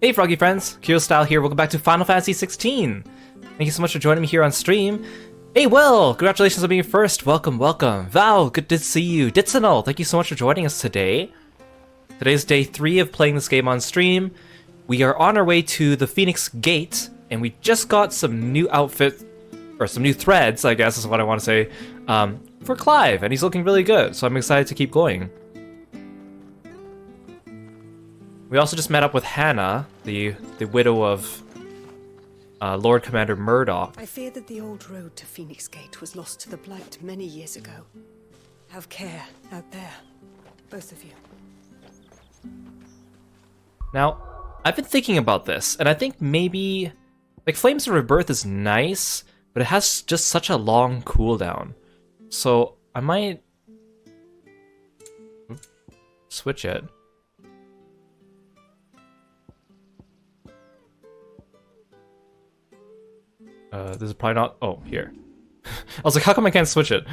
Hey Froggy friends, Kirostyle here, welcome back to Final Fantasy XVI! Thank you so much for joining me here on stream. Hey Will, congratulations on being first, welcome. Val, good to see you. Ditsinal, thank you so much for joining us today. Today's day 3 of playing this game on stream. We are on our way to the Phoenix Gate, and we just got some new outfit, or some new threads, I guess is what I want to say, for Clive, and he's looking really good, so I'm excited to keep going. We also just met up with Hannah, the widow of Lord Commander Murdoch. I fear that the old road to Phoenix Gate was lost to the Blight many years ago. Have care out there, both of you. Now, I've been thinking about this, and I think maybe, like, Flames of Rebirth is nice, but it has just such a long cooldown. So, I might switch it. This is probably not... Oh, here. I was like, how come I can't switch it?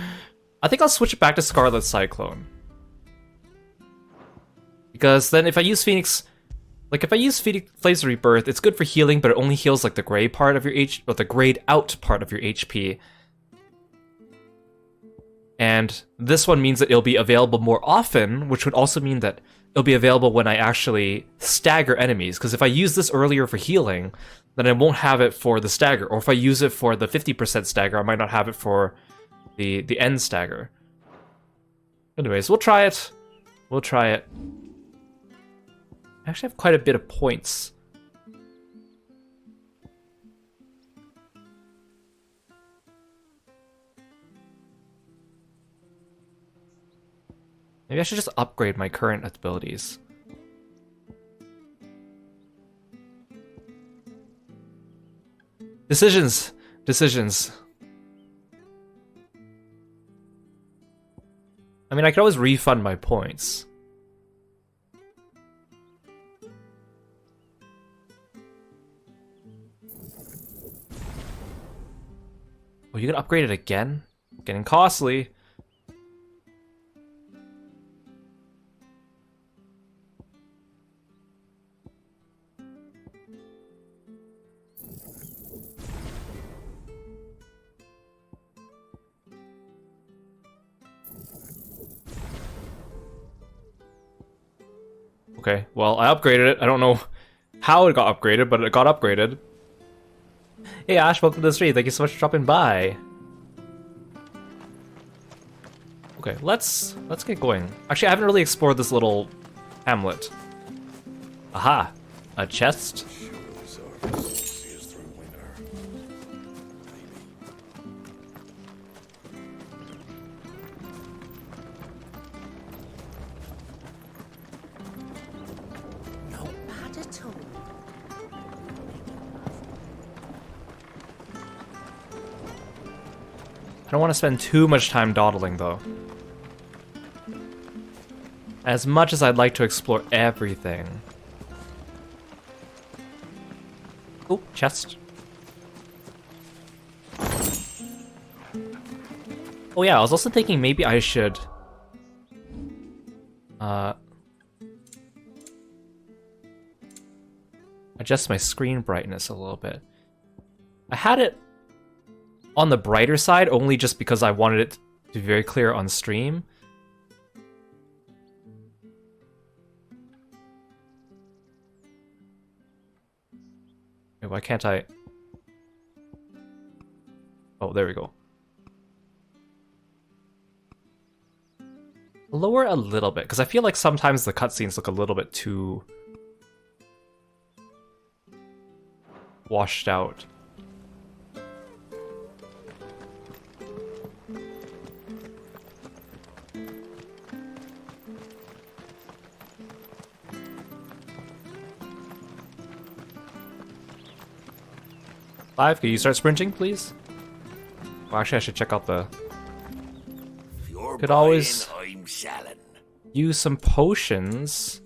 I think I'll switch it back to Scarlet Cyclone. Because then if I use Phoenix... Like, if I use Flames of Rebirth, it's good for healing, but it only heals, like, the gray part of your or the grayed out part of your HP. And this one means that it'll be available more often, which would also mean that it'll be available when I actually stagger enemies. Because if I use this earlier for healing, then I won't have it for the stagger. Or if I use it for the 50% stagger, I might not have it for the end stagger. Anyways, we'll try it. We'll try it. I actually have quite a bit of points. Maybe I should just upgrade my current abilities. Decisions. I mean, I could always refund my points. Oh, you can upgrade it again? Getting costly. Okay, well, I upgraded it. I don't know how it got upgraded, but it got upgraded. Hey Ash, welcome to the stream. Thank you so much for dropping by. Okay, let's get going. Actually, I haven't really explored this little hamlet. Aha, a chest. I don't want to spend too much time dawdling, though. As much as I'd like to explore everything. Oh, chest. Oh yeah, I was also thinking maybe I should... adjust my screen brightness a little bit. I had it on the brighter side, only just because I wanted it to be very clear on stream. Wait, why can't I? Oh, there we go. Lower a little bit, because I feel like sometimes the cutscenes look a little bit too washed out. Can you start sprinting, please? Well, actually, I should check out the... Could always use some potions.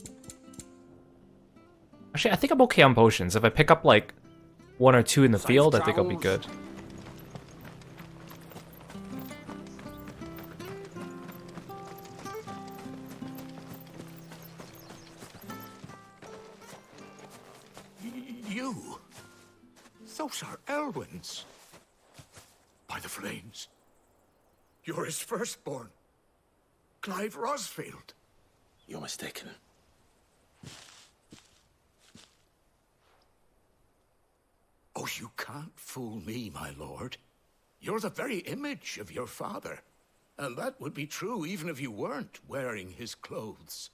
Actually, I think I'm okay on potions. If I pick up, like, 1 or 2 in the field, I think I'll be good. you? Those are Elwyn's. By the flames. You're his firstborn. Clive Rosfield. You're mistaken. Oh, you can't fool me, my lord. You're the very image of your father. And that would be true even if you weren't wearing his clothes.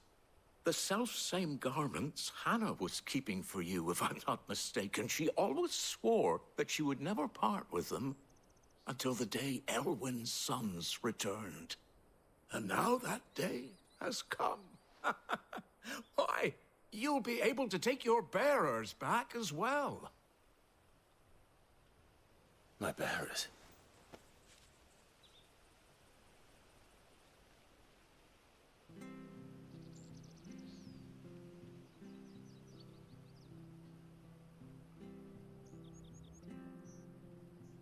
The self-same garments Hannah was keeping for you, if I'm not mistaken. She always swore that she would never part with them until the day Elwyn's sons returned. And now that day has come. Why, you'll be able to take your bearers back as well. My bearers.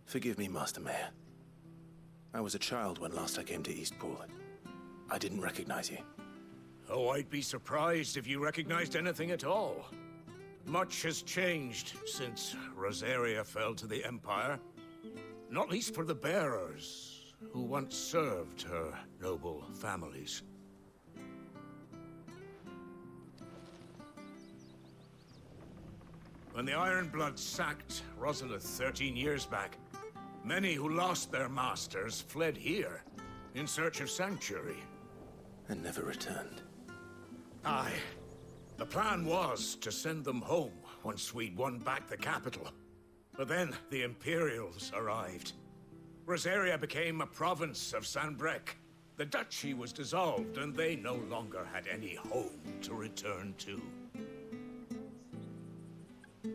Forgive me, Master Mayor. I was a child when last I came to Eastpool. I didn't recognize you. Oh, I'd be surprised if you recognized anything at all. Much has changed since Rosaria fell to the Empire. Not least for the bearers, who once served her noble families. When the Ironbloods sacked Rosalith 13 years back, many who lost their masters fled here in search of sanctuary. And never returned. Aye. The plan was to send them home once we'd won back the capital. But then the Imperials arrived. Rosaria became a province of Sanbreque. The duchy was dissolved, and they no longer had any home to return to.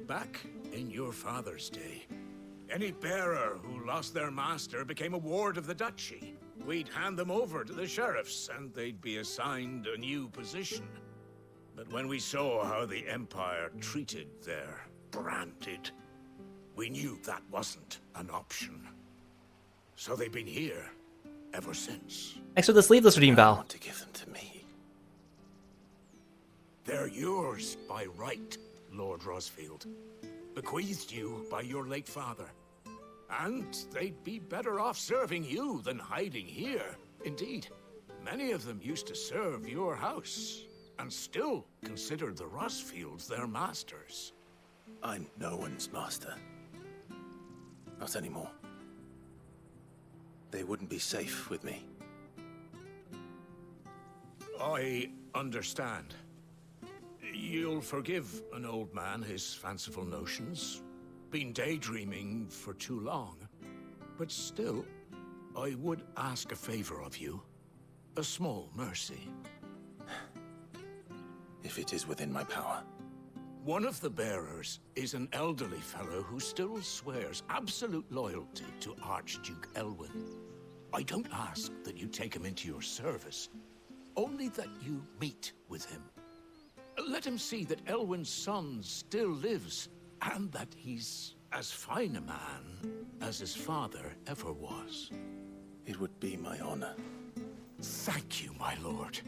Back in your father's day, any bearer who lost their master became a ward of the duchy. We'd hand them over to the sheriffs, and they'd be assigned a new position. But when we saw how the Empire treated their branded, we knew that wasn't an option. So they've been here ever since. Thanks for the sleeveless redeem, I Val. want to give them to me. They're yours by right, Lord Rosfield. Bequeathed you by your late father. And they'd be better off serving you than hiding here. Indeed, many of them used to serve your house, and still considered the Rosfields their masters. I'm no one's master. Not anymore. They wouldn't be safe with me. I understand. You'll forgive an old man his fanciful notions. Been daydreaming for too long. But still, I would ask a favor of you. A small mercy. If it is within my power. One of the bearers is an elderly fellow who still swears absolute loyalty to Archduke Elwyn. I don't ask that you take him into your service, only that you meet with him. Let him see that Elwyn's son still lives, and that he's as fine a man as his father ever was. It would be my honor. Thank you, my lord.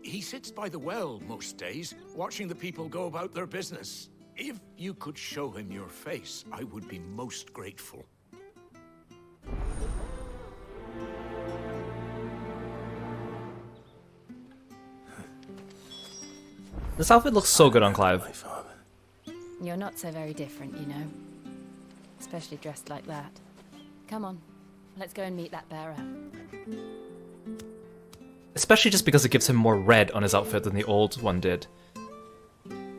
He sits by the well most days, watching the people go about their business. If you could show him your face, I would be most grateful. This outfit looks so good on Clive. My father. You're not so very different, you know. Especially dressed like that. Come on, let's go and meet that bearer. Especially just because it gives him more red on his outfit than the old one did.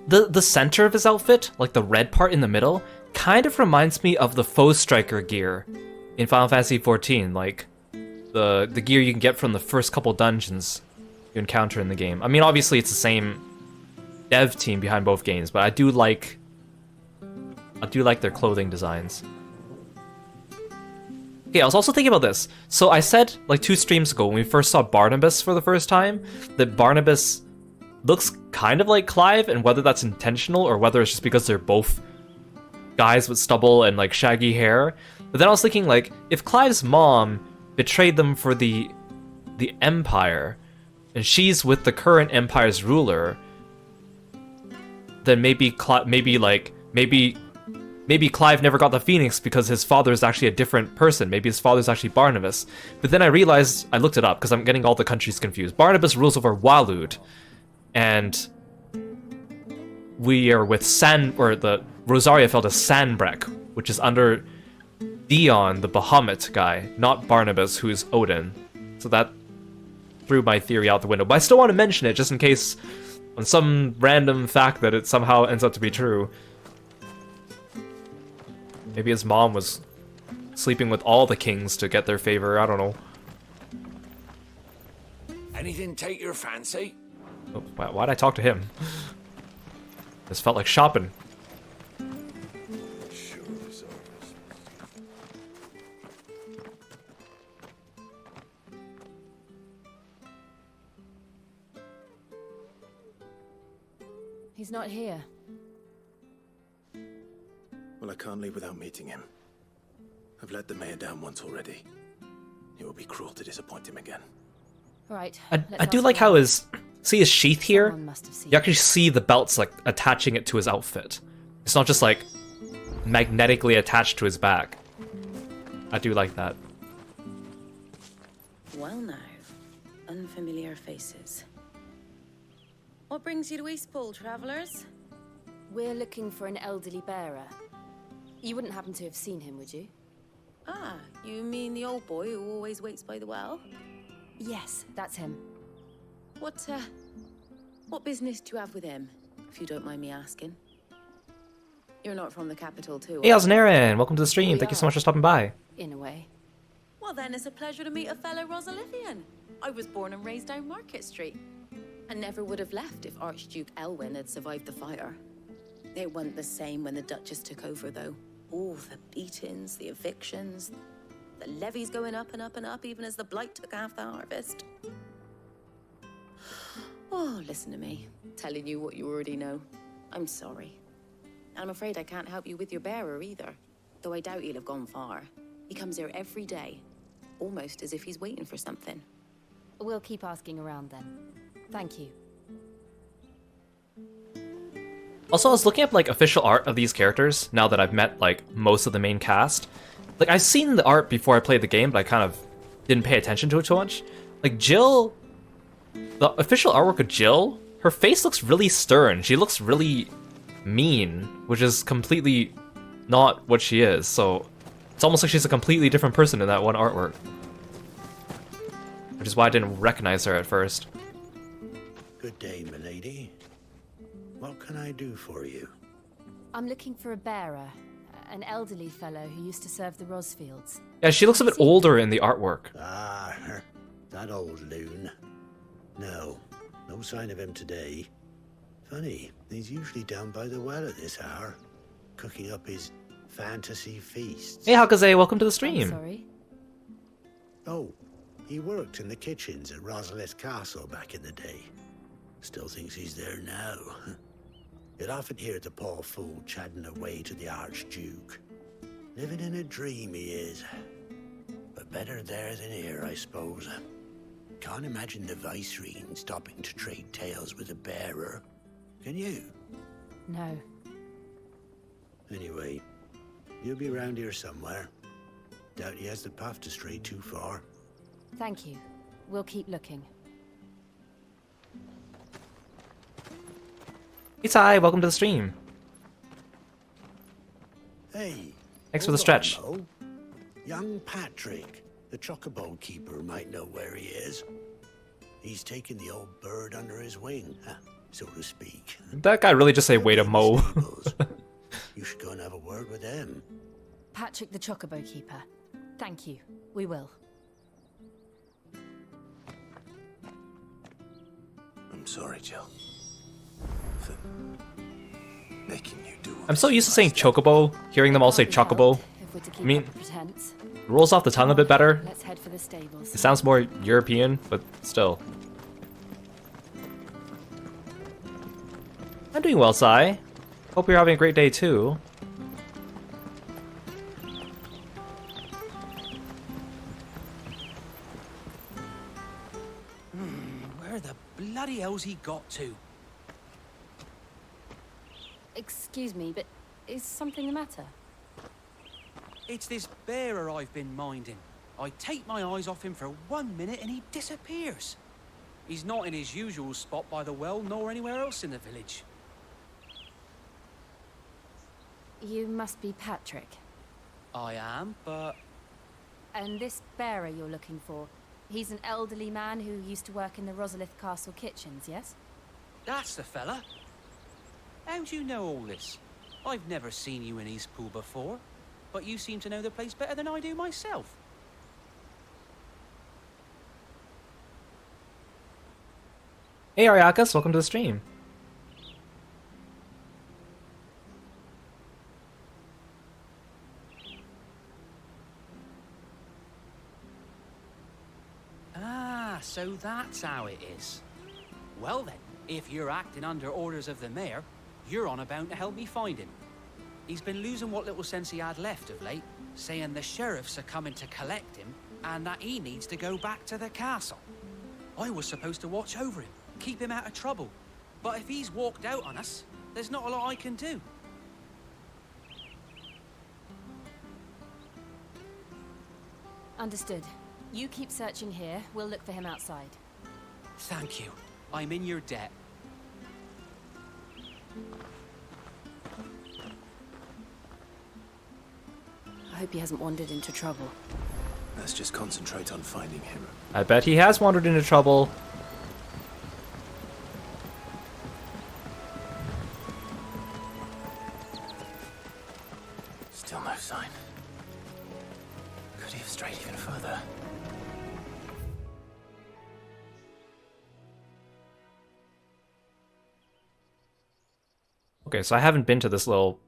The center of his outfit, like the red part in the middle, kind of reminds me of the Foe Striker gear in Final Fantasy XIV, like the gear you can get from the first couple dungeons you encounter in the game. I mean, obviously it's the same dev team behind both games, but I do like their clothing designs. Okay, I was also thinking about this. So I said, like 2 streams ago, when we first saw Barnabas for the first time, that Barnabas looks kind of like Clive, and whether that's intentional or whether it's just because they're both guys with stubble and like shaggy hair. But then I was thinking, like, if Clive's mom betrayed them for the Empire, and she's with the current Empire's ruler, then maybe like maybe Clive never got the Phoenix because his father is actually a different person. Maybe his father's actually Barnabas. But then I realized, I looked it up because I'm getting all the countries confused. Barnabas rules over Waloed, and we are with the Rosaria fell to Sanbreque, which is under Dion, the Bahamut guy, not Barnabas, who is Odin. So that threw my theory out the window. But I still want to mention it just in case, on some random fact that it somehow ends up to be true. Maybe his mom was sleeping with all the kings to get their favor. I don't know. Anything take your fancy? Oh, why'd I talk to him? This felt like shopping. He's not here. Well, I can't leave without meeting him. I've let the mayor down once already. It would be cruel to disappoint him again. All right. I do like how his sheath here. Someone must have seen You actually see the belts like attaching it to his outfit. It's not just like magnetically attached to his back. I do like that. Well now, unfamiliar faces. What brings you to Eastpool, travellers? We're looking for an elderly bearer. You wouldn't happen to have seen him, would you? Ah, you mean the old boy who always waits by the well? Yes, that's him. What business do you have with him, if you don't mind me asking? You're not from the capital, too? Hey, how's it, Aaron? Welcome to the stream. We Thank you so are. much for stopping by. In a way. Well, then it's a pleasure to meet a fellow Rosalithian. I was born and raised down Market Street, and never would have left if Archduke Elwyn had survived the fire. It wasn't the same when the Duchess took over, though. All the beatings, the evictions, the levies going up and up and up, even as the blight took half the harvest. Oh, listen to me, telling you what you already know. I'm sorry. I'm afraid I can't help you with your bearer either, though I doubt he'll have gone far. He comes here every day, almost as if he's waiting for something. We'll keep asking around then. Thank you. Also, I was looking up like official art of these characters now that I've met like most of the main cast. Like I've seen the art before I played the game, but I kind of didn't pay attention to it too much. Like Jill, the official artwork of Jill, her face looks really stern. She looks really mean, which is completely not what she is. So it's almost like she's a completely different person in that one artwork. Which is why I didn't recognize her at first. Good day, milady. What can I do for you? I'm looking for a bearer, an elderly fellow who used to serve the Rosfields. Yeah, she looks a bit older in the artwork. Ah, that old loon. No sign of him today. Funny, he's usually down by the well at this hour, cooking up his fantasy feasts. Hey, Hakaze, welcome to the I'm stream. sorry. Oh, he worked in the kitchens at Rosalith Castle back in the day. Still thinks he's there now. You'd often hear the poor fool chatting away to the Archduke. Living in a dream he is. But better there than here, I suppose. Can't imagine the Vicereine stopping to trade tales with a bearer. Can you? No. Anyway, you'll be around here somewhere. Doubt he has the path to stray too far. Thank you. We'll keep looking. Hey Ty, welcome to the stream. Hey. Thanks for the hold stretch. on, Mo. Young Patrick, the chocobo keeper, might know where he is. He's taken the old bird under his wing, so to speak. Did that guy really just say wait a mo? You should go and have a word with them. Patrick the Chocobo Keeper. Thank you. We will. I'm sorry, Jill. For making you do. I'm so used to saying chocobo, hearing them all say Can't be chocobo. helped if we're to keep I mean- up the pretense. Rolls off the tongue a bit better. Let's head for the stables. It sounds more European, but still. I'm doing well, Sai. Hope you're having a great day too. Where the bloody hell's he got to? Excuse me, but Is something the matter? It's this bearer I've been minding. I take my eyes off him for 1 minute and he disappears. He's not in his usual spot by the well, nor anywhere else in the village. You must be Patrick. I am, but... And this bearer you're looking for, he's an elderly man who used to work in the Rosalith Castle kitchens, yes? That's the fella. How do you know all this? I've never seen you in Eastpool before, but you seem to know the place better than I do myself. Hey Ariakas, welcome to the stream. Ah, so that's how it is. Well then, if you're acting under orders of the mayor, you're on about to help me find him. He's been losing what little sense he had left of late, saying the sheriffs are coming to collect him, and that he needs to go back to the castle. I was supposed to watch over him, keep him out of trouble. But if he's walked out on us, there's not a lot I can do. Understood. You keep searching here, we'll look for him outside. Thank you. I'm in your debt. I hope he hasn't wandered into trouble. Let's just concentrate on finding him. I bet he has wandered into trouble. Still no sign. Could he have strayed even further? Okay, so I haven't been to this little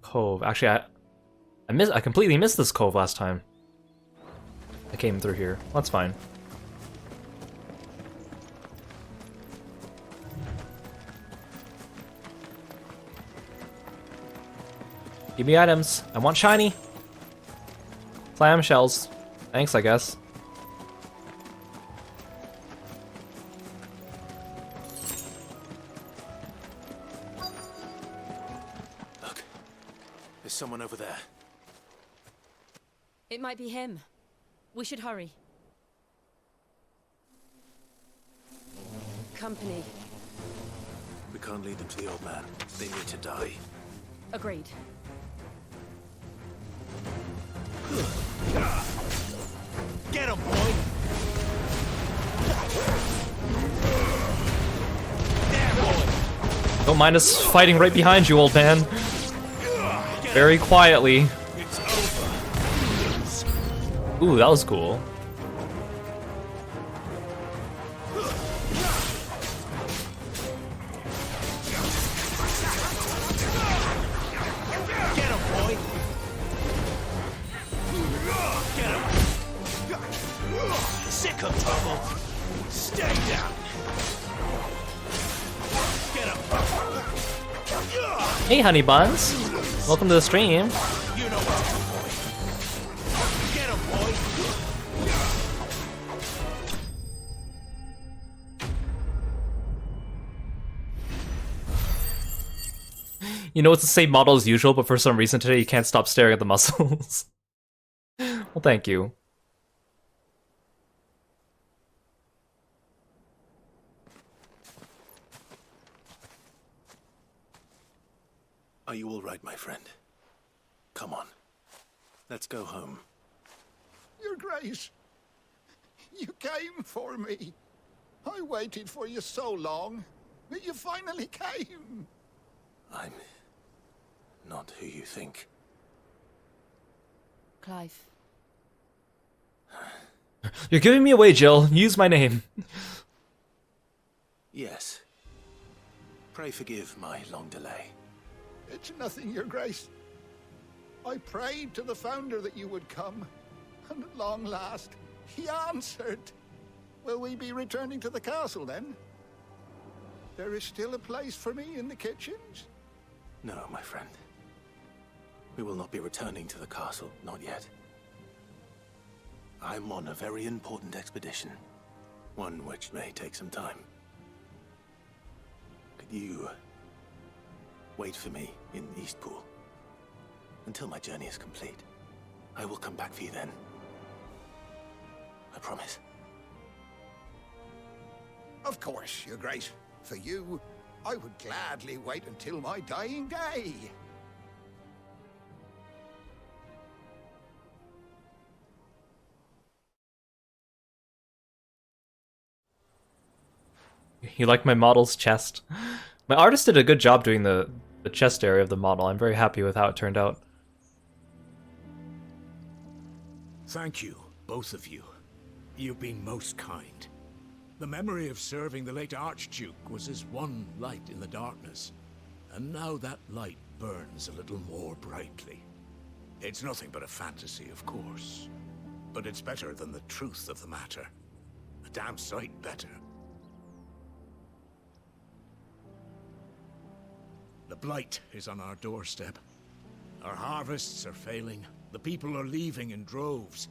cove. Actually, I completely missed this cove last time I came through here. That's fine. Give me items. I want shiny. Clam shells. Thanks, I guess. Look. There's someone over there. It might be him. We should hurry. Company. We can't lead them to the old man. They need to die. Agreed. Get him, boy! Don't mind us fighting right behind you, old man. Very quietly. It's over. Ooh, that was cool. Get him, boy! Get him! Sick of trouble! Stay down! Get him! Hey, honey buns. Welcome to the stream. You know what to do, boy. Get him, boy! You know, it's the same model as usual, but for some reason today you can't stop staring at the muscles. Well, thank you. Are you all right, my friend? Come on. Let's go home. Your Grace, you came for me. I waited for you so long, but you finally came. I'm not who you think. Clive. You're giving me away, Jill. Use my name. Yes. Pray forgive my long delay. It's nothing, Your Grace. I prayed to the Founder that you would come, and at long last, he answered. Will we be returning to the castle, then? There is still a place for me in the kitchens? No, my friend. We will not be returning to the castle, not yet. I'm on a very important expedition. One which may take some time. Could you Wait for me in Eastpool. Until my journey is complete. I will come back for you then. I promise. Of course, Your Grace. For you, I would gladly wait until my dying day. You like my model's chest? My artist did a good job doing the chest area of the model. I'm very happy with how it turned out. Thank you, both of you. You've been most kind. The memory of serving the late Archduke was as one light in the darkness, and now that light burns a little more brightly. It's nothing but a fantasy, of course, but it's better than the truth of the matter. A damn sight better. The blight is on our doorstep. Our harvests are failing. The people are leaving in droves.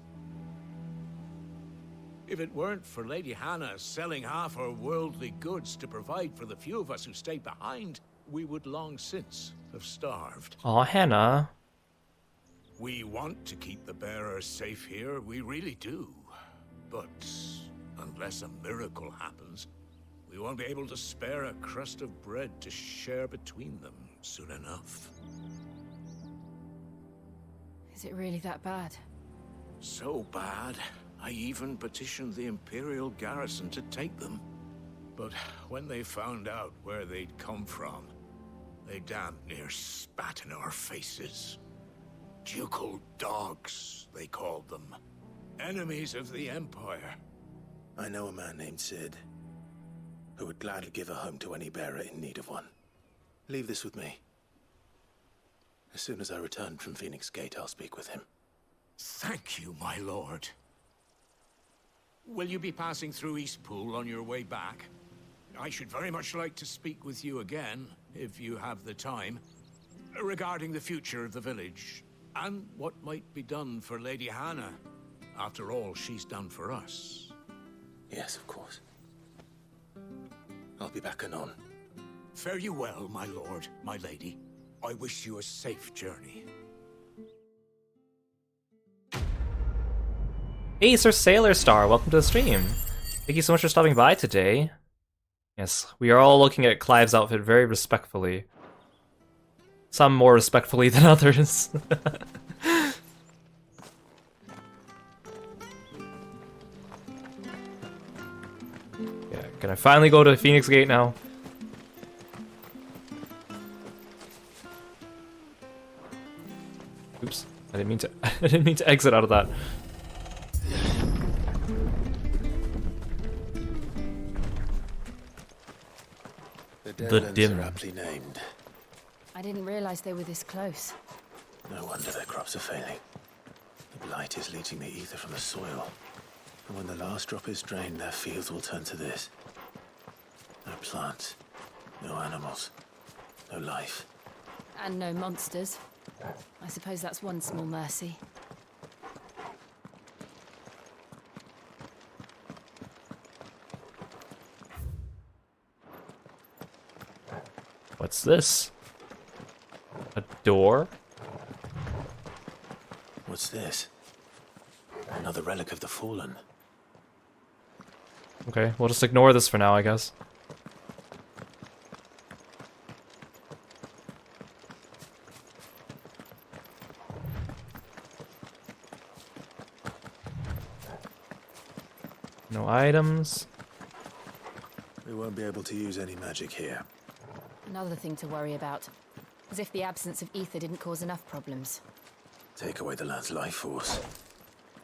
If it weren't for Lady Hannah selling half her worldly goods to provide for the few of us who stayed behind, we would long since have starved. Aw, Hannah. We want to keep the bearers safe here, we really do. But unless a miracle happens, we won't be able to spare a crust of bread to share between them soon enough. Is it really that bad? So bad, I even petitioned the Imperial garrison to take them. But when they found out where they'd come from, they damn near spat in our faces. Ducal dogs, they called them. Enemies of the Empire. I know a man named Sid, who would gladly give a home to any bearer in need of one. Leave this with me. As soon as I return from Phoenix Gate, I'll speak with him. Thank you, my lord. Will you be passing through Eastpool on your way back? I should very much like to speak with you again, if you have the time, regarding the future of the village, and what might be done for Lady Hannah, after all she's done for us. Yes, of course. I'll be back anon. Fare you well, my lord, my lady. I wish you a safe journey. Hey, Sir Sailor Star, welcome to the stream. Thank you so much for stopping by today. Yes, we are all looking at Clive's outfit very respectfully. Some more respectfully than others. Yeah, can I finally go to Phoenix Gate now? Oops, I didn't mean to. I didn't mean to exit out of that. The dim. are aptly named. I didn't realize they were this close. No wonder their crops are failing. The blight is leaching the ether from the soil. And when the last drop is drained, their fields will turn to this. No plants, no animals, no life. And no monsters. I suppose that's one small mercy. What's this? A door? What's this? Another relic of the fallen. Okay, we'll just ignore this for now, I guess. No items. We won't be able to use any magic here. Another thing to worry about. As if the absence of ether didn't cause enough problems. Take away the lad's life force,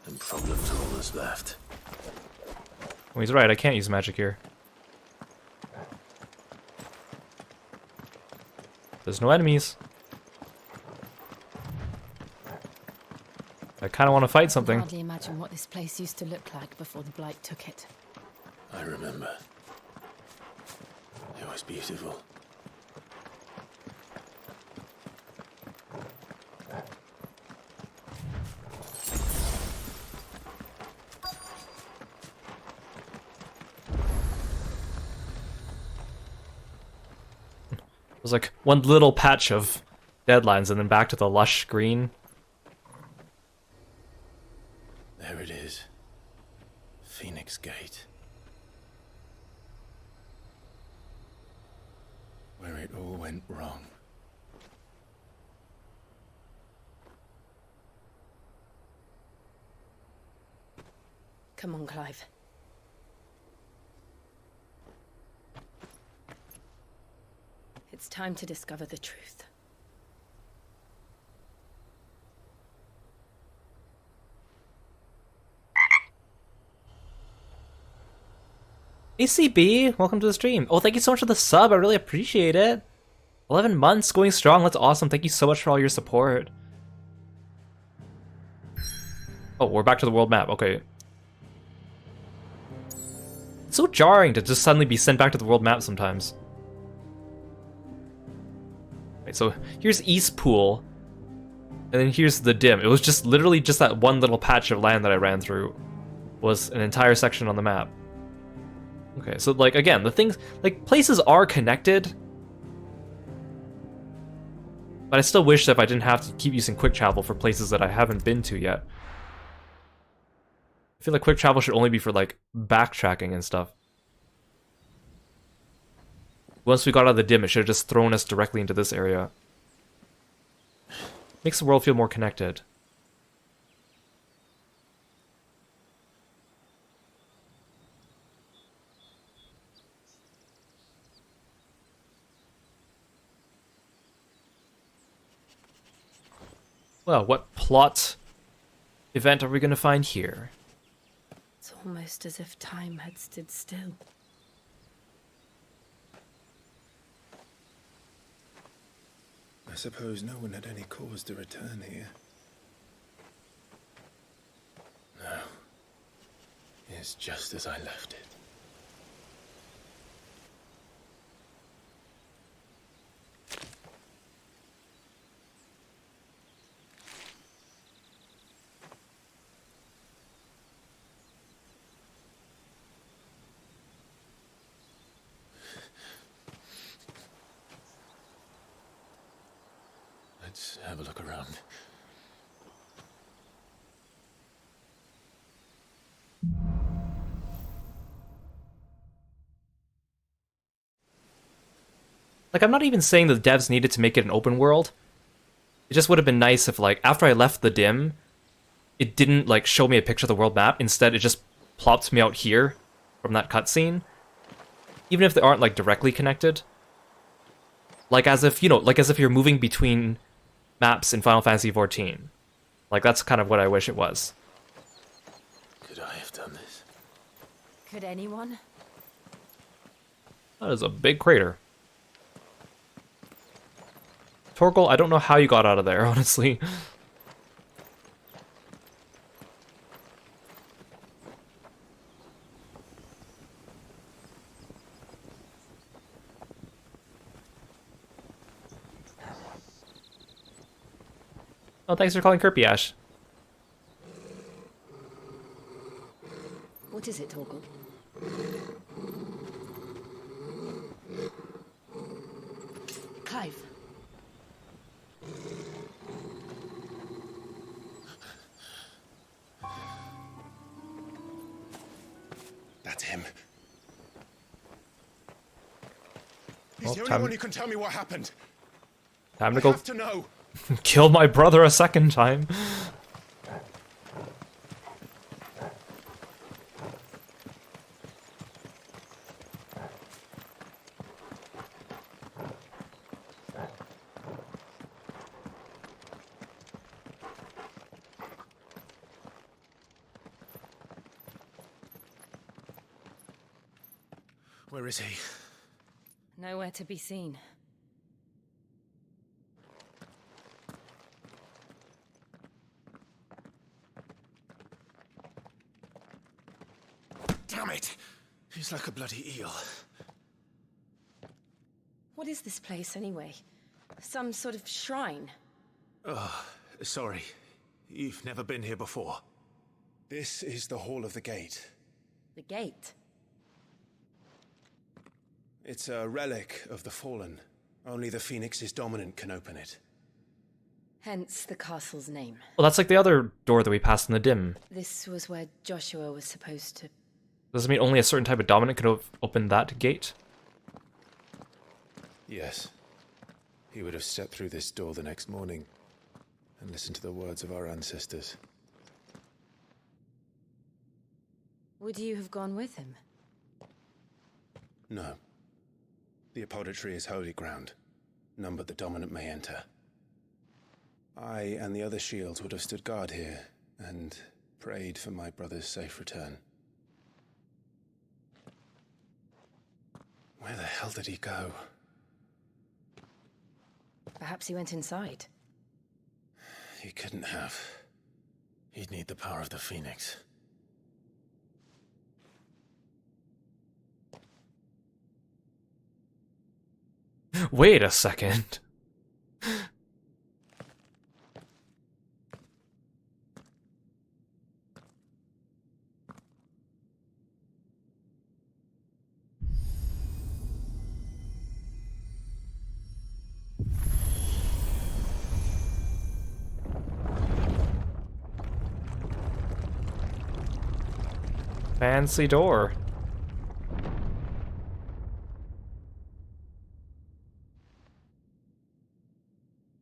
and problems are all that's left. Well, he's right, I can't use magic here. There's no enemies. I kind of want to fight I something. can hardly imagine what this place used to look like before the blight took it. I remember. It was beautiful. There's like one little patch of deadlines and then back to the lush green. There it is. Phoenix Gate. Where it all went wrong. Come on, Clive. It's time to discover the truth. ACB, welcome to the stream. Oh, thank you so much for the sub. I really appreciate it. 11 months going strong. That's awesome. Thank you so much for all your support. Oh, we're back to the world map. Okay. It's so jarring to just suddenly be sent back to the world map sometimes. Right, so here's East Pool. And then here's the Dim. It was just literally just that one little patch of land that I ran through was an entire section on the map. Okay, so like again, the things like places are connected. But I still wish that if I didn't have to keep using quick travel for places that I haven't been to yet. I feel like quick travel should only be for like backtracking and stuff. Once we got out of the Dim, it should have just thrown us directly into this area. Makes the world feel more connected. Well, what plot event are we going to find here? It's almost as if time had stood still. I suppose no one had any cause to return here. No. It's just as I left it. Let's have a look around. Like, I'm not even saying the devs needed to make it an open world. It just would have been nice if, like, after I left the Dim, it didn't, like, show me a picture of the world map. Instead, it just plopped me out here from that cutscene. Even if they aren't, like, directly connected. Like, as if, you know, like, as if you're moving between maps in Final Fantasy XIV. Like, that's kind of what I wish it was. Could I have done this? Could anyone? That is a big crater. Torgal, I don't know how you got out of there, honestly. Oh, thanks for calling Kirby Ash. What is it, Torgal? Clive. That's him. He's Oh, the only time- one who can tell me what happened. Time to I go have to know. kill my brother a second time. Where is he? Nowhere to be seen. Damn it! He's like a bloody eel. What is this place, anyway? Some sort of shrine? Oh, sorry. You've never been here before. This is the Hall of the Gate. The gate? It's a relic of the Fallen. Only the Phoenix's dominant can open it. Hence the castle's name. Well, that's like the other door that we passed in the dim. This was where Joshua was supposed to... Does it mean only a certain type of dominant could open that gate? Yes. He would have stepped through this door the next morning and listened to the words of our ancestors. Would you have gone with him? No. The apodatory is holy ground. None but the dominant may enter. I and the other shields would have stood guard here and prayed for my brother's safe return. Where the hell did he go? Perhaps he went inside. He couldn't have. He'd need the power of the Phoenix. Wait a second. Fancy door.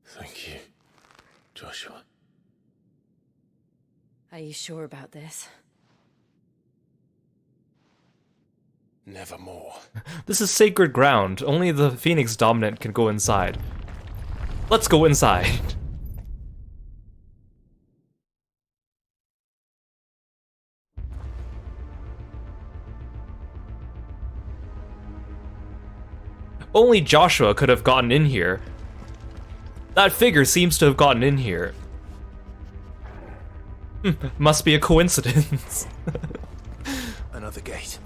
Thank you, Joshua. Are you sure about this? Nevermore. This is sacred ground. Only the Phoenix dominant can go inside. Let's go inside. Only Joshua could have gotten in here. That figure seems to have gotten in here. Must be a coincidence. Another gate.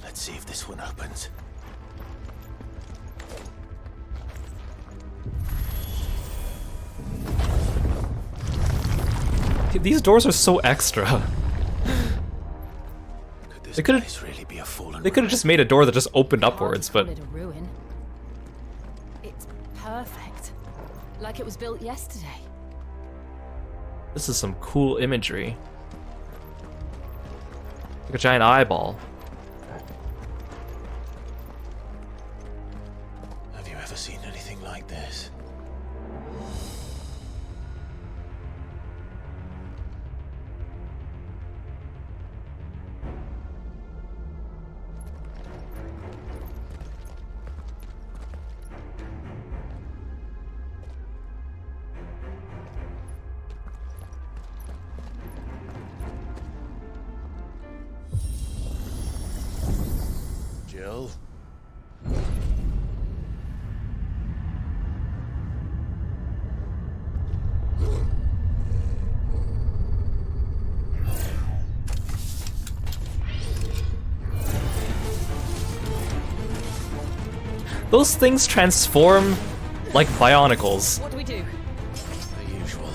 Let's see if this one opens. These doors are so extra. Could this place really be a fallen They could have just made a door that just opened upwards, but Hard to call it a ruin. It's perfect. Like it was built yesterday. this is some cool imagery. Like a giant eyeball. Have you ever seen anything like this? Jill? Those things transform like bionicles. What do we do? The usual.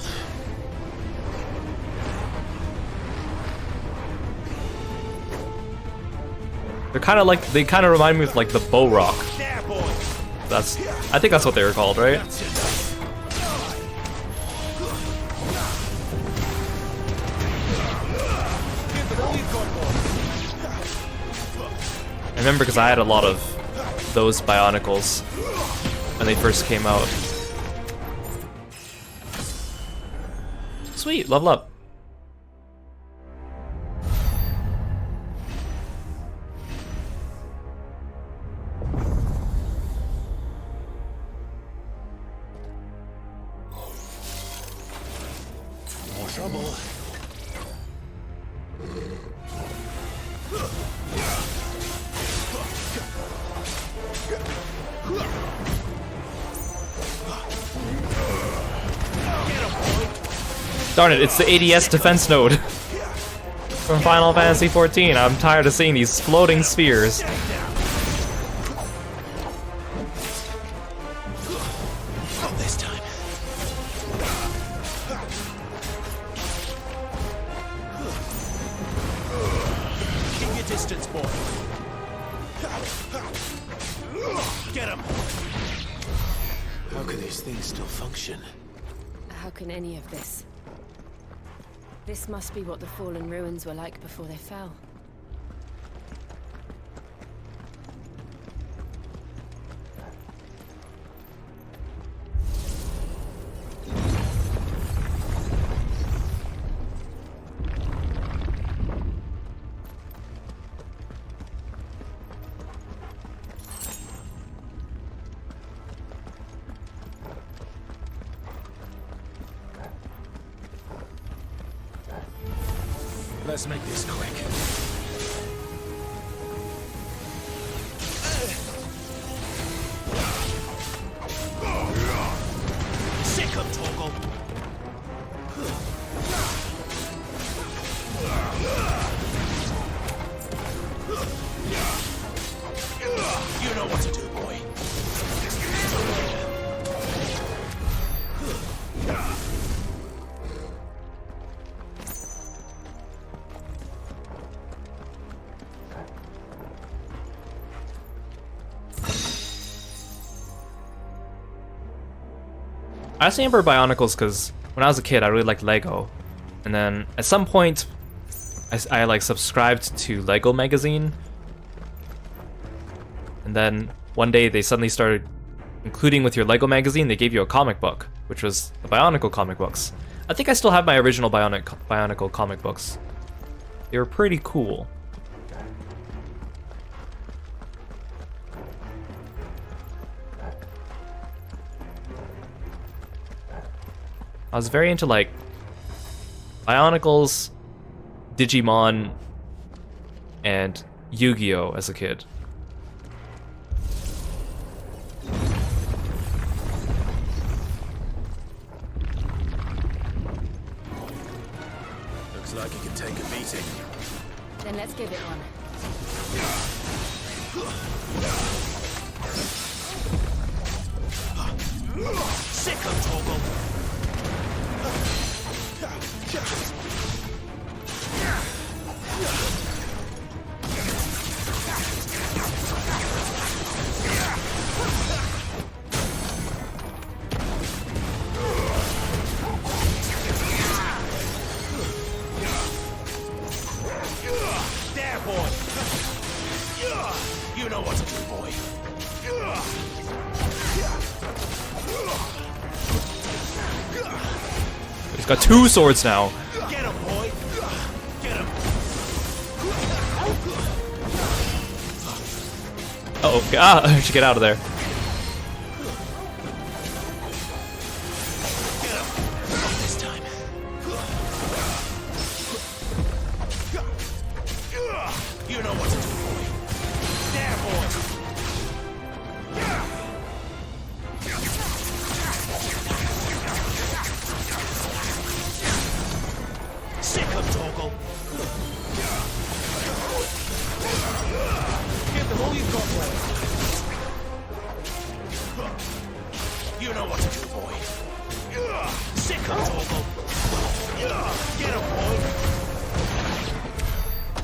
They're kind of like, they kind of remind me of like the bow rock. That's, I think that's what they were called, right? I remember because I had a lot of those bionicles when they first came out. Sweet, level up. More trouble. Darn it, it's the ADS defense node from Final Fantasy XIV. I'm tired of seeing these floating spheres. Not this time. Keep your distance, boy. Get him. things still function. How can any of this? This must be what the fallen ruins were like before they fell. Let's make this quick. Sick of Torgal. You know what to do, boy. I just remember Bionicles because when I was a kid, I really liked Lego, and then at some point, I like subscribed to Lego magazine, and then one day they suddenly started including with your Lego magazine. They gave you a comic book, which was the Bionicle comic books. I think I still have my original Bionicle comic books. They were pretty cool. I was very into like Bionicles, Digimon, and Yu-Gi-Oh! As a kid. Looks like it can take a beating. Then let's give it one. Sick of Torgal. There, boy. You know what to do, boy. He's got two swords now. Get him, boy. Get him. Oh god, I should get out of there. Get him. Not this time. You know what to do, boy. There, boy. Sick of Torgal. Give them all you've got, boy. You know what to do, boy. Sick of Torgal. Get him, boy.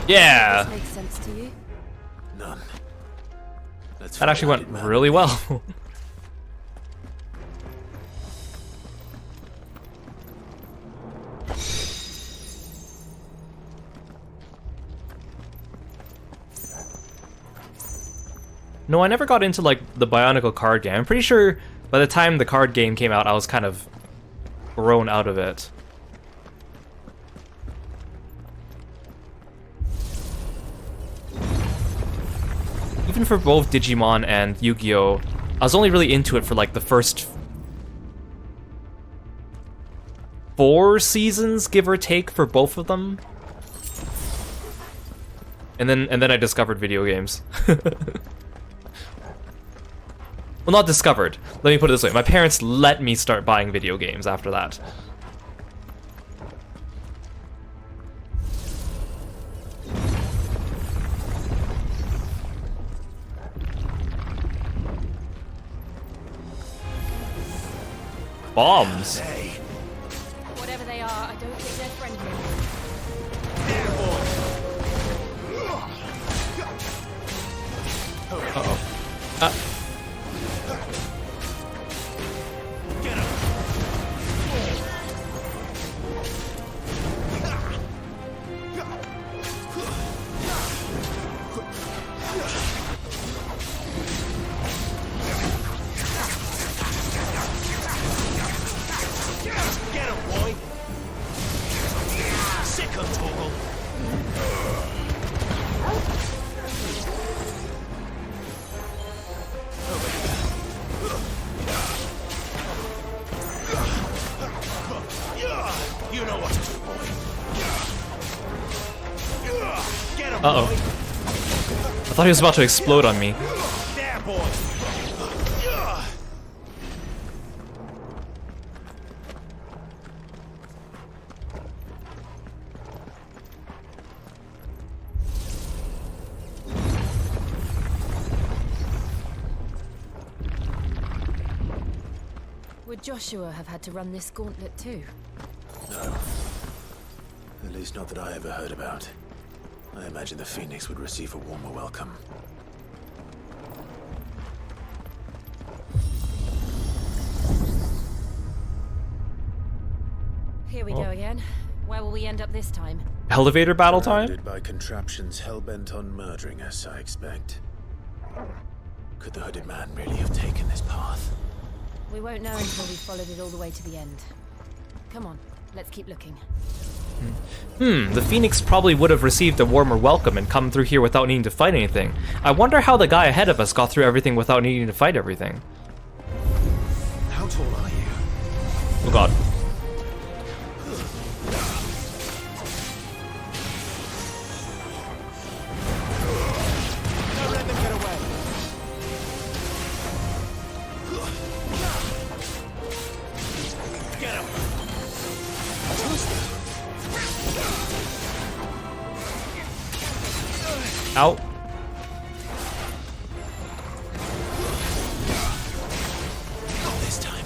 Yeah, Makes sense to you? None. that actually went really well. No, I never got into like the Bionicle card game. I'm pretty sure by the time the card game came out, I was kind of grown out of it. Even for both Digimon and Yu-Gi-Oh, I was only really into it for like the first 4 seasons, give or take, for both of them. And then I discovered video games. Well, not discovered. Let me put it this way. My parents let me start buying video games after that. Bombs. Hey, Whatever they are, I don't think they're friendly. there, boy. Uh-oh. Uh-oh. I thought he was about to explode on me. There, boy. Would Joshua have had to run this gauntlet too? No. At least not that I ever heard about. I imagine the Phoenix would receive a warmer welcome. Here we go again. Where will we end up this time? Elevator battle time? Surrounded by contraptions hell-bent on murdering us, I expect. Could the hooded man really have taken this path? We won't know until we've followed it all the way to the end. Come on, let's keep looking. The Phoenix probably would have received a warmer welcome and come through here without needing to fight anything. I wonder how the guy ahead of us got through everything without needing to fight everything. How tall are you? Oh god. Don't let them get away. Get him. Out. Not this time.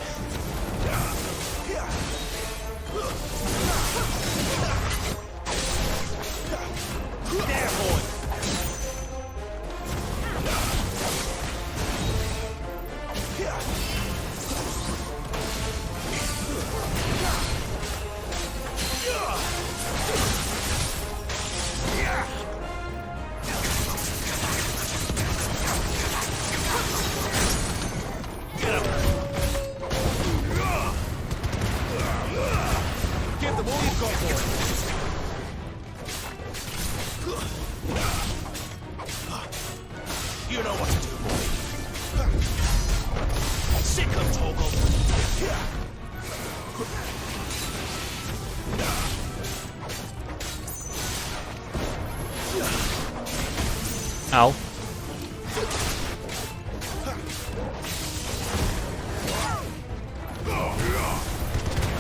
There, boy. Give them all you've got, boy. You know what to do, boy. Sick of Toggle. Ow.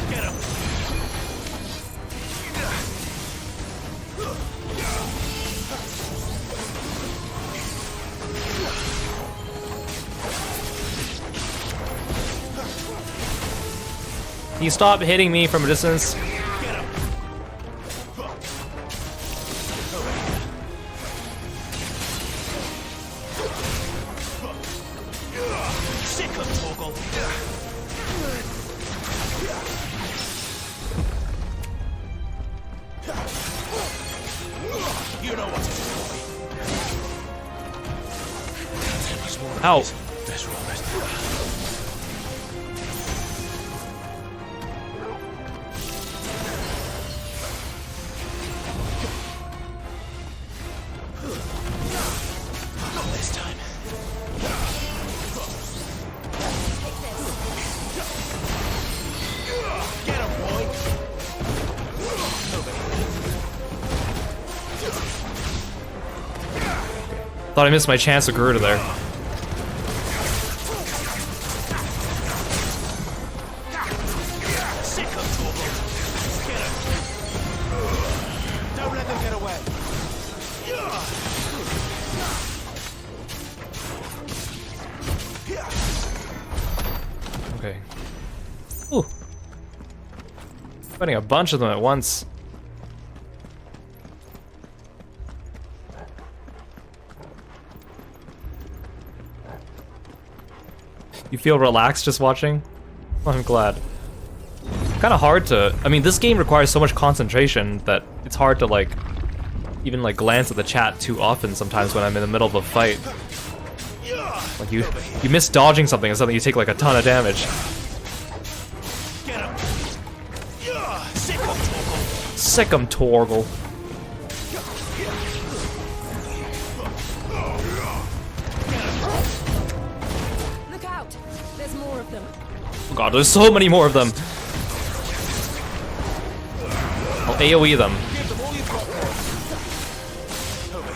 Get him. Can you stop hitting me from a distance? Get him. Sick of Toggle. You know what to do, boy. There was more of Ow. these. Better all rest. Not this time. Get him, boy. Thought I missed my chance of Garuda there. Sick of Toggle. Get him. Don't let them get away. Okay. Ooh. Fighting a bunch of them at once. You feel relaxed just watching? Well, I'm glad. Kind of hard to... I mean, this game requires so much concentration that it's hard to, like, even, like, glance at the chat too often sometimes when I'm in the middle of a fight. Like, you miss dodging something and suddenly you take, like, a ton of damage. Get him. Sick of Toggle. Sick 'em, Torgal. Look out! There's more of them. Oh god, there's so many more of them. I'll AoE them. Give them all you've got, boy. Over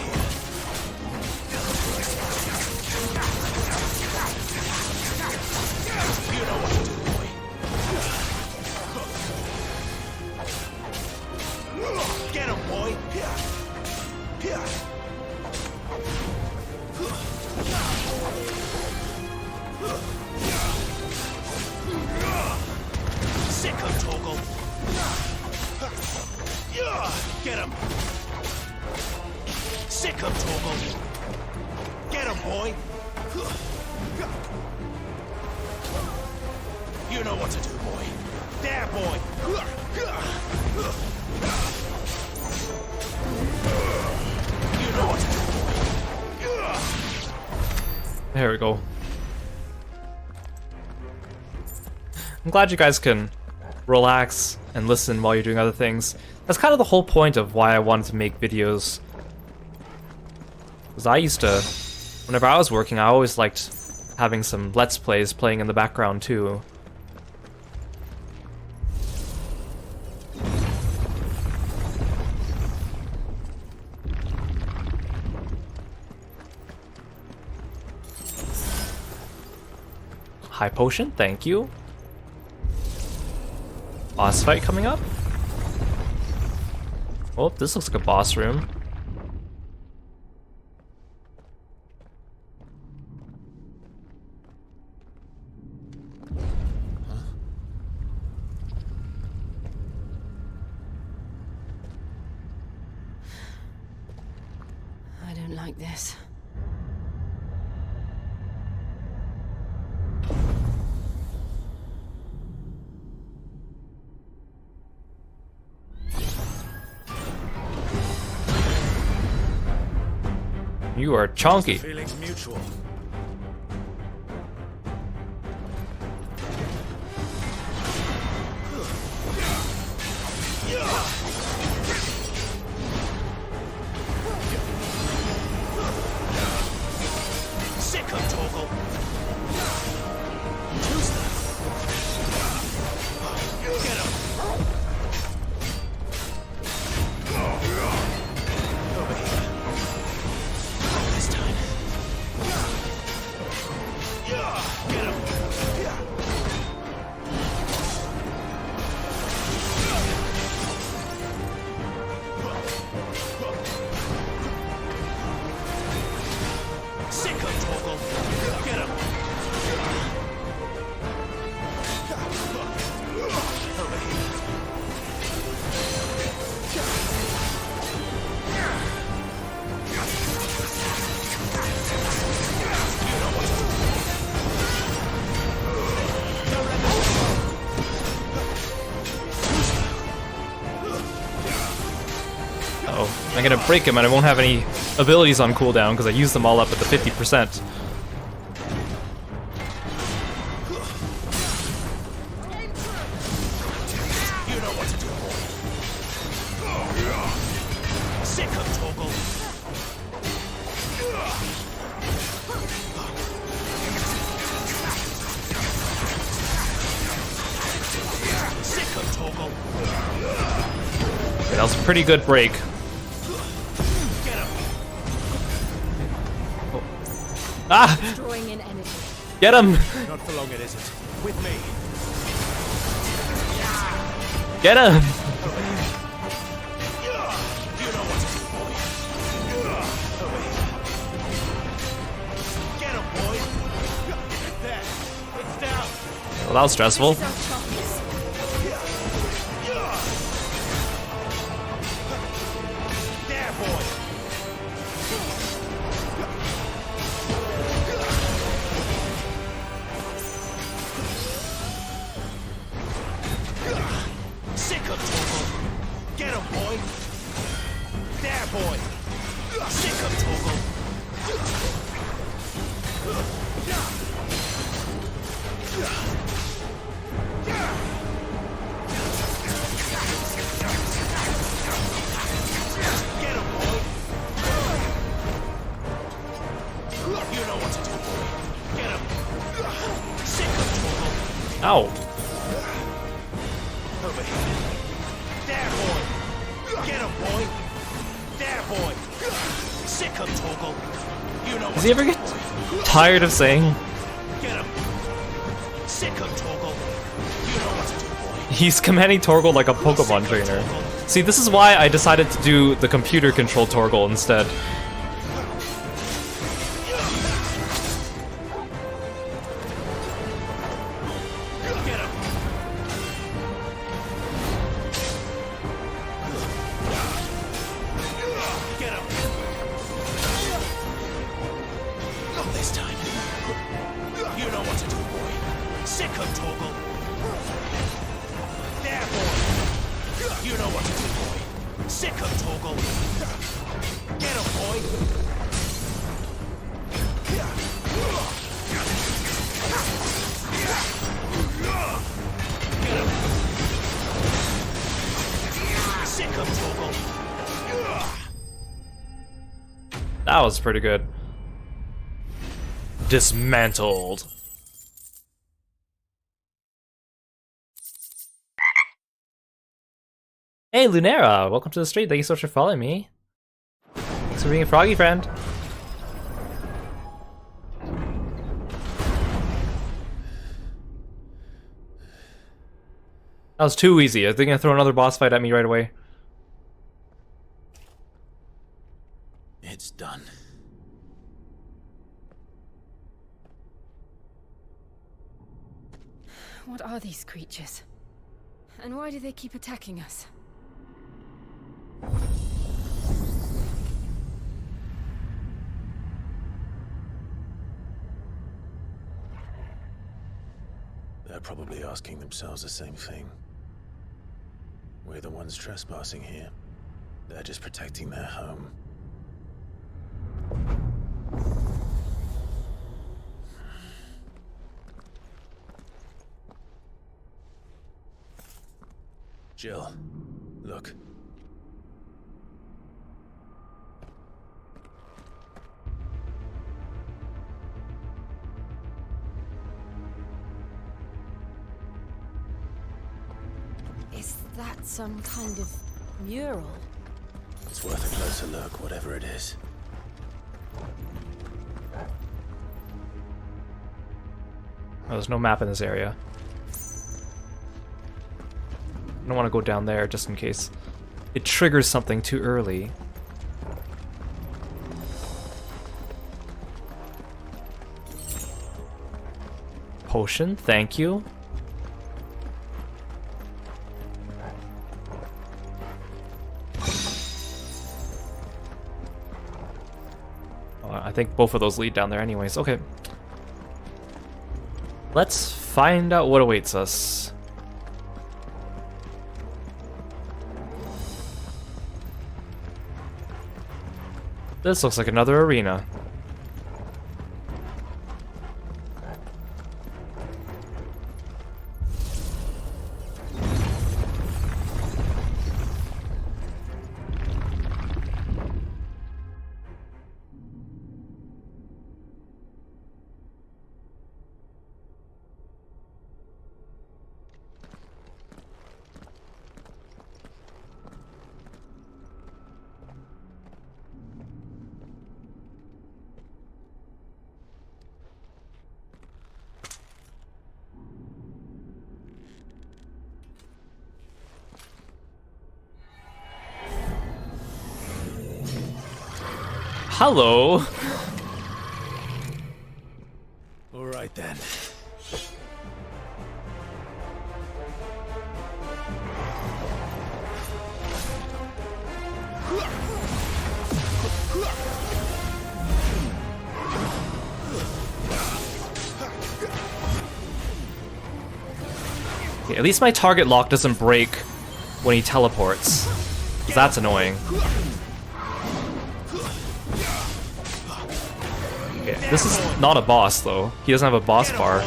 Sick him, Torgal. Get him. Sick him, Torgal. Get him, boy. You know what to do, boy. There, boy. You know what to do, boy. There we go. I'm glad you guys can relax and listen while you're doing other things. That's kind of the whole point of why I wanted to make videos. Because I used to, whenever I was working, I always liked having some Let's Plays playing in the background too. High potion, thank you. Boss fight coming up. Oh, this looks like a boss room. I don't like this. You are chonky. Feelings mutual. Sick him, Torgal. Get him. Over here. This time. Get him. Sick him, Torgal. Get him. Over here. Uh-oh. I'm gonna break him and I won't have any abilities on cooldown because I used them all up at the 50%. You know what to do, boy. Sick him, Torgal. Sick him, Torgal. That was a pretty good break. Get him. Ah! Drawing in energy. Get him! Not for long, it isn't. With me. Get him! You know what to do, boy. Over here. Get him, boy. There. It's down. Well, that was stressful. There, boy. Sick him, Torgal. Get him, boy. There, boy. Sick him, Torgal. Get him, boy. You know what to do, boy. Get him. Sick him, Torgal. Ow. Over here. There, boy. Get him, boy. There, boy. Sick him, Torgal. You know what Does he ever to do, get boy. tired of saying? Get him. Sick him, Torgal. You know what to do, boy. He's commanding Torgal like a Pokemon trainer. See, this is why I decided to do the computer controlled Torgal instead. Get him. That was pretty good. Dismantled. Hey Lunera, welcome to the stream. Thank you so much for following me. Thanks for being a froggy friend. That was too easy. Are they gonna throw another boss fight at me right away? It's done. What are these creatures? And why do they keep attacking us? They're probably asking themselves the same thing. We're the ones trespassing here. They're just protecting their home. Jill, look. Is that some kind of mural? It's worth a closer look, whatever it is. Oh, there's no map in this area. I don't want to go down there just in case it triggers something too early. Potion, thank you. I think both of those lead down there anyways. Okay. Let's find out what awaits us. This looks like another arena. Hello. All right then. Okay, at least my target lock doesn't break when he teleports, 'cause that's annoying. This is not a boss, though. He doesn't have a boss bar.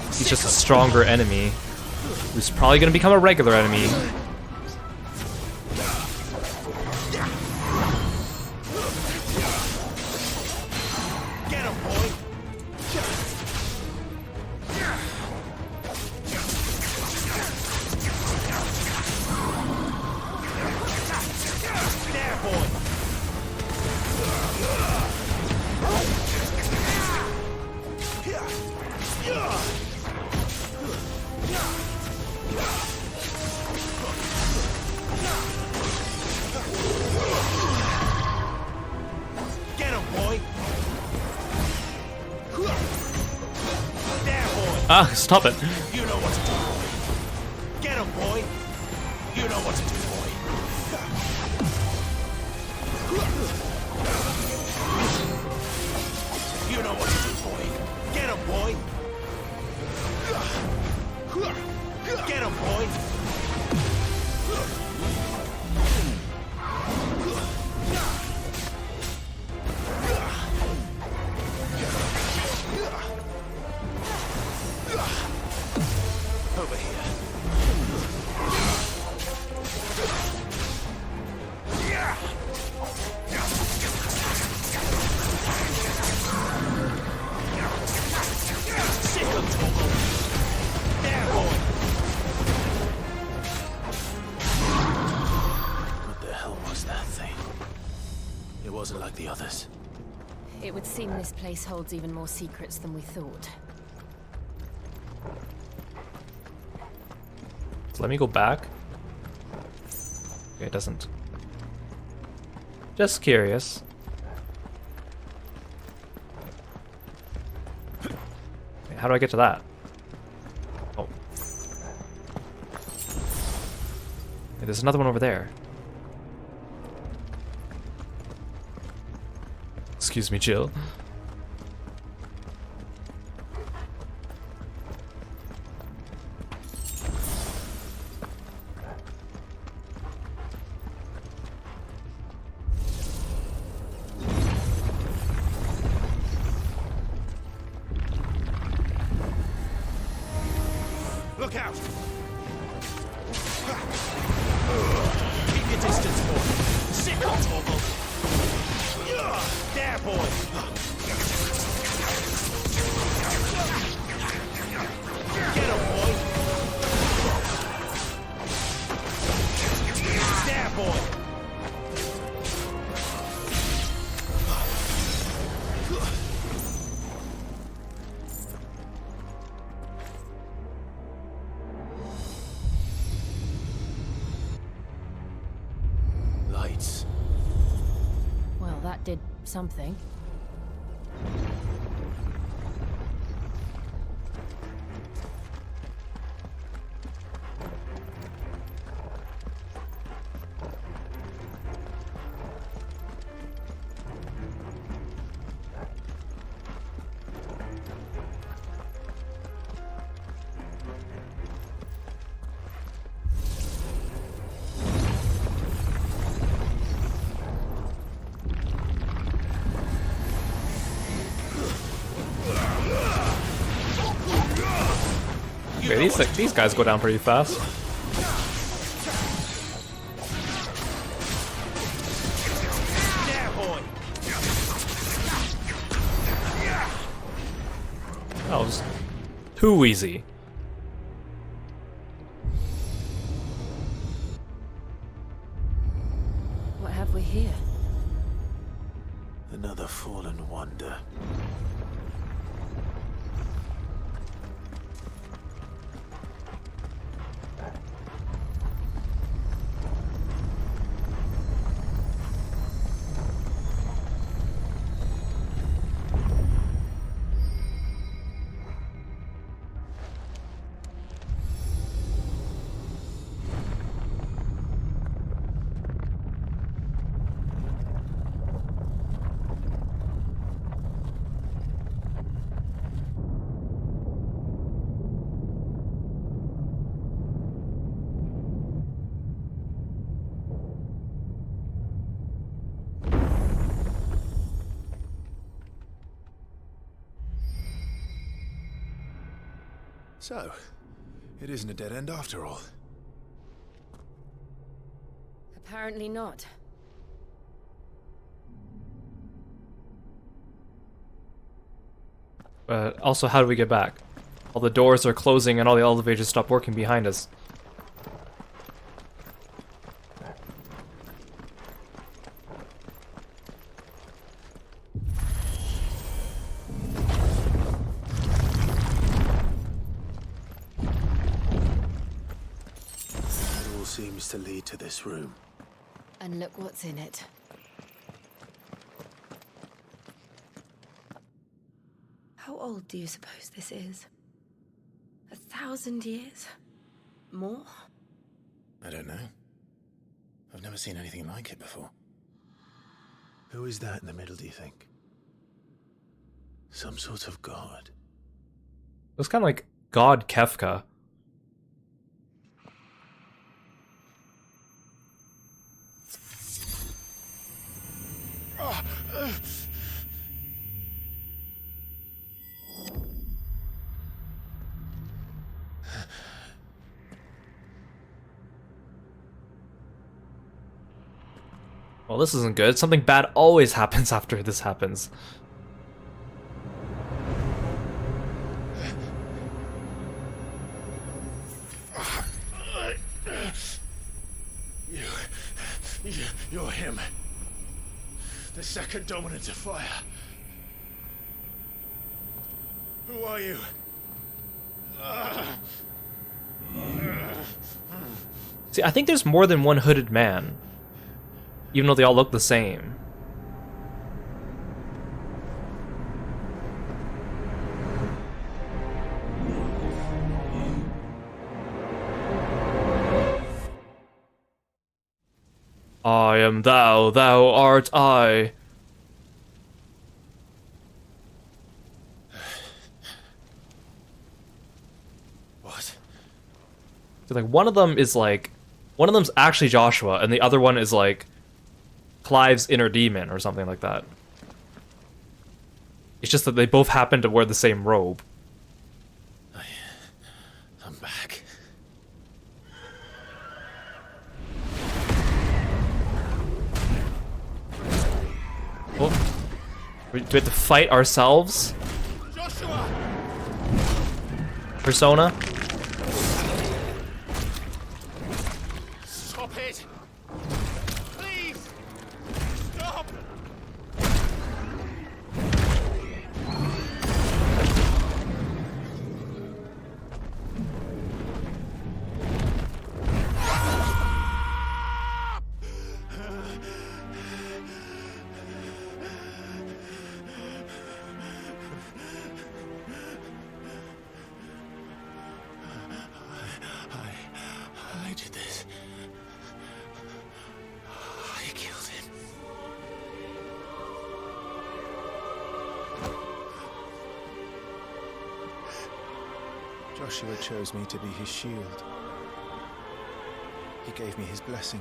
He's just a stronger enemy who's probably going to become a regular enemy. Get him, boy! There, boy! Get him, boy! There, boy! Ah, stop it. You know what to do, boy. Get him, boy! You know what to do, boy. You know what to do, boy. Get him, boy! Get him, boy! Over here. wasn't like the others. It would seem this place holds even more secrets than we thought. So let me go back. Okay, it doesn't. Just curious. Okay, how do I get to that? Oh. Okay, there's another one over there. Excuse me, Jill. Look out! Keep your distance, boy. Sick on Torgal. There, boy. Get him, boy. There, boy. Lights. Well, that did something. Okay, these guys go down pretty fast. There, boy. That was too easy. What have we here? Another fallen wonder. So, it isn't a dead end after all. Apparently not. Also, how do we get back? All the doors are closing and all the elevators stop working behind us. It all seems to lead to this room. And look what's in it. How old do you suppose this is? 1,000 years? More? I don't know. I've never seen anything like it before. Who is that in the middle, do you think? Some sort of god. It's kind of like God Kefka. Well, this isn't good. Something bad always happens after this happens. You're him. The second dominant of fire. Who are you? See, I think there's more than one hooded man, even though they all look the same. I am thou, thou art I. What? So, like, one of them's actually Joshua, and the other one is like Clive's inner demon or something like that. It's just that they both happen to wear the same robe. I'm back. Oh. Do we have to fight ourselves? Joshua! Persona? Stop it! Please! Stop! I did this. I killed him. Joshua chose me to be his shield. He gave me his blessing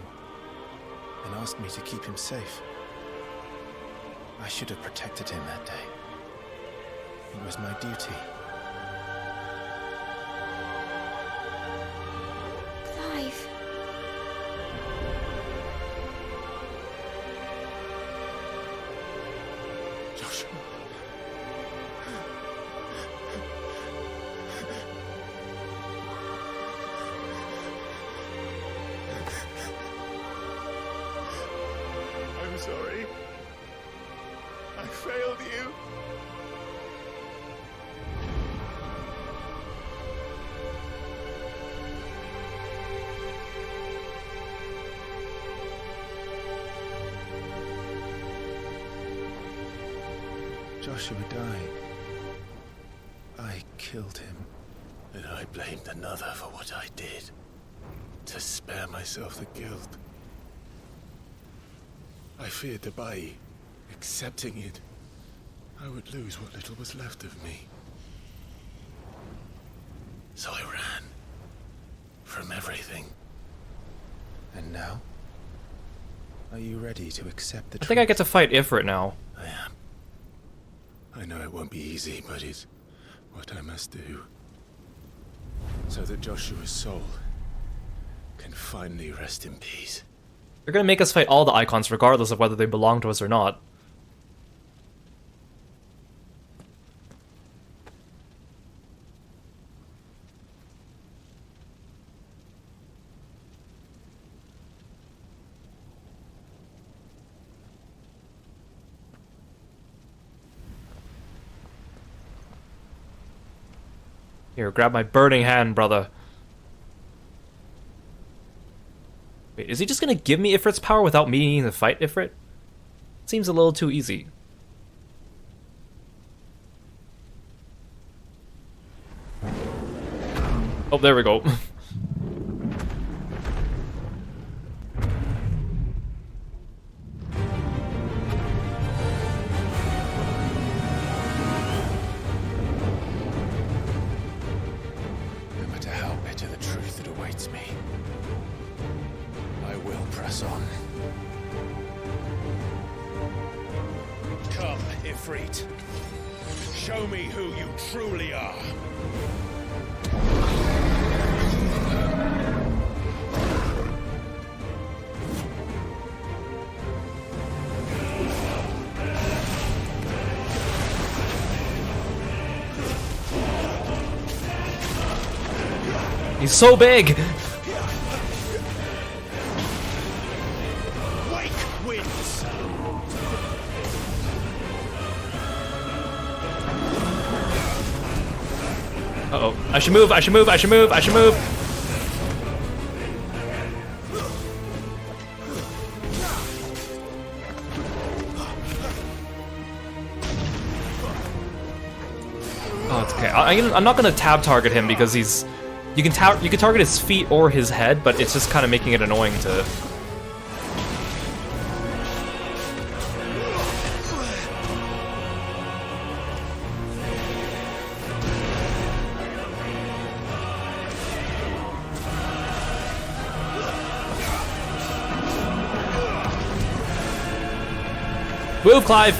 and asked me to keep him safe. I should have protected him that day. It was my duty. Clive. Joshua. I'm sorry. I failed you. Joshua died. I killed him. And I blamed another for what I did. To spare myself the guilt. I feared that by accepting it, I would lose what little was left of me. So I ran. From everything. And now? Are you ready to accept the I think I truth? get to fight Ifrit now. I am. I know it won't be easy, but it's what I must do. So that Joshua's soul can finally rest in peace. They're gonna make us fight all the icons regardless of whether they belong to us or not. Here, grab my burning hand, brother. Wait, is he just gonna give me Ifrit's power without me needing to fight Ifrit? Seems a little too easy. Oh, there we go. No matter how bitter the truth that awaits me, I will press on. Come, Ifrit. Show me who you truly are. He's so big! Wake winds. Uh-oh. I should move, I should move, I should move, I should move! Oh, it's okay. I'm not gonna tab target him because he's... You can target his feet or his head, but it's just kind of making it annoying to... Move, Clive!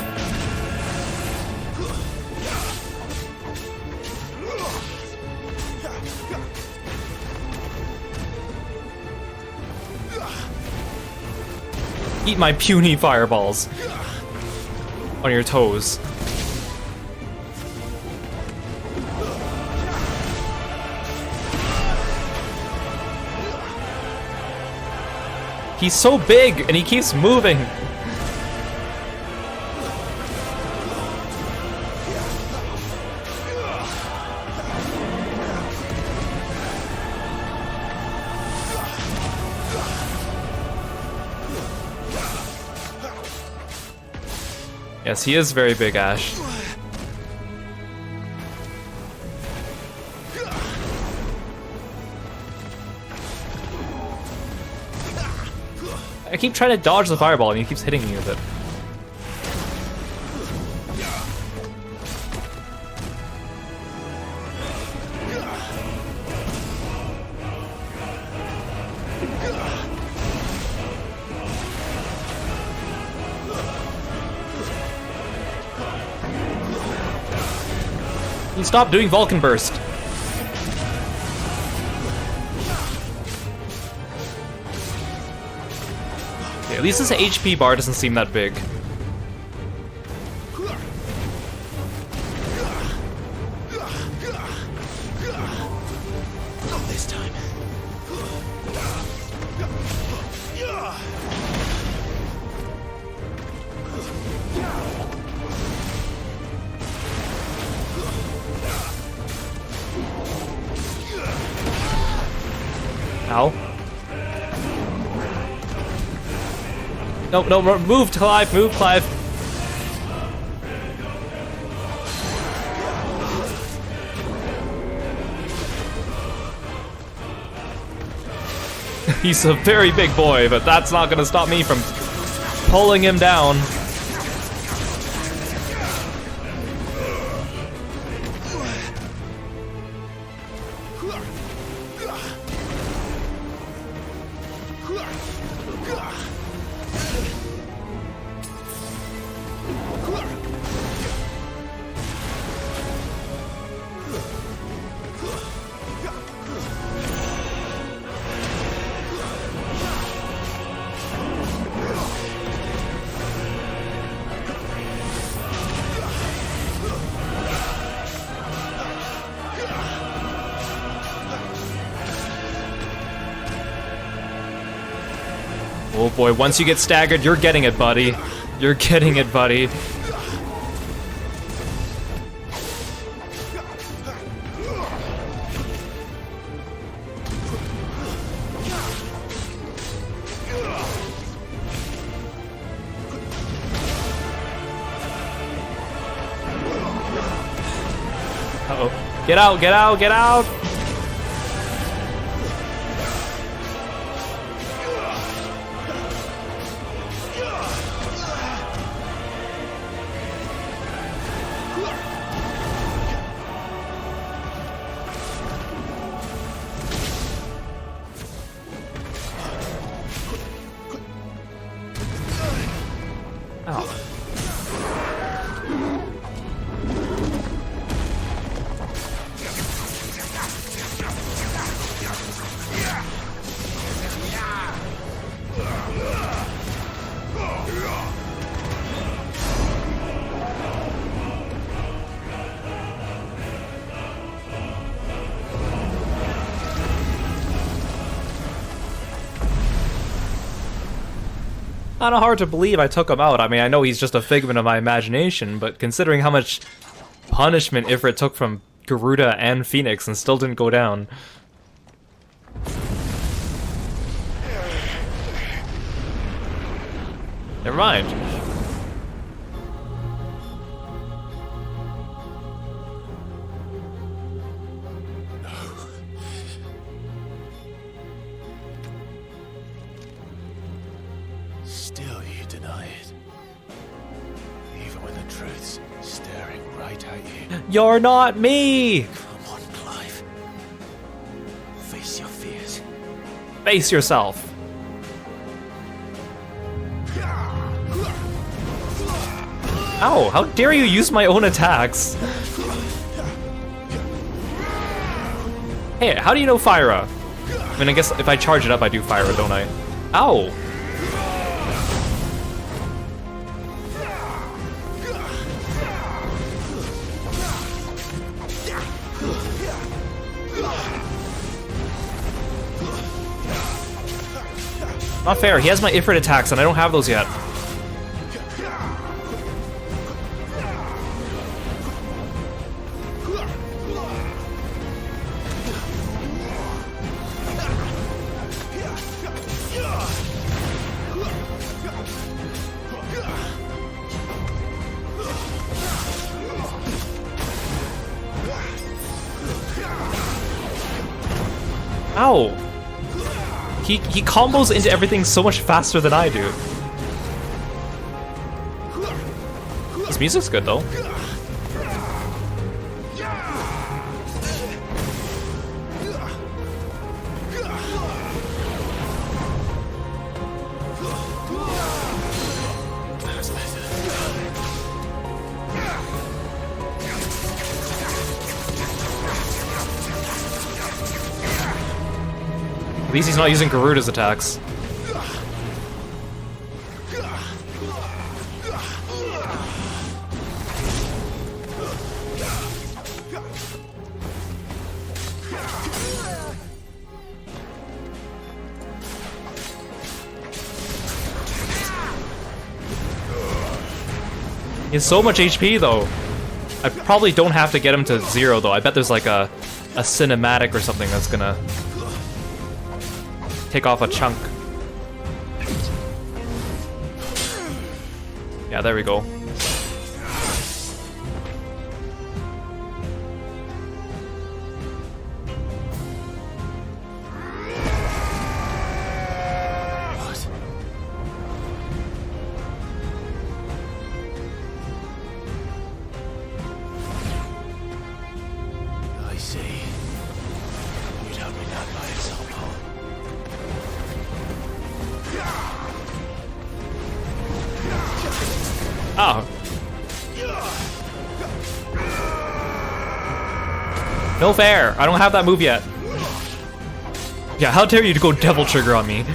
Eat my puny fireballs on your toes. He's so big and he keeps moving. Yes, he is very big, Ash. I keep trying to dodge the fireball and he keeps hitting me with it. Stop doing Vulcan Burst. Okay, at least this HP bar doesn't seem that big. Not this time. Ow. No, no, move, Clive, move, Clive. He's a very big boy, but that's not gonna stop me from pulling him down. Oh boy, once you get staggered, you're getting it, buddy. You're getting it, buddy. Uh-oh. Get out, get out, get out! Kind of hard to believe I took him out. I mean, I know he's just a figment of my imagination, but considering how much punishment Ifrit took from Garuda and Phoenix and still didn't go down. Never mind. Still you deny it. Even when the truth's staring right at you. You're not me! Come on, Clive. Face your fears. Face yourself. Ow, how dare you use my own attacks? Hey, how do you know Fyra? I mean, I guess if I charge it up, I do Fyra, don't I? Ow! Not fair, he has my Ifrit attacks and I don't have those yet. Ow! He combos into everything so much faster than I do. This music's good though. At least he's not using Garuda's attacks. He has so much HP though. I probably don't have to get him to 0 though. I bet there's like a cinematic or something that's gonna take off a chunk. Yeah, there we go. I see. You'd help me learn by example. Oh. No fair. I don't have that move yet. Yeah, how dare you to go Devil Trigger on me?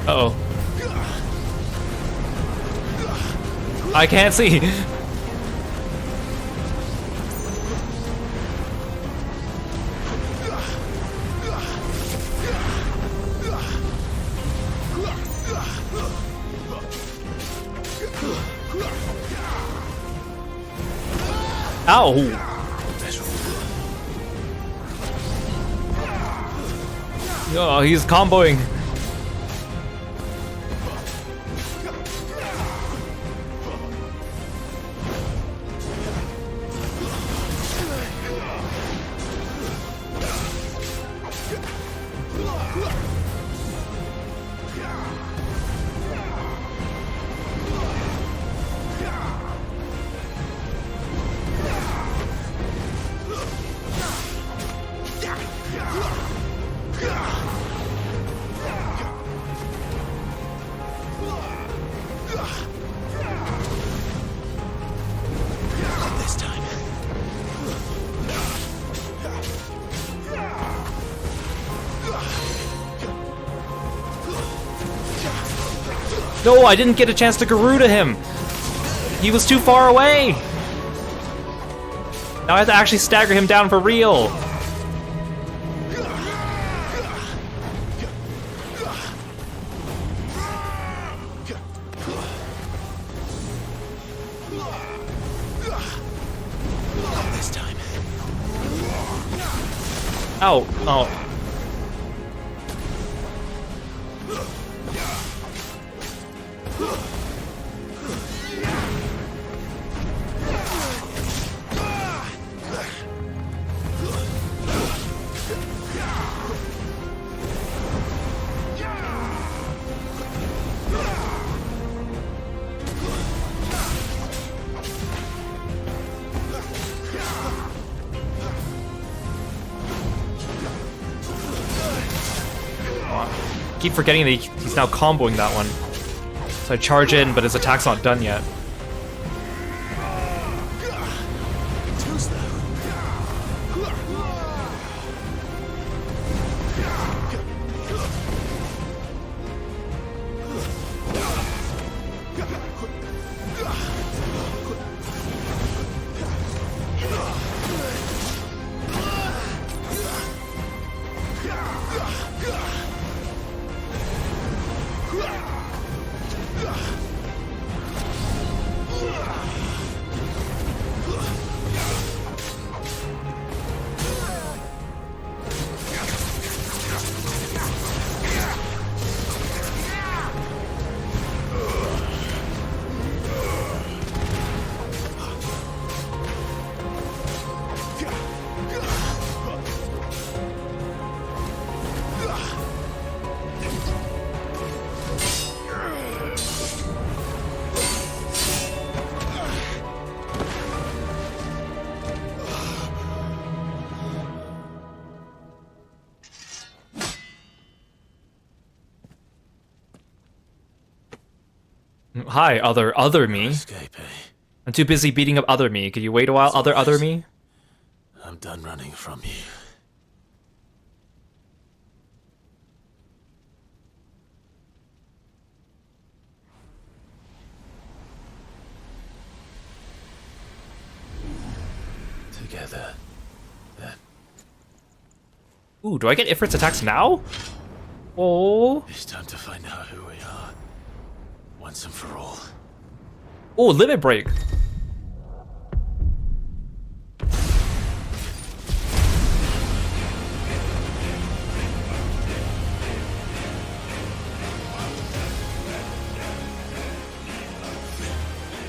Uh-oh. I can't see. Ow! Oh, he's comboing. No, I didn't get a chance to Garuda him. He was too far away. Now I have to actually stagger him down for real. This time. Ow. Oh. Keep forgetting that he's now comboing that one. So I charge in, but his attack's not done yet. Too slow. Hi, other me. Escape, eh? I'm too busy beating up other me. Could you wait a while, other me? I'm done running from you. Together, then. Ooh, do I get Ifrit's attacks now? Oh. It's time to find out who we are. Once and for all. Oh, limit break.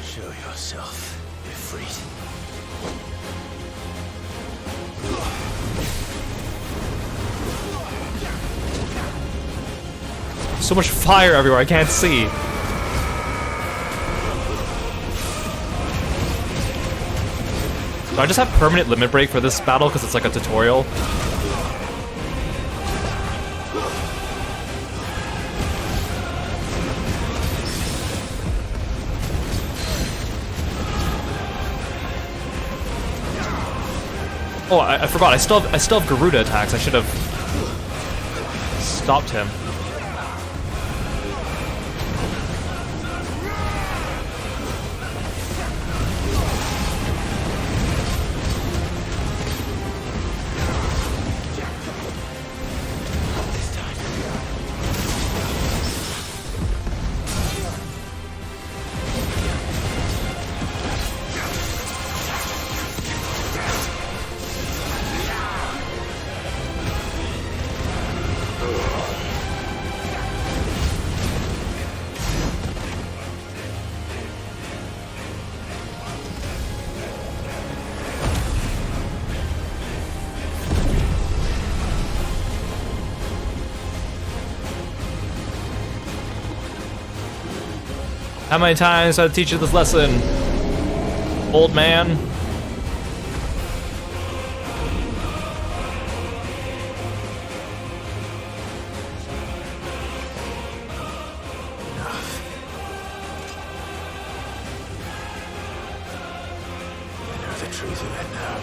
Show yourself, Ifrit. So much fire everywhere, I can't see. Do I just have permanent limit break for this battle because it's like a tutorial? Oh, I forgot. I still have Garuda attacks. I should have stopped him. How many times do I teach you this lesson, old man? I know the truth of it now.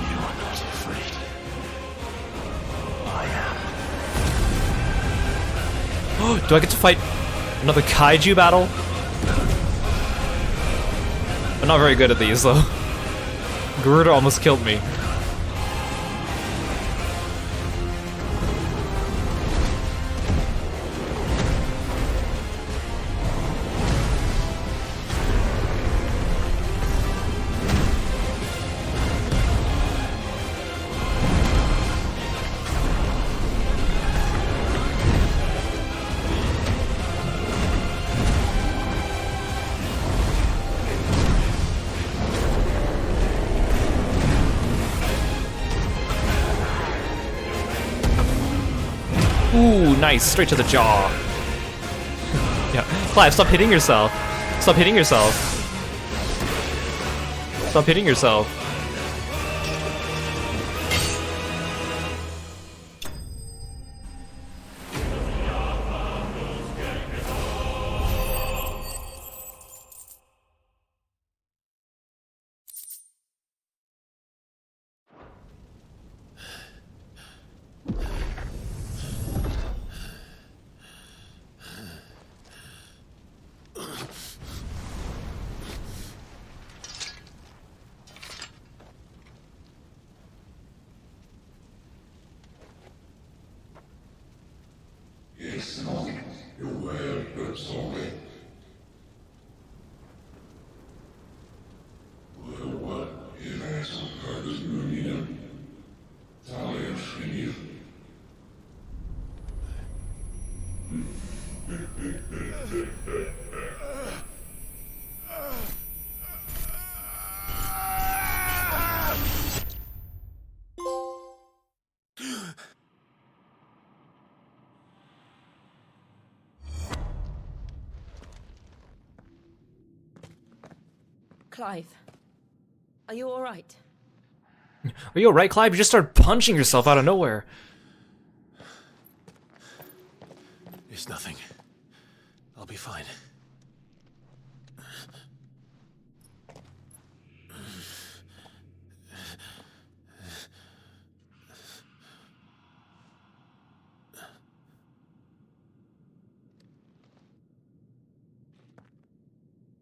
You are not afraid. I am. Do I get to fight another kaiju battle? I'm not very good at these, though. Garuda almost killed me. Ooh, nice. Straight to the jaw. Yeah. Clive, stop hitting yourself. Stop hitting yourself. Stop hitting yourself. Clive, are you all right? Are you alright, Clive? You just started punching yourself out of nowhere. It's nothing. I'll be fine.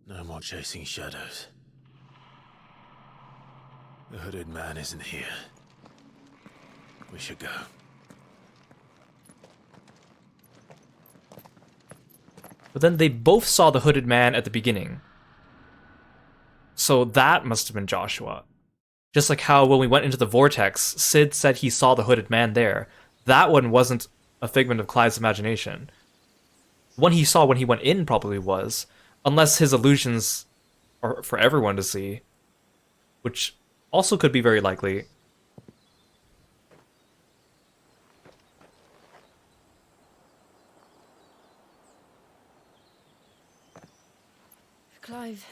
No more chasing shadows. The hooded man isn't here. We should go. But then they both saw the hooded man at the beginning. So that must have been Joshua. Just like how when we went into the vortex, Sid said he saw the hooded man there. That one wasn't a figment of Clive's imagination. The one he saw when he went in probably was, unless his illusions are for everyone to see, which also could be very likely. Clive,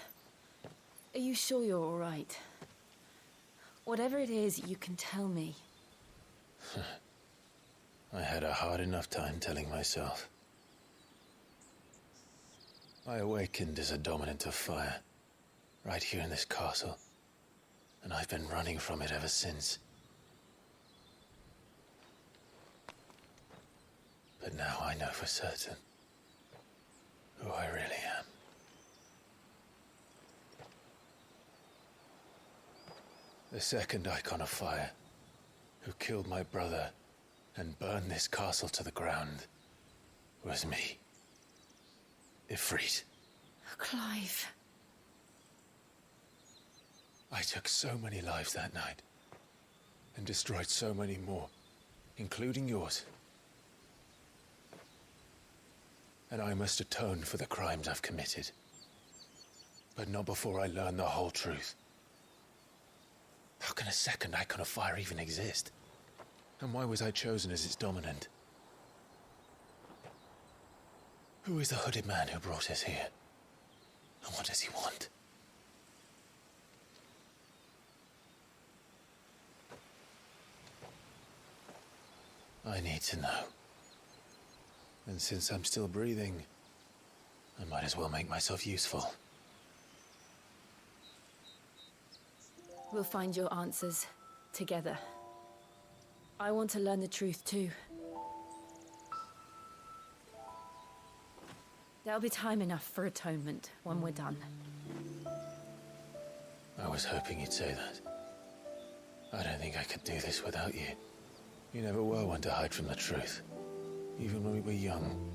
are you sure you're all right? Whatever it is, you can tell me. I had a hard enough time telling myself. I awakened as a dominant of fire, right here in this castle, and I've been running from it ever since. But now I know for certain who I really am. The second icon of fire, who killed my brother and burned this castle to the ground, was me. Ifrit. Clive. I took so many lives that night, and destroyed so many more, including yours. And I must atone for the crimes I've committed. But not before I learn the whole truth. How can a second icon of fire even exist? And why was I chosen as its dominant? Who is the hooded man who brought us here? And what does he want? I need to know. And since I'm still breathing, I might as well make myself useful. We'll find your answers together. I want to learn the truth too. There'll be time enough for atonement when we're done. I was hoping you'd say that. I don't think I could do this without you. You never were one to hide from the truth, even when we were young.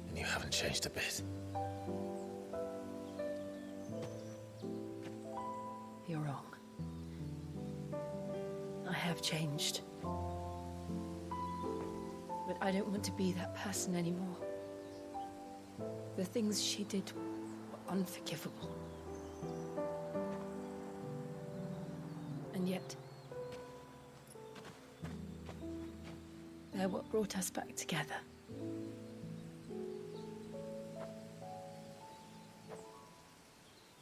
And you haven't changed a bit. You're wrong. I have changed. But I don't want to be that person anymore. The things she did were unforgivable. And yet, they're what brought us back together.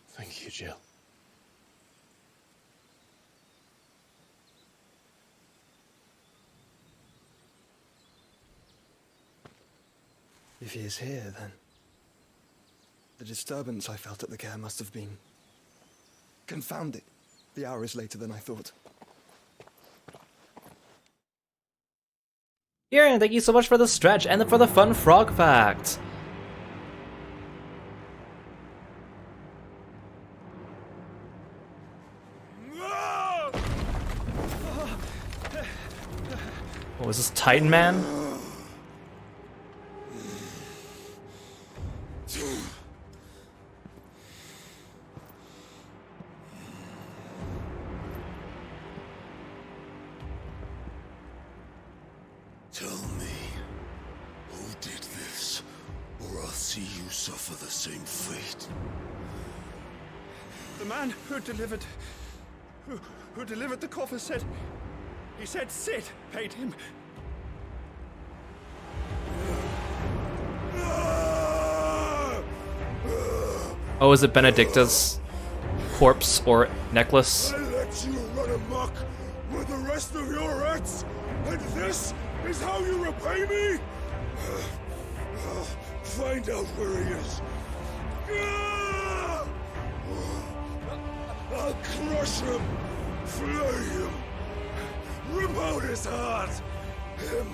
Thank you, Jill. If he is here, then the disturbance I felt at the care must have been confounded. The hour is later than I thought. Kieran, thank you so much for the stretch and for the fun frog fact. What was this, Titan Man? Tell me, who did this, or I'll see you suffer the same fate. The man who delivered the coffer said, he said Sid paid him. Oh, is it Benedicta's corpse or necklace? I let you run amok with the rest of your rats, and this is how you repay me? Find out where he is. I'll crush him, flay him, rip out his heart, him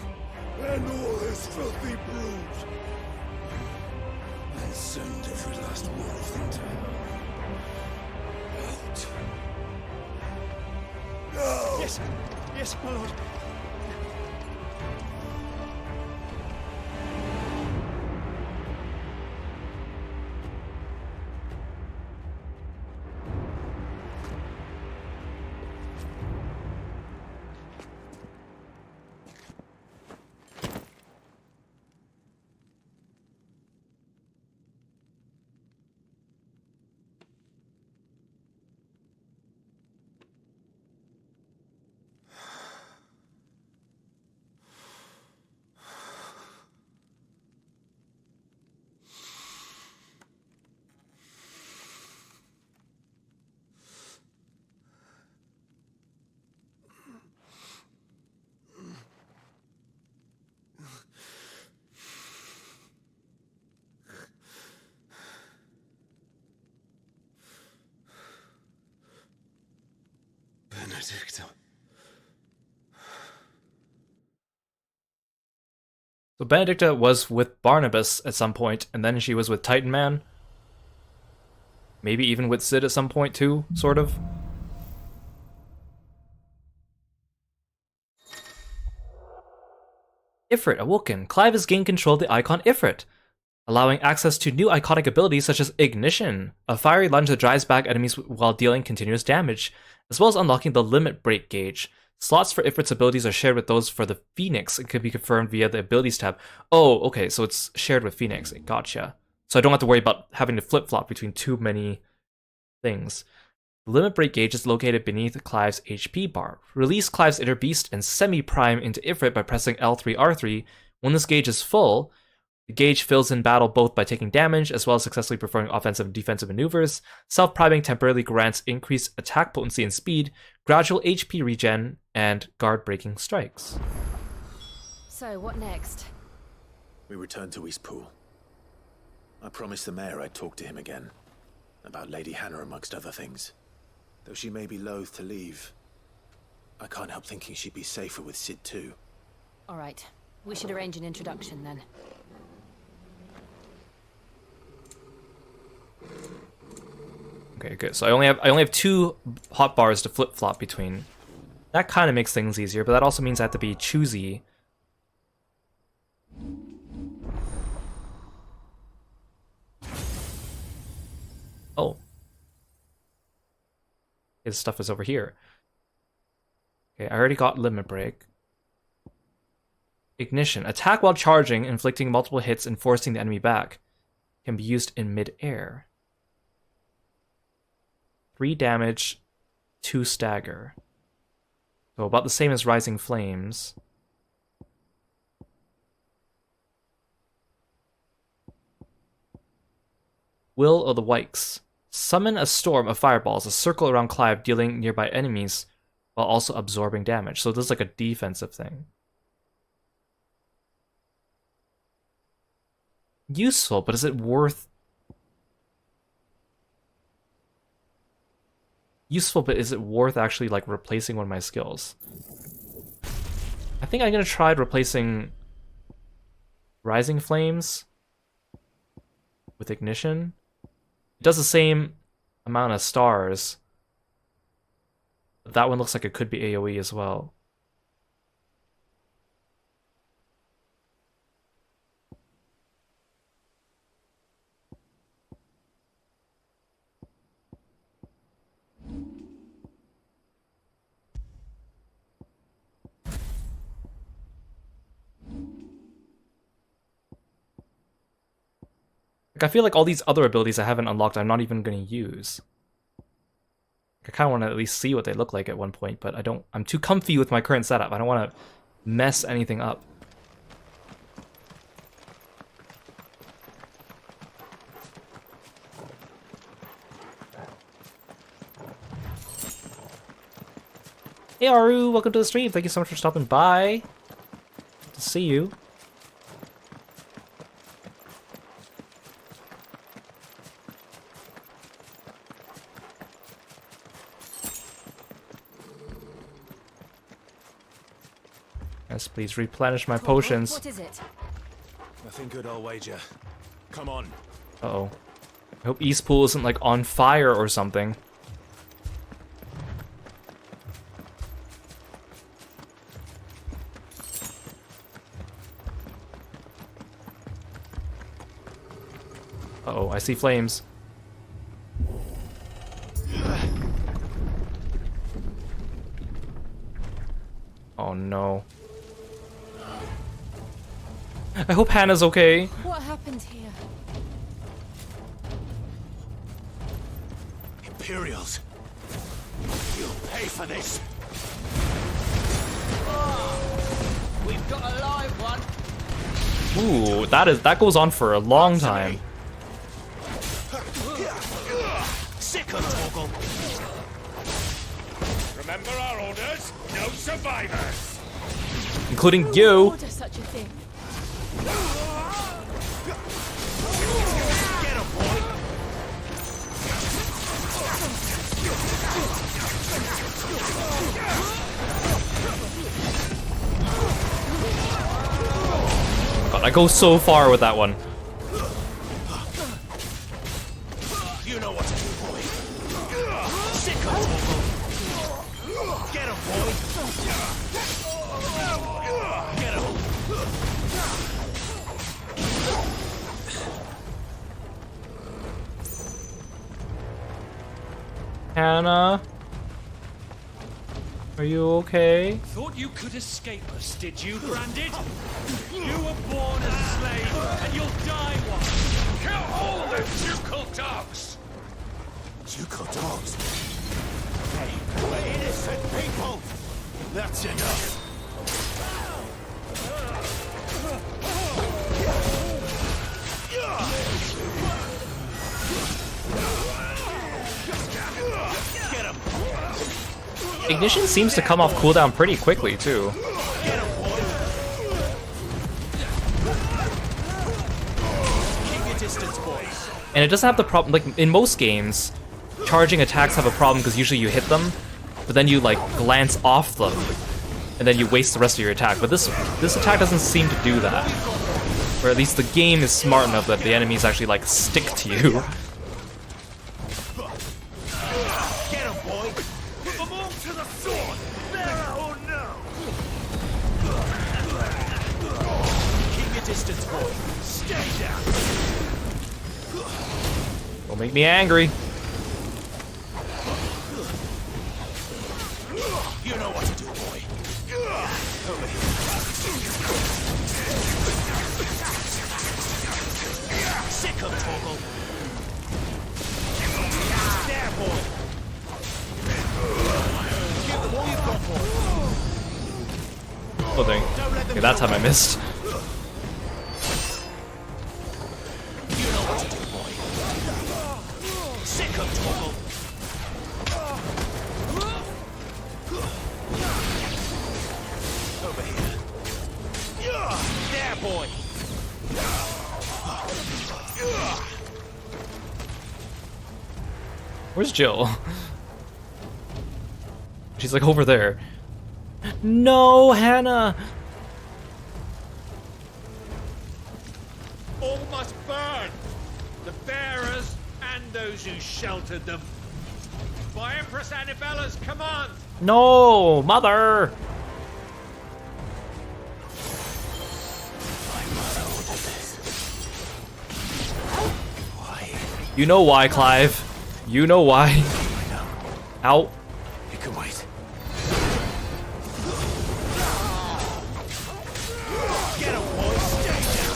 and all his filthy brood, and send every last one of them to hell. Out. No! Yes, yes, my lord. Benedicta. So Benedicta was with Barnabas at some point, and then she was with Titan Man. Maybe even with Sid at some point too, sort of. Ifrit awoken. Clive has gained control of the icon Ifrit, allowing access to new iconic abilities such as Ignition, a fiery lunge that drives back enemies while dealing continuous damage, as well as unlocking the Limit Break gauge. Slots for Ifrit's abilities are shared with those for the Phoenix and can be confirmed via the Abilities tab. Oh, okay, so it's shared with Phoenix. Gotcha. So I don't have to worry about having to flip-flop between too many things. The Limit Break gauge is located beneath Clive's HP bar. Release Clive's Inner Beast and Semi-Prime into Ifrit by pressing L3-R3. When this gauge is full, the gauge fills in battle both by taking damage as well as successfully performing offensive and defensive maneuvers. Self-priming temporarily grants increased attack potency and speed, gradual HP regen, and guard-breaking strikes. So, what next? We return to Eastpool. I promised the mayor I'd talk to him again. About Lady Hannah amongst other things. Though she may be loath to leave, I can't help thinking she'd be safer with Sid too. Alright, we should arrange an introduction then. Okay, good. So I only have 2 hotbars to flip-flop between. That kind of makes things easier, but that also means I have to be choosy. Oh. His stuff is over here. Okay, I already got limit break. Ignition. Attack while charging, inflicting multiple hits and forcing the enemy back. Can be used in mid-air. 3 damage, 2 stagger. So about the same as Rising Flames. Will of the Wykes. Summon a storm of fireballs, a circle around Clive, dealing nearby enemies while also absorbing damage. So this is like a defensive thing. Useful, but is it worth... Useful, but is it worth actually like replacing one of my skills? I think I'm gonna try replacing Rising Flames with Ignition. It does the same amount of stars. But that one looks like it could be AoE as well. I feel like all these other abilities I haven't unlocked I'm not even going to use. I kind of want to at least see what they look like at one point, but I'm too comfy with my current setup. I don't want to mess anything up. Hey Aru, welcome to the stream. Thank you so much for stopping by. Good to see you. Yes, please replenish my potions. What is it? Nothing good, I'll wager. Come on. Uh-oh. I hope Eastpool isn't like on fire or something. Uh-oh, I see flames. Oh no. I hope Hannah's okay. What happened here? Imperials. You'll pay for this. We've got a live one. Ooh, that goes on for a long time. Sick of Torgal. Remember our orders? No survivors! Including you. Order such a thing. Get him, boy. God, I go so far with that one. You know what to do, boy. Sick of Torgal. Get him, boy. Get him. Hannah? Are you okay? Thought you could escape us, did you, Branded? You were born as a slave, and you'll die one. Kill all the ducal dogs! Ducal dogs. Hey, we're innocent people. That's enough. Get him. Ignition seems to come off cooldown pretty quickly too. Get him, boy. Keep your distance, boys. And it doesn't have the problem, like in most games, charging attacks have a problem because usually you hit them, but then you like glance off them, and then you waste the rest of your attack. But this attack doesn't seem to do that. Or at least the game is smart enough that the enemies actually like stick to you. the sword! Bearer or no? Keep your distance, boy. Stay down. Don't make me angry. You know what to do, boy. Over here. Sick of Torgal. There, boy. Give them all you've got for it. Oh dang. Okay, that time I missed. You know what to do, boy. Sick of Torgal. Over here. There, boy. Where's Jill? She's like over there. No, Hannah! All must burn! The bearers and those who sheltered them. By Empress Annabella's command! No, mother! My mother ordered this. Why? You know why, Clive. You know why. I know. Ow. You can wait. Get him, boy! Stay down!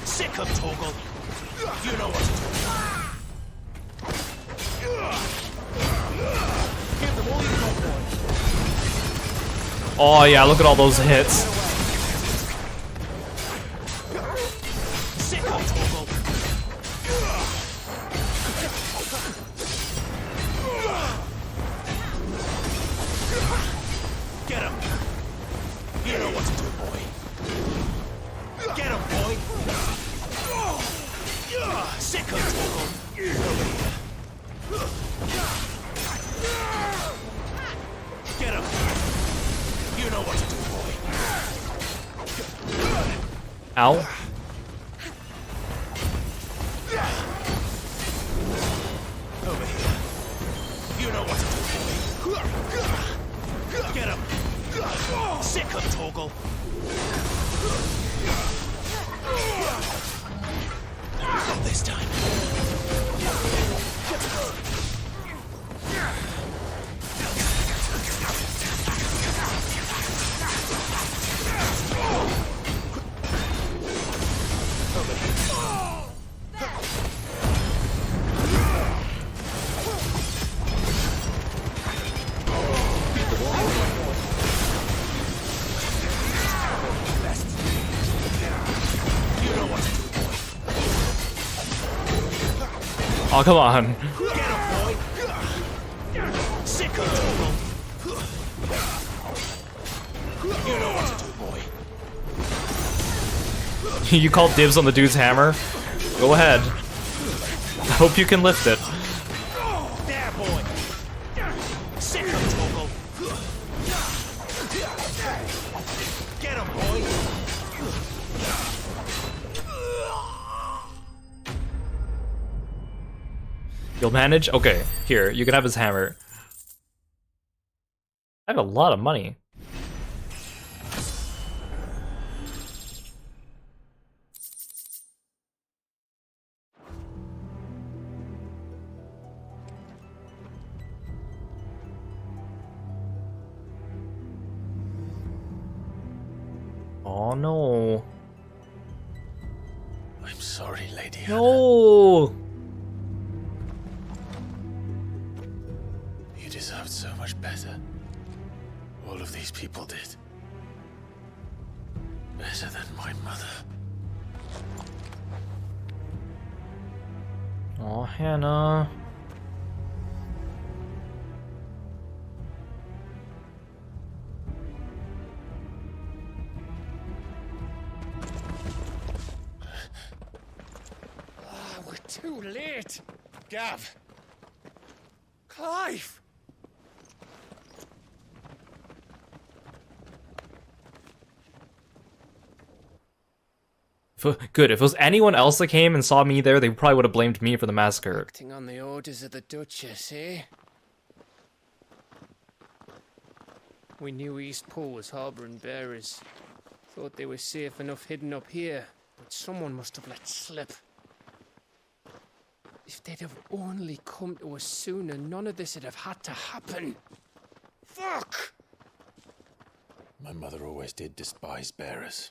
Sick of Torgal. You know what to do. Give them all you got, boy. Oh yeah, look at all those hits. Sick of Torgal. Get him. You know what to do, boy. Get him, boy. Sick of Torgal. Over here. Get him. You know what to do, boy. Ow. Over here. You know what to do, boy. Get him. Sick of Torgal. Not this time. Over here. You know what to do, boy. Oh, come on. Get him, boy. Sick of Torgal. You know what to do, boy. You called dibs on the dude's hammer? Go ahead. I hope you can lift it. There, boy. Sick of Torgal. Get him, boy. You'll manage? Okay, here, you can have his hammer. I have a lot of money. Oh no. I'm sorry, Lady Hannah. No! You deserved so much better. All of these people did. Better than my mother. Oh, Hannah. Too late! Gav! Clive! Good. If it was anyone else that came and saw me there, they probably would have blamed me for the massacre. Acting on the orders of the Duchess, eh? We knew East Pool was harbouring bearers. Thought they were safe enough hidden up here, but someone must have let slip. If they'd have only come to us sooner, none of this would have had to happen. Fuck! My mother always did despise bearers.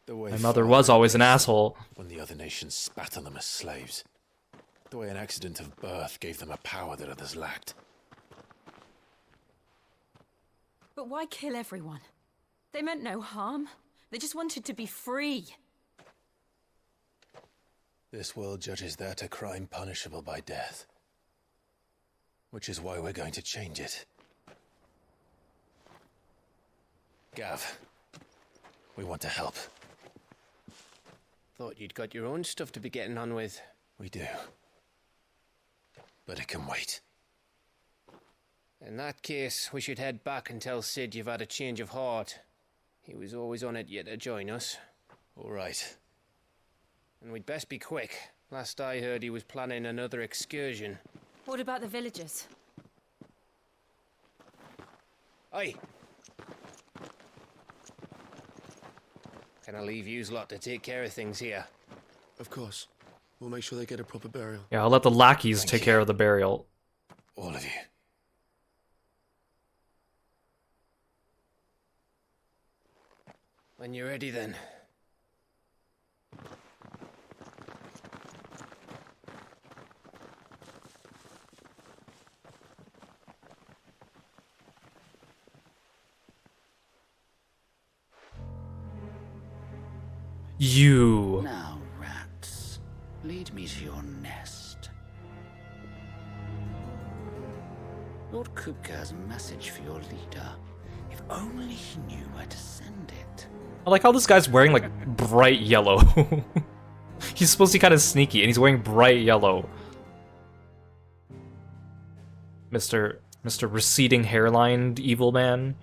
My mother was always an asshole. When the other nations spat on them as slaves. The way an accident of birth gave them a power that others lacked. But why kill everyone? They meant no harm. They just wanted to be free. This world judges that a crime punishable by death. Which is why we're going to change it. Gav, we want to help. Thought you'd got your own stuff to be getting on with. We do. But it can wait. In that case, we should head back and tell Sid you've had a change of heart. He was always on it yet to join us. All right. And we'd best be quick. Last I heard, he was planning another excursion. What about the villagers? Aye. Can I leave yous lot to take care of things here? Of course. We'll make sure they get a proper burial. Yeah, I'll let the lackeys Thank take you. care of the burial. All of you. When you're ready, then. You. Now, rats, lead me to your nest. Lord Kupka has a message for your leader. If only he knew where to send it. I like how this guy's wearing like bright yellow. He's supposed to be kind of sneaky, and he's wearing bright yellow. Mr. Receding hairline evil man.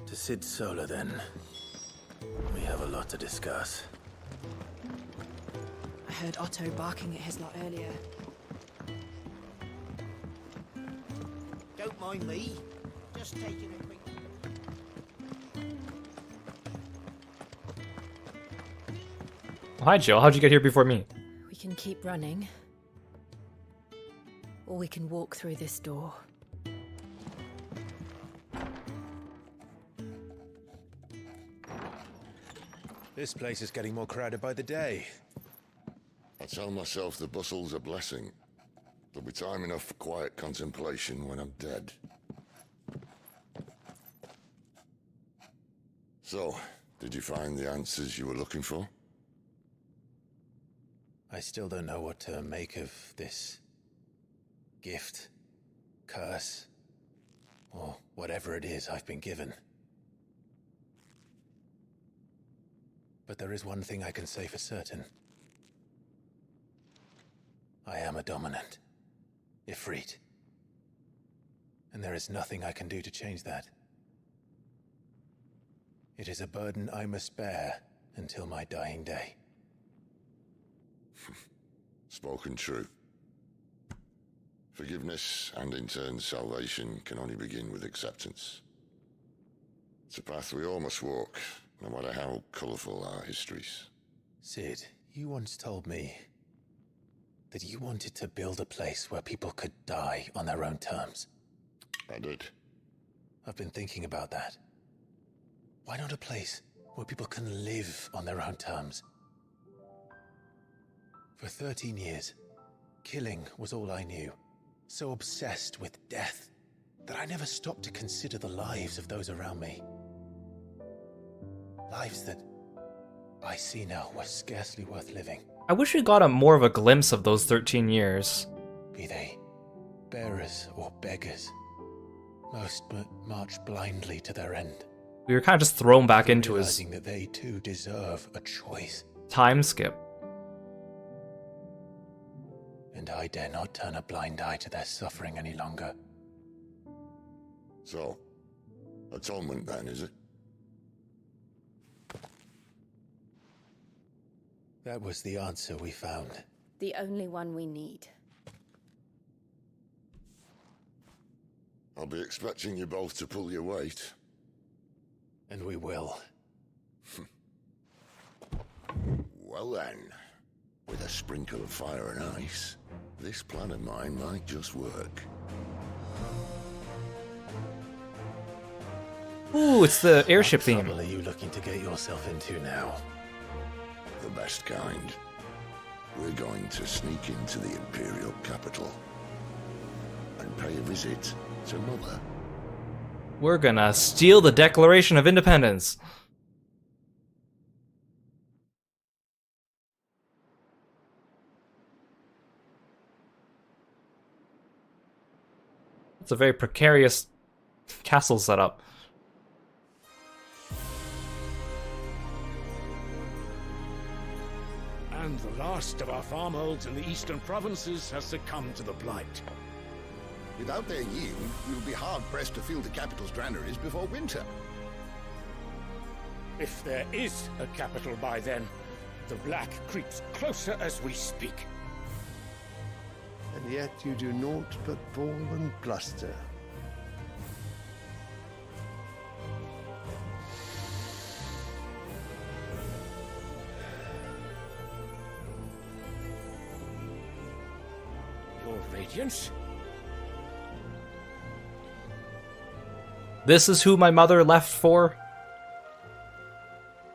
To Sid Solar, then. We have a lot to discuss. I heard Otto barking at his lot earlier. Don't mind me. Just taking a quick... Oh, hi, Jill. How'd you get here before me? We can keep running. Or we can walk through this door. This place is getting more crowded by the day. I tell myself the bustle's a blessing. There'll be time enough for quiet contemplation when I'm dead. So, did you find the answers you were looking for? I still don't know what to make of this gift, curse, or whatever it is I've been given. But there is one thing I can say for certain. I am a dominant, Ifrit. And there is nothing I can do to change that. It is a burden I must bear until my dying day. Spoken true. Forgiveness and in turn salvation can only begin with acceptance. It's a path we all must walk, no matter how colourful our histories. Sid, you once told me that you wanted to build a place where people could die on their own terms. I did. I've been thinking about that. Why not a place where people can live on their own terms? For 13 years, killing was all I knew. So obsessed with death that I never stopped to consider the lives of those around me. Lives that I see now were scarcely worth living. I wish we got a more of a glimpse of those 13 years. Be they bearers or beggars, most march blindly to their end. We were kind of just thrown back into his realizing that they too deserve a choice. time skip. And I dare not turn a blind eye to their suffering any longer. So, atonement then, is it? That was the answer we found. The only one we need. I'll be expecting you both to pull your weight. And we will. Well then, with a sprinkle of fire and ice, this plan of mine might just work. Ooh, it's the airship What theme. trouble are you looking to get yourself into now? The best kind. We're going to sneak into the Imperial capital and pay a visit to Mother. We're gonna steal the Declaration of Independence. It's a very precarious castle setup. And the last of our farmholds in the eastern provinces has succumbed to the blight. Without their yield, we will be hard-pressed to fill the capital's granaries before winter. If there is a capital by then, the black creeps closer as we speak. And yet you do naught but bawl and bluster. Your Radiance? This is who my mother left for?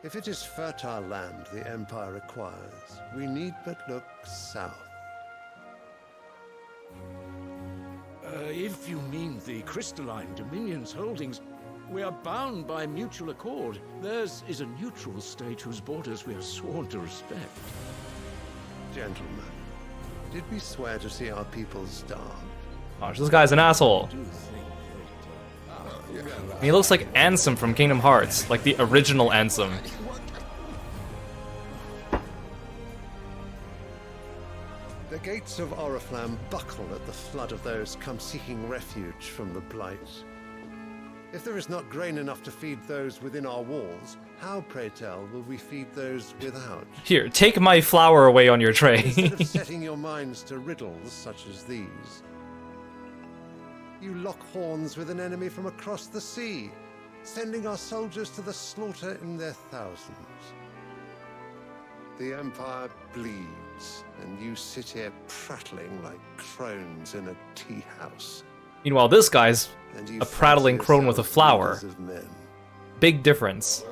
If it is fertile land the Empire requires, we need but look south. If you mean the crystalline Dominion's holdings, we are bound by mutual accord. Theirs is a neutral state whose borders we are sworn to respect. Gentlemen, did we swear to see our people starve? Gosh, this guy's an asshole. He looks like Ansem from Kingdom Hearts, like the original Ansem. The gates of Oriflamme buckle at the flood of those come seeking refuge from the blight. If there is not grain enough to feed those within our walls, how, pray tell, will we feed those without? Here, take my flour away on your tray. Instead of setting your minds to riddles such as these, you lock horns with an enemy from across the sea, sending our soldiers to the slaughter in their thousands. The Empire bleeds, and you sit here prattling like crones in a tea house. Meanwhile, this guy's a prattling crone with a flower. Of men. Big difference.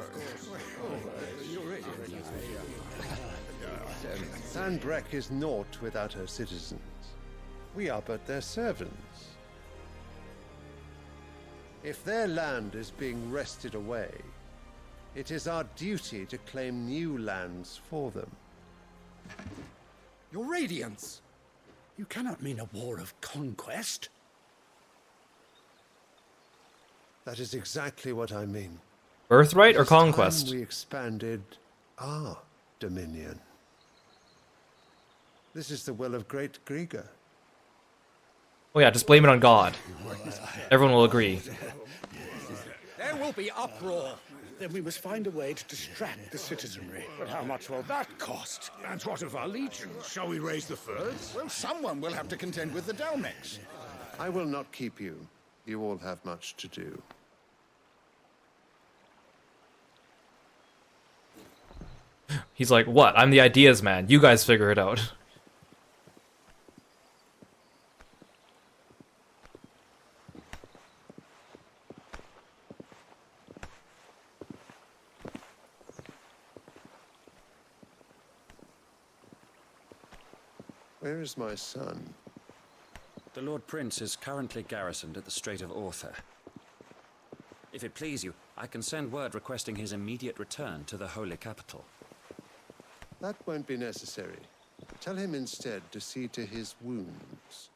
Sandbreck is naught without her citizens. We are but their servants. If their land is being wrested away, it is our duty to claim new lands for them. Your Radiance! You cannot mean a war of conquest. That is exactly what I mean. Birthright or It's time conquest? we expanded our dominion. This is the will of great Grieger. Oh yeah, just blame it on God. Everyone will agree. There will be uproar. Then we must find a way to distract the citizenry. But how much will that cost? And what of our legions? Shall we raise the furs? Well, someone will have to contend with the Dalmex. I will not keep you. You all have much to do. He's like, what? I'm the ideas man. You guys figure it out. Where is my son? The Lord Prince is currently garrisoned at the Strait of Author. If it please you, I can send word requesting his immediate return to the Holy Capital. That won't be necessary. Tell him instead to see to his wounds.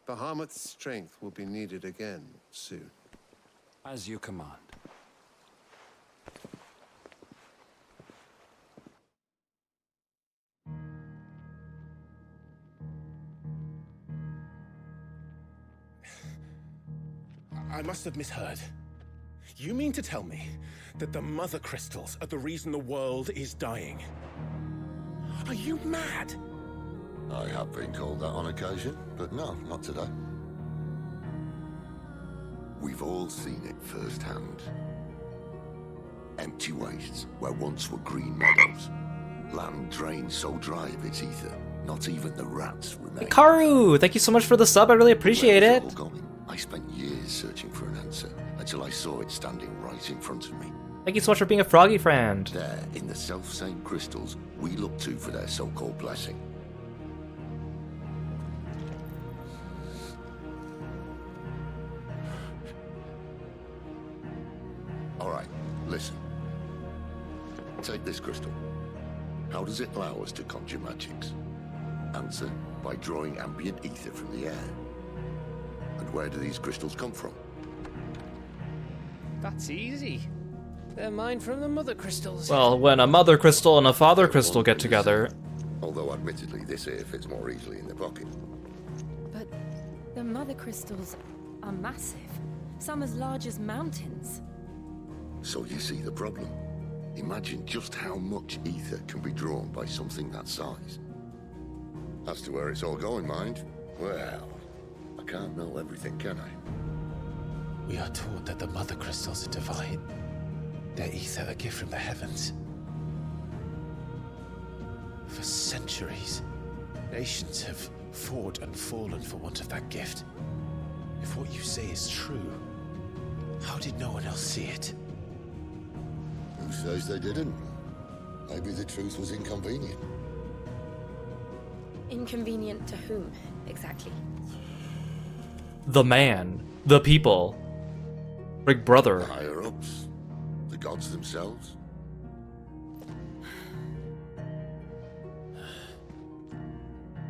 Bahamut's strength will be needed again soon. As you command. I must have misheard. You mean to tell me that the mother crystals are the reason the world is dying? Are you mad? I have been called that on occasion, but no, not today. We've all seen it firsthand. Empty wastes where once were green meadows. Land drained so dry of its ether, not even the rats remain. Hikaru, thank you so much for the sub. I really appreciate it. I spent years searching for an answer until I saw it standing right in front of me. Thank you so much for being a froggy friend. There, in the self-same crystals we look to for their so-called blessing. All right, listen. Take this crystal. How does it allow us to conjure magics? Answer, by drawing ambient ether from the air. And where do these crystals come from? That's easy. They're mine from the mother crystals. Well, when a mother crystal and a father crystal get together. Although admittedly this here fits more easily in the pocket. But the mother crystals are massive. Some as large as mountains. So you see the problem. Imagine just how much ether can be drawn by something that size. As to where it's all going, mind, well, I can't know everything, can I? We are taught that the mother crystals are divine. Their ether a gift from the heavens. For centuries, nations have fought and fallen for want of that gift. If what you say is true, how did no one else see it? Who says they didn't? Maybe the truth was inconvenient. Inconvenient to whom, exactly? The man. The people. Big brother. The higher-ups. The gods themselves.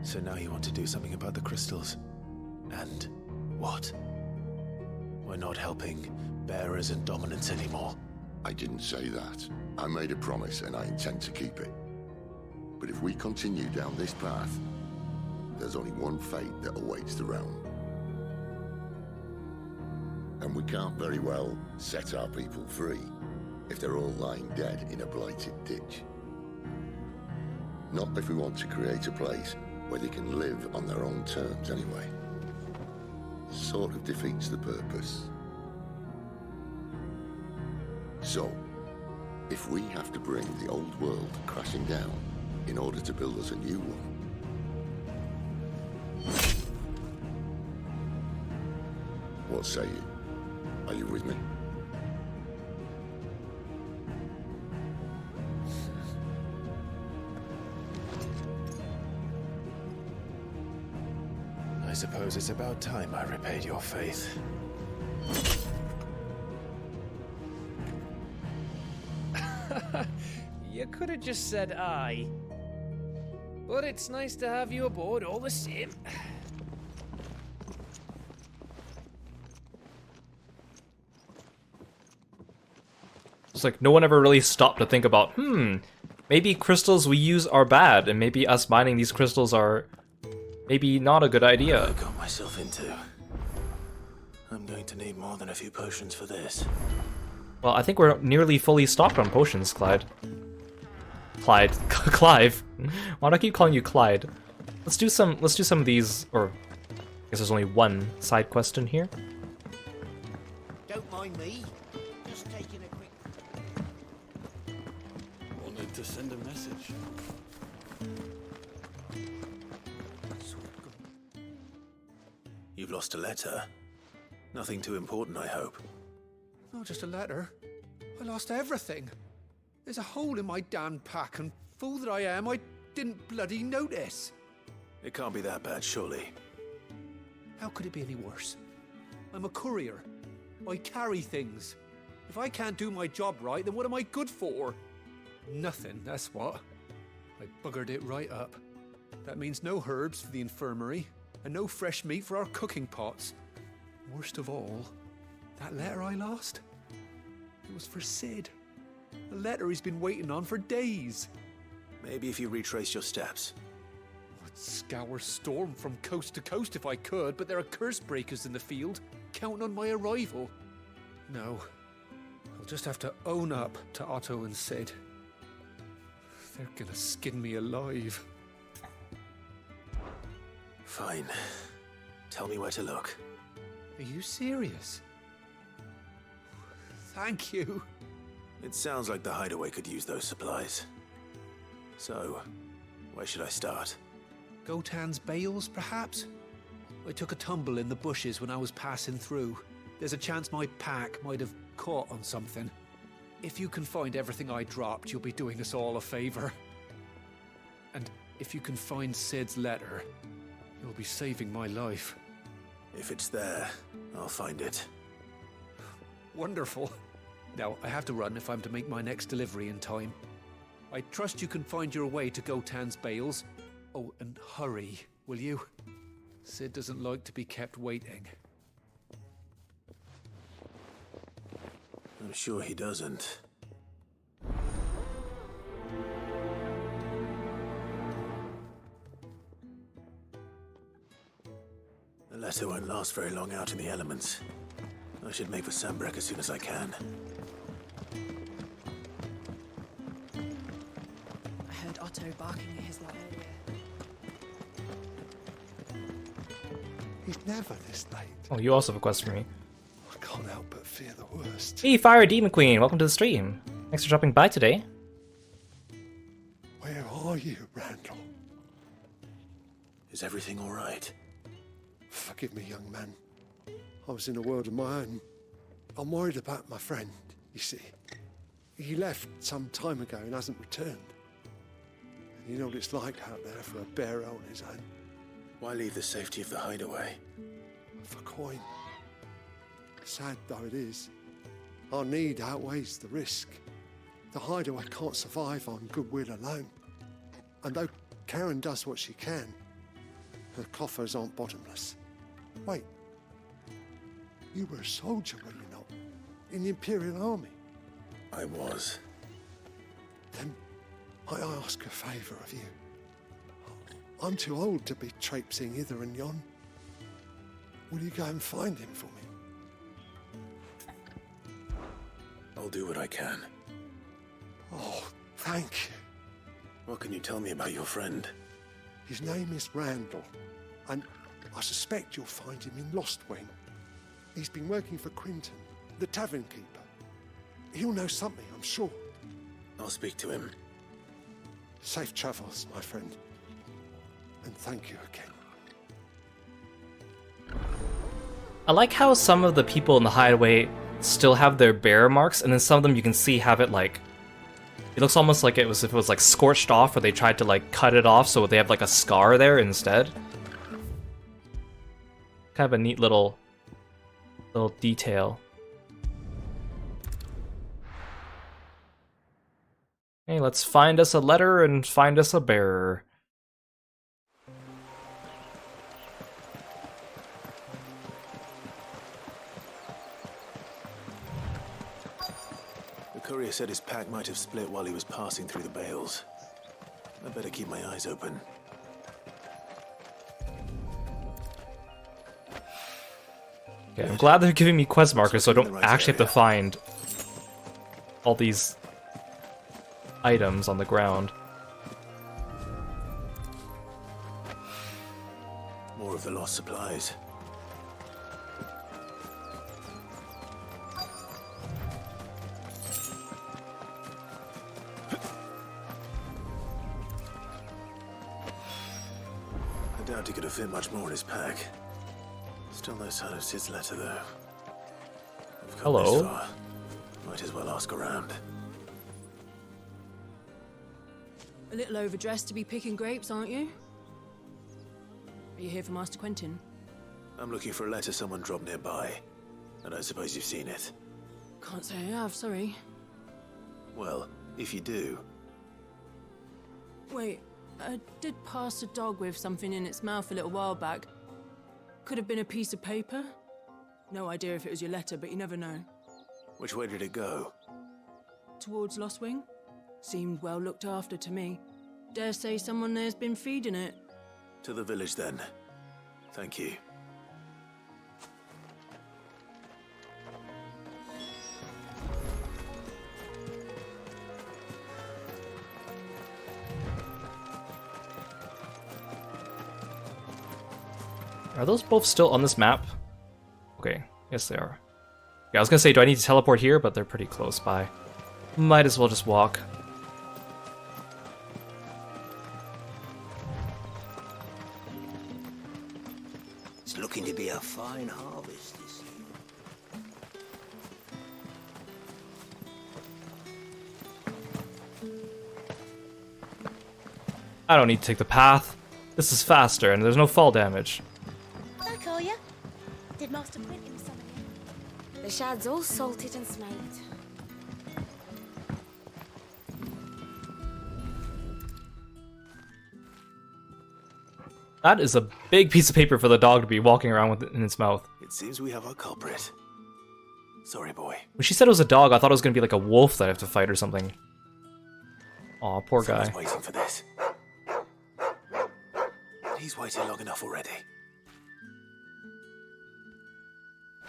So now you want to do something about the crystals. And what? We're not helping bearers and dominants anymore. I didn't say that. I made a promise and I intend to keep it. But if we continue down this path, there's only one fate that awaits the realm. And we can't very well set our people free if they're all lying dead in a blighted ditch. Not if we want to create a place where they can live on their own terms anyway. Sort of defeats the purpose. So, if we have to bring the old world crashing down in order to build us a new one, what say you? Are you with me? I suppose it's about time I repaid your faith. You could have just said aye. But it's nice to have you aboard all the same. It's like no one ever really stopped to think about, maybe crystals we use are bad, and maybe us mining these crystals are maybe not a good idea. What I got myself into. I'm going to need more than a few potions for this. Well, I think we're nearly fully stocked on potions, Clyde. Clive. Why do I keep calling you Clyde? Let's do some of these, or I guess there's only one side quest in here. Don't mind me. Just taking a quick... Wanted to send a message. You've lost a letter. Nothing too important, I hope. Not just a letter. I lost everything. There's a hole in my damn pack, and fool that I am, I didn't bloody notice. It can't be that bad, surely. How could it be any worse? I'm a courier. I carry things. If I can't do my job right, then what am I good for? Nothing, that's what. I buggered it right up. That means no herbs for the infirmary, and no fresh meat for our cooking pots. Worst of all, that letter I lost? It was for Sid. A letter he's been waiting on for days. Maybe if you retrace your steps. I'd scour Storm from coast to coast if I could, but there are curse breakers in the field, counting on my arrival. No, I'll just have to own up to Otto and Sid. They're gonna skin me alive. Fine. Tell me where to look. Are you serious? Thank you. It sounds like the hideaway could use those supplies. So, where should I start? Gotan's bales, perhaps? I took a tumble in the bushes when I was passing through. There's a chance my pack might have caught on something. If you can find everything I dropped, you'll be doing us all a favor. And if you can find Sid's letter, you'll be saving my life. If it's there, I'll find it. Wonderful. Now, I have to run if I'm to make my next delivery in time. I trust you can find your way to Gotan's bales. Oh, and hurry, will you? Sid doesn't like to be kept waiting. I'm sure he doesn't. The letter won't last very long out in the elements. I should make for Sambrek as soon as I can. I heard Otto barking at his lot earlier. He's never this late. Oh, you also have a quest for me. I can't help but fear the worst. Hey, Fire Demon Queen, welcome to the stream. Thanks for dropping by today. Where are you, Randall? Is everything all right? Forgive me, young man. I was in a world of my own. I'm worried about my friend, you see. He left some time ago and hasn't returned. And you know what it's like out there for a bearer on his own. Why leave the safety of the hideaway? For coin. Sad though it is, our need outweighs the risk. The hideaway can't survive on goodwill alone. And though Karen does what she can, her coffers aren't bottomless. Wait, you were a soldier, were you not? In the Imperial Army? I was. Then I ask a favour of you. I'm too old to be traipsing hither and yon. Will you go and find him for me? I'll do what I can. Oh, thank you. What can you tell me about your friend? His name is Randall, and I suspect you'll find him in Lost Wing. He's been working for Quinton, the tavern keeper. He'll know something, I'm sure. I'll speak to him. Safe travels, my friend. And thank you again. I like how some of the people in the hideaway still have their bear marks, and then some of them you can see have it like... It looks almost like it was if it was like scorched off, or they tried to like cut it off so they have like a scar there instead. Kind of a neat little detail. Hey, let's find us a letter and find us a bearer. The courier said his pack might have split while he was passing through the bales. I better keep my eyes open. Okay, I'm glad they're giving me quest markers so I don't actually have to find all these items on the ground. More of the lost supplies. I doubt he could have fit much more in his pack. Still no sign of Sid's letter, though. We've come Hello. this far. Might as well ask around. A little overdressed to be picking grapes, aren't you? Are you here for Master Quentin? I'm looking for a letter someone dropped nearby. And I suppose you've seen it. Can't say I have, sorry. Well, if you do, Wait, I did pass a dog with something in its mouth a little while back. Could have been a piece of paper. No idea if it was your letter, but you never know. Which way did it go? Towards Lost Wing? Seemed well looked after to me. Dare say someone there's been feeding it. To the village, then. Thank you. Are those both still on this map? Okay, yes they are. Yeah, I was gonna say, do I need to teleport here? But they're pretty close by. Might as well just walk. It's looking to be a fine harvest this year. I don't need to take the path. This is faster, and there's no fall damage. Back are you? Did Master Quentin summon you? The shad's all salted and smoked. That is a big piece of paper for the dog to be walking around with in its mouth. It seems we have our culprit. Sorry, boy. When she said it was a dog, I thought it was gonna be like a wolf that I have to fight or something. Aw, poor guy. Someone's waiting for this. He's waited long enough already.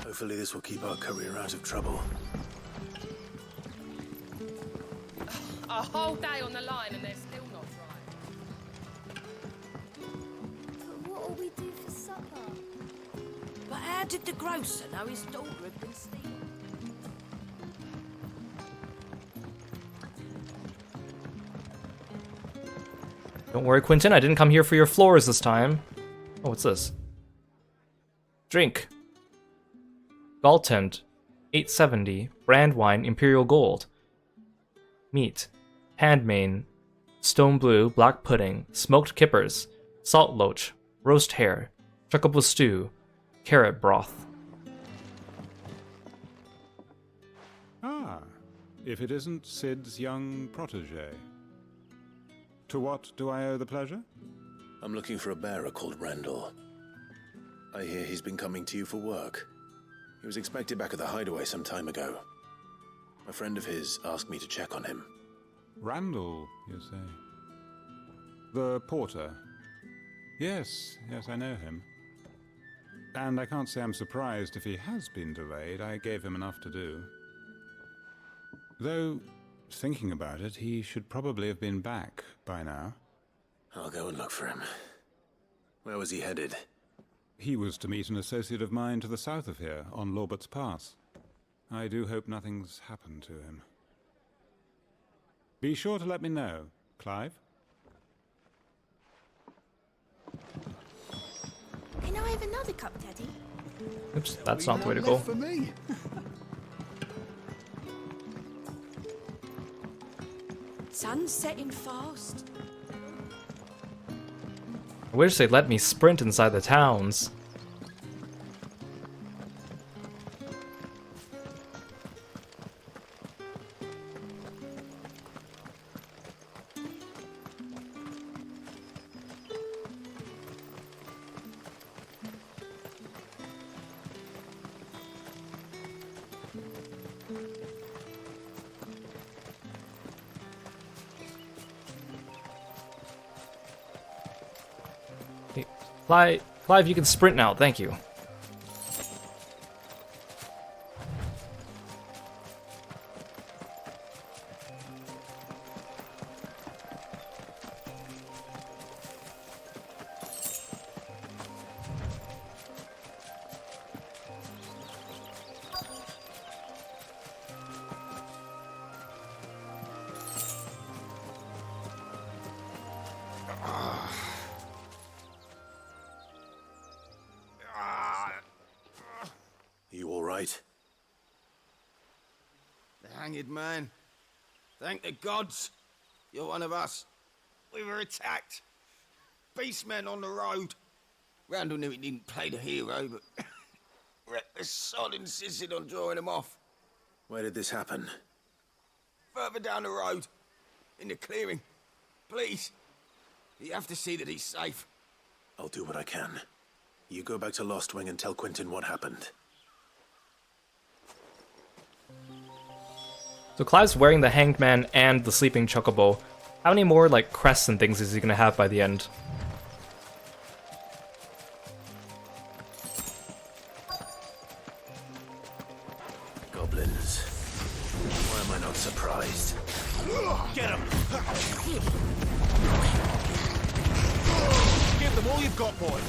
Hopefully this will keep our courier out of trouble. A whole day on the line and they're still not dry. But what'll we do for supper? But how did the grocer know his daughter had been stealing? Don't worry, Quentin, I didn't come here for your floors this time. Oh, what's this? Drink. Galtent, 870, brand wine, imperial gold. Meat. Handmade, stone blue, black pudding, smoked kippers, salt loach, roast hare, chuckable stew, carrot broth. Ah, if it isn't Sid's young protege. To what do I owe the pleasure? I'm looking for a bearer called Randall. I hear he's been coming to you for work. He was expected back at the hideaway some time ago. A friend of his asked me to check on him. Randall, you say? The porter? Yes, I know him. And I can't say I'm surprised if he has been delayed. I gave him enough to do. Though, thinking about it, he should probably have been back by now. I'll go and look for him. Where was he headed? He was to meet an associate of mine to the south of here, on Lorbert's Pass. I do hope nothing's happened to him. Be sure to let me know, Clive. Can I have another cup, Daddy? Oops, that's not the way to go. For me. Sun's setting fast. I wish they'd let me sprint inside the towns. Clive, you can sprint now, thank you. You all right? The hanged man. Thank the gods. You're one of us. We were attacked. Beastmen on the road. Randall knew he didn't play the hero, but the sod insisted on drawing him off. Where did this happen? Further down the road. In the clearing. Please, You have to see that he's safe. I'll do what I can. You go back to Lost Wing and tell Quentin what happened. So Clive's wearing the Hanged Man and the Sleeping Chocobo. How many more, like, crests and things is he gonna have by the end? Goblins. Why am I not surprised? Get him! Give them all you've got, boy.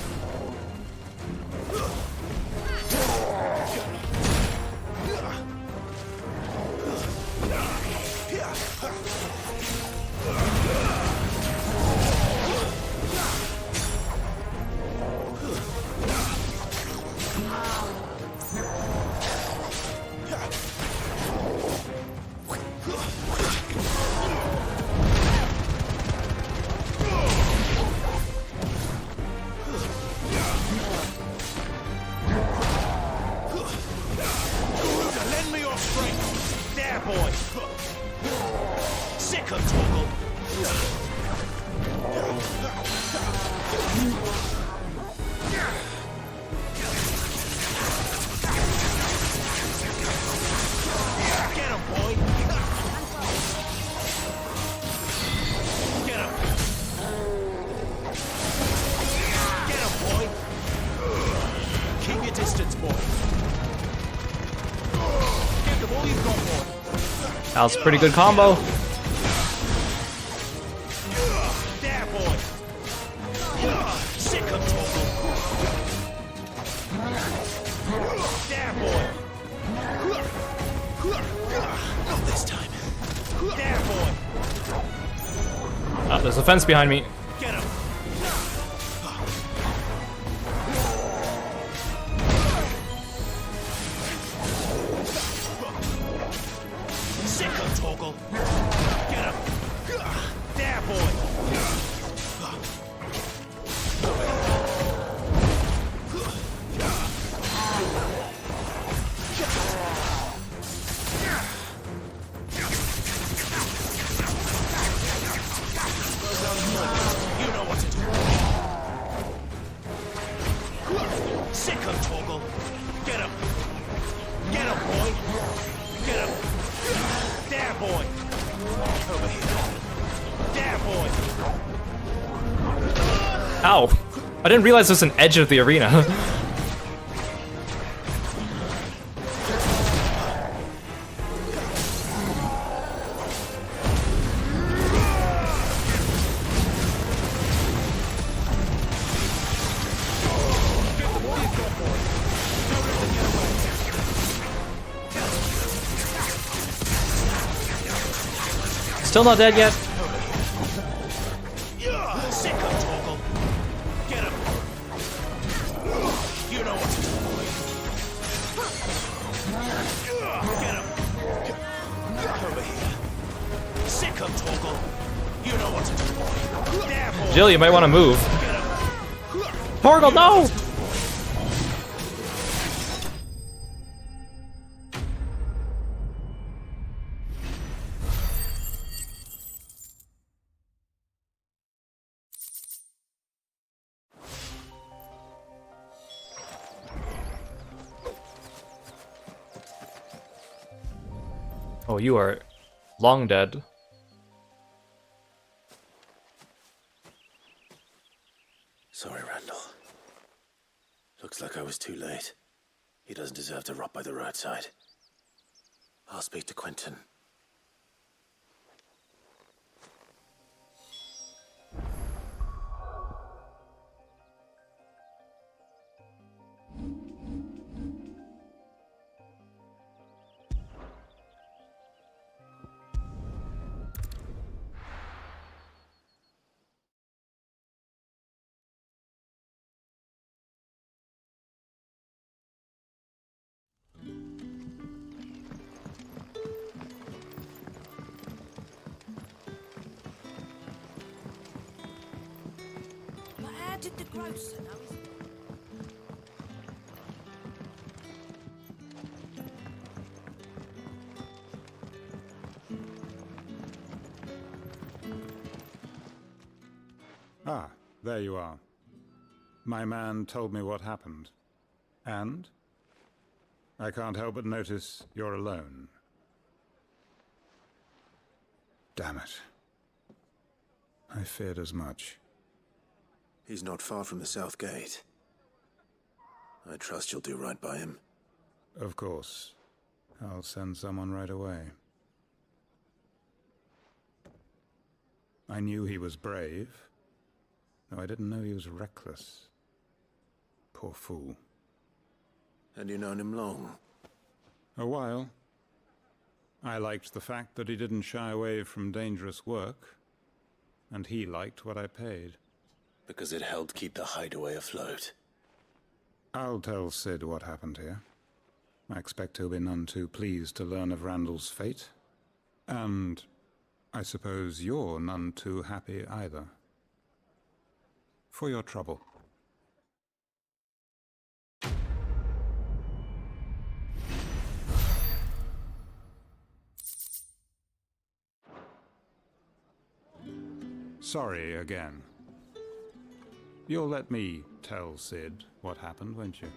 Lend me your strength. There, boy. Sick of Toggle. Get him, boy. Get him. Get him, boy. Keep your distance, boy. Give them all you've got, boy. That was a pretty good combo. There, boy. Sick of Toggle. There, boy. Not this time. There, boy. There's a fence behind me. Get him. Sick of Toggle. Get him. There, boy. You know what to do. Sick of Toggle. Get him. Get him, boy. Get him. There, boy. Over here. There, boy. Ow. I didn't realize there's an edge of the arena. Still not dead yet. Sick of Toggle. Get him. You know what to do, boy. Get him. Over here. Sick of Toggle. You know what to do, boy. There, boy. Jill, you might want to move. Torgal, no! Oh, you are long dead. Sorry, Randall. Looks like I was too late. He doesn't deserve to rot by the roadside. I'll speak to Quentin. But how did the grocer know his... Ah, there you are. My man told me what happened. And? I can't help but notice you're alone. Damn it. I feared as much. He's not far from the south gate. I trust you'll do right by him. Of course. I'll send someone right away. I knew he was brave, though I didn't know he was reckless. Poor fool. And you known him long? A while. I liked the fact that he didn't shy away from dangerous work, and he liked what I paid. Because it helped keep the hideaway afloat. I'll tell Sid what happened here. I expect he'll be none too pleased to learn of Randall's fate. And I suppose you're none too happy either. For your trouble. Sorry again. You'll let me tell Sid what happened, won't you?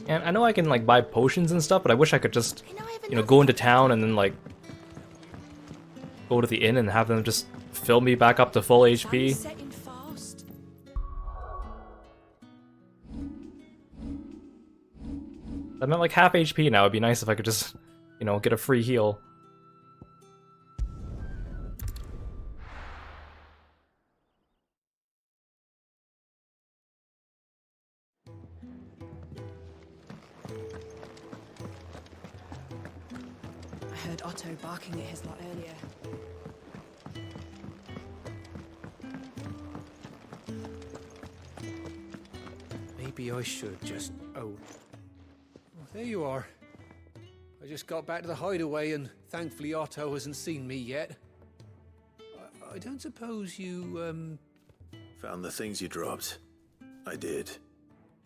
And I know I can like buy potions and stuff, but I wish I could just, you know, go into town and then like go to the inn and have them just fill me back up to full HP. I'm at like half HP now. It'd be nice if I could just, you know, get a free heal. I heard Otto barking at his lot earlier. Maybe I should just... Oh, there you are. I just got back to the hideaway and thankfully Otto hasn't seen me yet. I don't suppose you, Found the things you dropped. I did.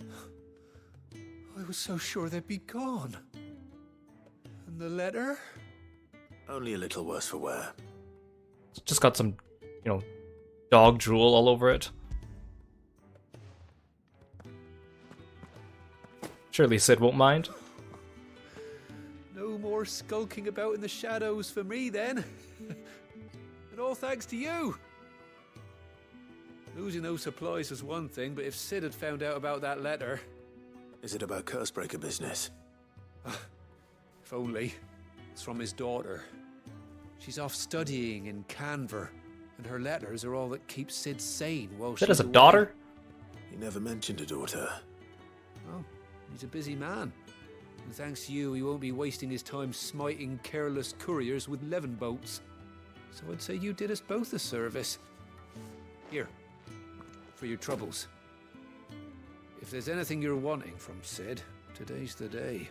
I was so sure they'd be gone. And the letter? Only a little worse for wear. It's just got some, you know, dog drool all over it. Surely Sid won't mind. No more skulking about in the shadows for me then. And all thanks to you. Losing those supplies was one thing, but if Sid had found out about that letter... Is it about Cursebreaker business? If only. It's from his daughter. She's off studying in Canver, and her letters are all that keeps Sid sane while Sid she's has a away. daughter? He never mentioned a daughter. Oh, he's a busy man. And thanks to you, he won't be wasting his time smiting careless couriers with levin boats. So I'd say you did us both a service. Here, for your troubles. If there's anything you're wanting from Sid, today's the day.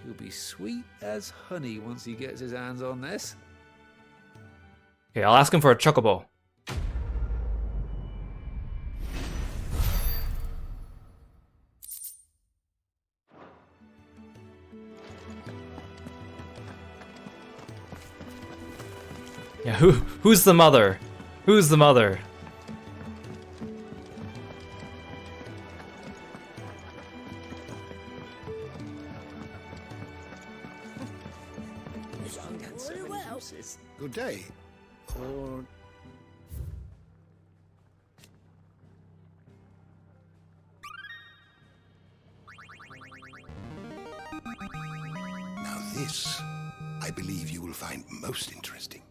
He'll be sweet as honey once he gets his hands on this. Okay, I'll ask him for a chocobo. Yeah, who's the mother? Who's the mother? Good day. Or... Now this, I believe you will find most interesting.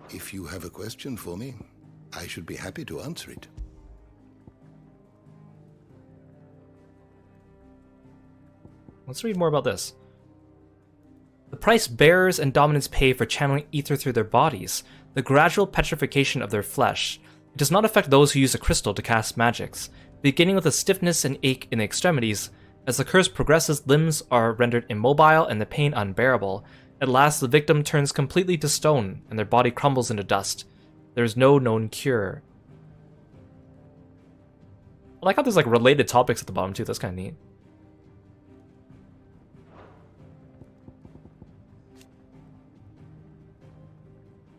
If you have a question for me, I should be happy to answer it. Let's read more about this. The price bearers and dominants pay for channeling ether through their bodies, the gradual petrification of their flesh. It does not affect those who use a crystal to cast magics, beginning with a stiffness and ache in the extremities. As the curse progresses, limbs are rendered immobile and the pain unbearable. At last, the victim turns completely to stone, and their body crumbles into dust. There is no known cure. I like how there's like related topics at the bottom too, that's kind of neat.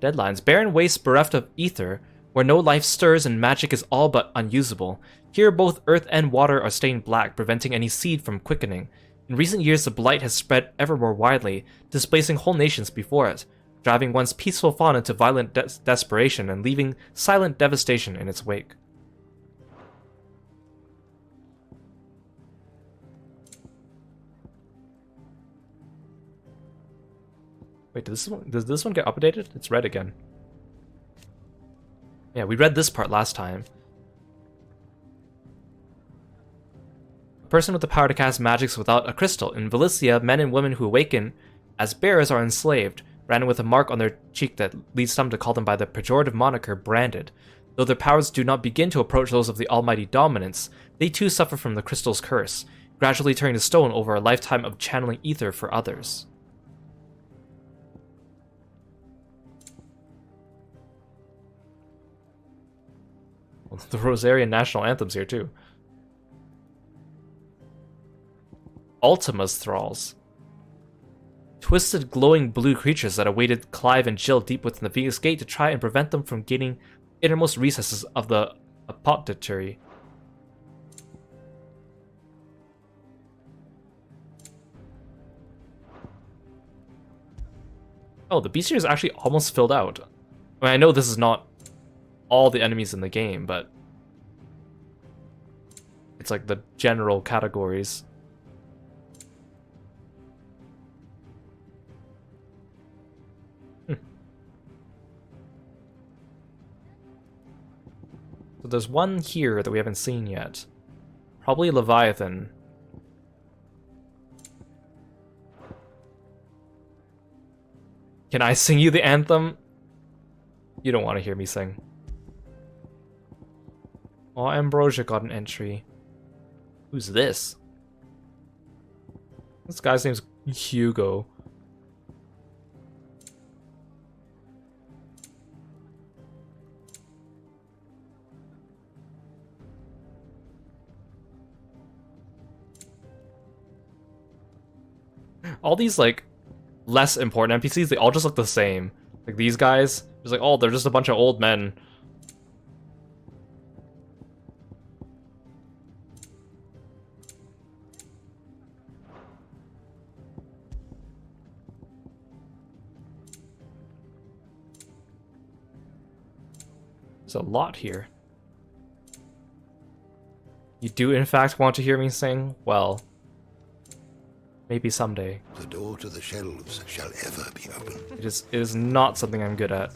Deadlines. Barren wastes bereft of ether, where no life stirs and magic is all but unusable. Here both earth and water are stained black, preventing any seed from quickening. In recent years, the blight has spread ever more widely, displacing whole nations before it, driving once peaceful fauna into violent desperation and leaving silent devastation in its wake. Wait, does this one get updated? It's red again. Yeah, we read this part last time. A person with the power to cast magics without a crystal. In Valicia, men and women who awaken as bearers are enslaved, branded with a mark on their cheek that leads some to call them by the pejorative moniker branded. Though their powers do not begin to approach those of the almighty dominance, they too suffer from the crystal's curse, gradually turning to stone over a lifetime of channeling ether for others. The Rosarian national anthem's here too. Ultima's thralls. Twisted, glowing blue creatures that awaited Clive and Jill deep within the Phoenix Gate to try and prevent them from gaining innermost recesses of the apothecary. Oh, the bestiary is actually almost filled out. I mean, I know this is not all the enemies in the game, but it's like the general categories. So there's one here that we haven't seen yet. Probably Leviathan. Can I sing you the anthem? You don't want to hear me sing. Oh, Ambrosia got an entry. Who's this? This guy's name's Hugo. All these, like, less important NPCs, they all just look the same. Like, these guys, it's like, oh, they're just a bunch of old men. There's a lot here. You do, in fact, want to hear me sing? Well, maybe someday. The door to the shelves shall ever be open. It is not something I'm good at.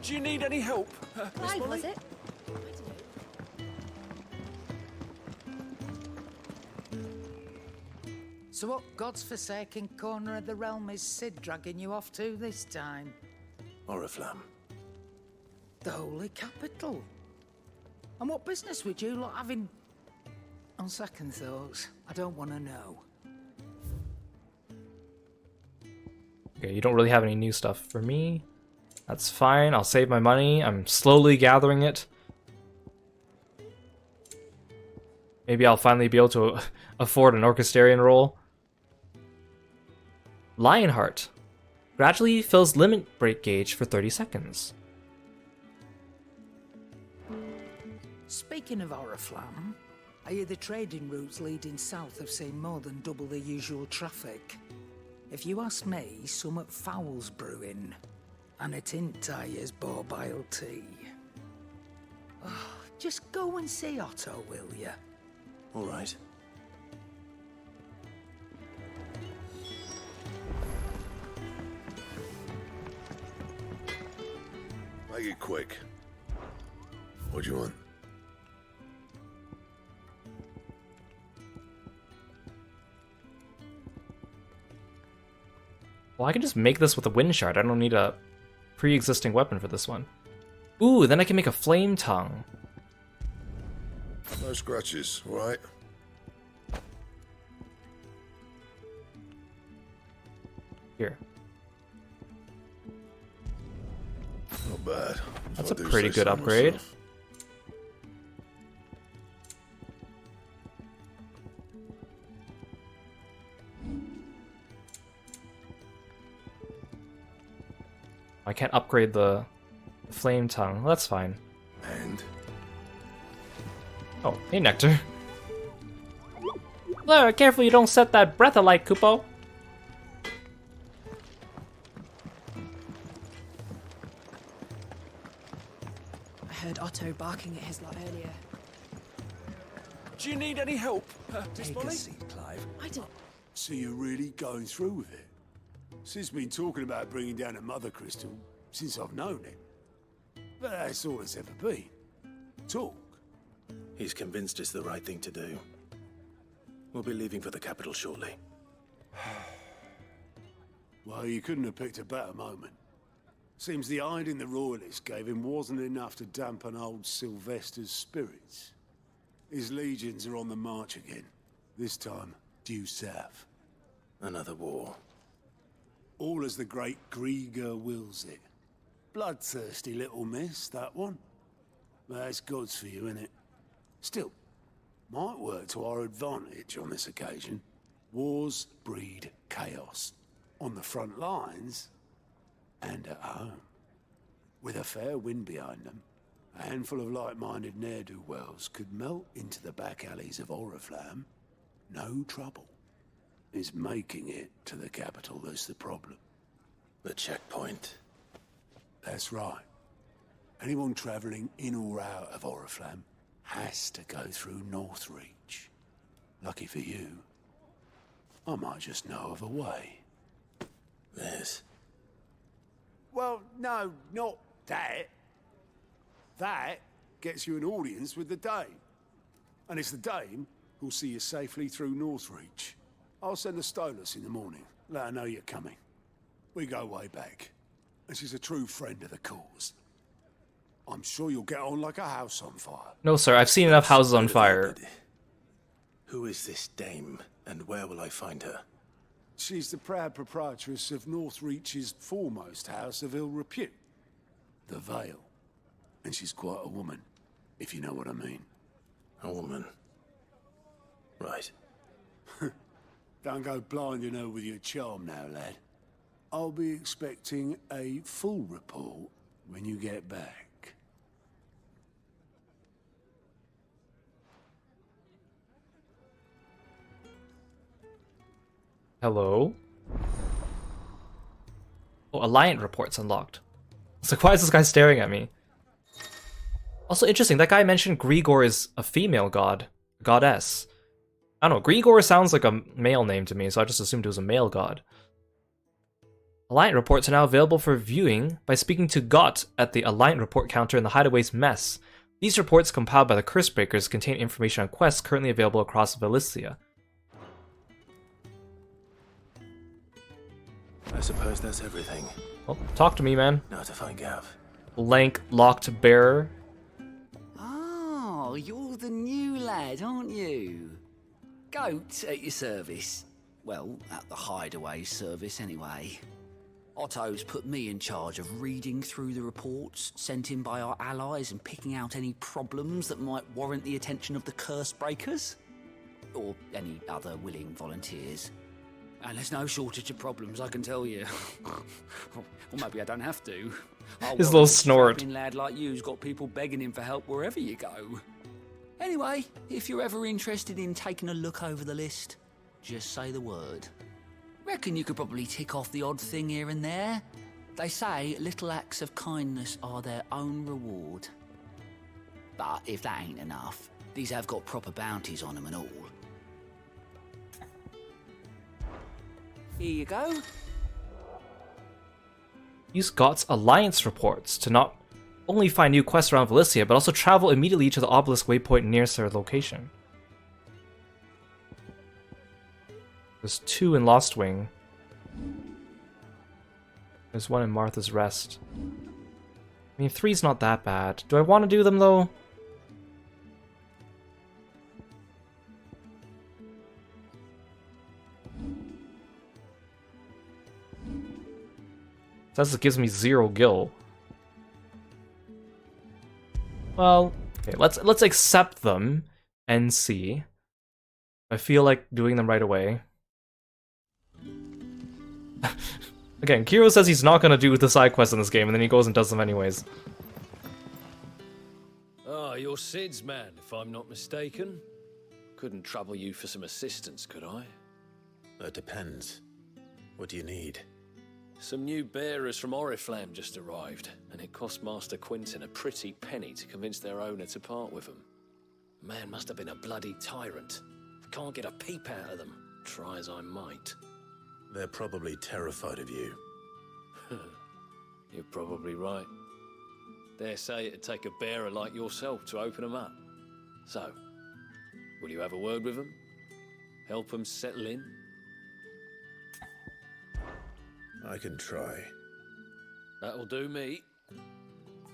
Do you need any help? Why was it? So what God's forsaken corner of the realm is Sid dragging you off to this time? Oriflamme. The Holy Capital. And what business would you lot having? On second thoughts, I don't want to know. Okay, you don't really have any new stuff for me. That's fine, I'll save my money. I'm slowly gathering it. Maybe I'll finally be able to afford an Orchestrion role. Lionheart. Gradually fills limit break gauge for 30 seconds. Speaking of Oriflamme, I hear the trading routes leading south have seen more than double the usual traffic. If you ask me, summat foul's brewing, and it ain't Tyre's borbile tea. Oh, just go and see Otto, will ya? All right. Make it quick. What do you want? Well, I can just make this with a wind shard. I don't need a pre-existing weapon for this one. Ooh, then I can make a flame tongue. No scratches, all right? Here. Not bad. That's a pretty good upgrade. I can't upgrade the flame tongue. Well, that's fine. And? Oh, hey Nectar. Careful you don't set that breath alight, Kupo. I heard Otto barking at his lot earlier. Do you need any help, Miss Take a Molly? seat, Clive. I don't... So you're really going through with it? Sis been talking about bringing down a mother crystal since I've known it. But that's all it's ever been. Talk. He's convinced it's the right thing to do. We'll be leaving for the capital shortly. Well, you couldn't have picked a better moment. Seems the hiding the royalists gave him wasn't enough to dampen old Sylvester's spirits. His legions are on the march again. This time, due south. Another war. All as the great Grieger wills it. Bloodthirsty little miss, that one. That's God's for you, innit? Still, might work to our advantage on this occasion. Wars breed chaos. On the front lines, and at home. With a fair wind behind them, a handful of like-minded ne'er-do-wells could melt into the back alleys of Oriflamme. No trouble. It's making it to the capital that's the problem. The checkpoint. That's right. Anyone travelling in or out of Oriflamme has to go through Northreach. Lucky for you, I might just know of a way. This? Well, no, not that. That gets you an audience with the Dame. And it's the Dame who'll see you safely through Northreach. I'll send the Stolas in the morning. Let her know you're coming. We go way back. And she's a true friend of the cause. I'm sure you'll get on like a house on fire. No, sir, I've seen enough houses on fire. Who is this Dame, and where will I find her? She's the proud proprietress of Northreach's foremost house of ill repute, the Vale. And she's quite a woman, if you know what I mean. A woman? Right. Don't go blinding her with your charm now, lad. I'll be expecting a full report when you get back. Hello? Oh, Alliant reports unlocked. It's like, why is this guy staring at me? Also interesting, that guy mentioned Grigor is a female god. Goddess. I don't know, Grigor sounds like a male name to me, so I just assumed it was a male god. Alliant reports are now available for viewing by speaking to Gott at the Alliant report counter in the Hideaway's mess. These reports, compiled by the Cursebreakers, contain information on quests currently available across Valicia. I suppose that's everything. Oh, talk to me, man. Now to find Gav. Lank locked bearer. Oh, you're the new lad, aren't you? Goat at your service. Well, at the Hideaway service, anyway. Otto's put me in charge of reading through the reports sent in by our allies and picking out any problems that might warrant the attention of the Cursebreakers. Or any other willing volunteers. And there's no shortage of problems, I can tell you. Or maybe I don't have to. His little snort. A lad like you's got people begging him for help wherever you go. Anyway, if you're ever interested in taking a look over the list, just say the word. Reckon you could probably tick off the odd thing here and there. They say little acts of kindness are their own reward. But if that ain't enough, these have got proper bounties on them and all. Here you go. Use Gott's Alliance reports to not only find new quests around Valicia, but also travel immediately to the obelisk waypoint nearest their location. There's 2 in Lost Wing. There's 1 in Martha's Rest. I mean, 3's not that bad. Do I want to do them, though? Says it gives me 0 gil. Well, okay, let's accept them and see. I feel like doing them right away. Again, Kiro says he's not gonna do the side quests in this game, and then he goes and does them anyways. Ah, you're Sid's man, if I'm not mistaken. Couldn't trouble you for some assistance, could I? That depends. What do you need? Some new bearers from Oriflamme just arrived, and it cost Master Quinton a pretty penny to convince their owner to part with them. Man must have been a bloody tyrant. Can't get a peep out of them, try as I might. They're probably terrified of you. You're probably right. Dare say it'd take a bearer like yourself to open them up. So, will you have a word with them? Help them settle in? I can try. That'll do me.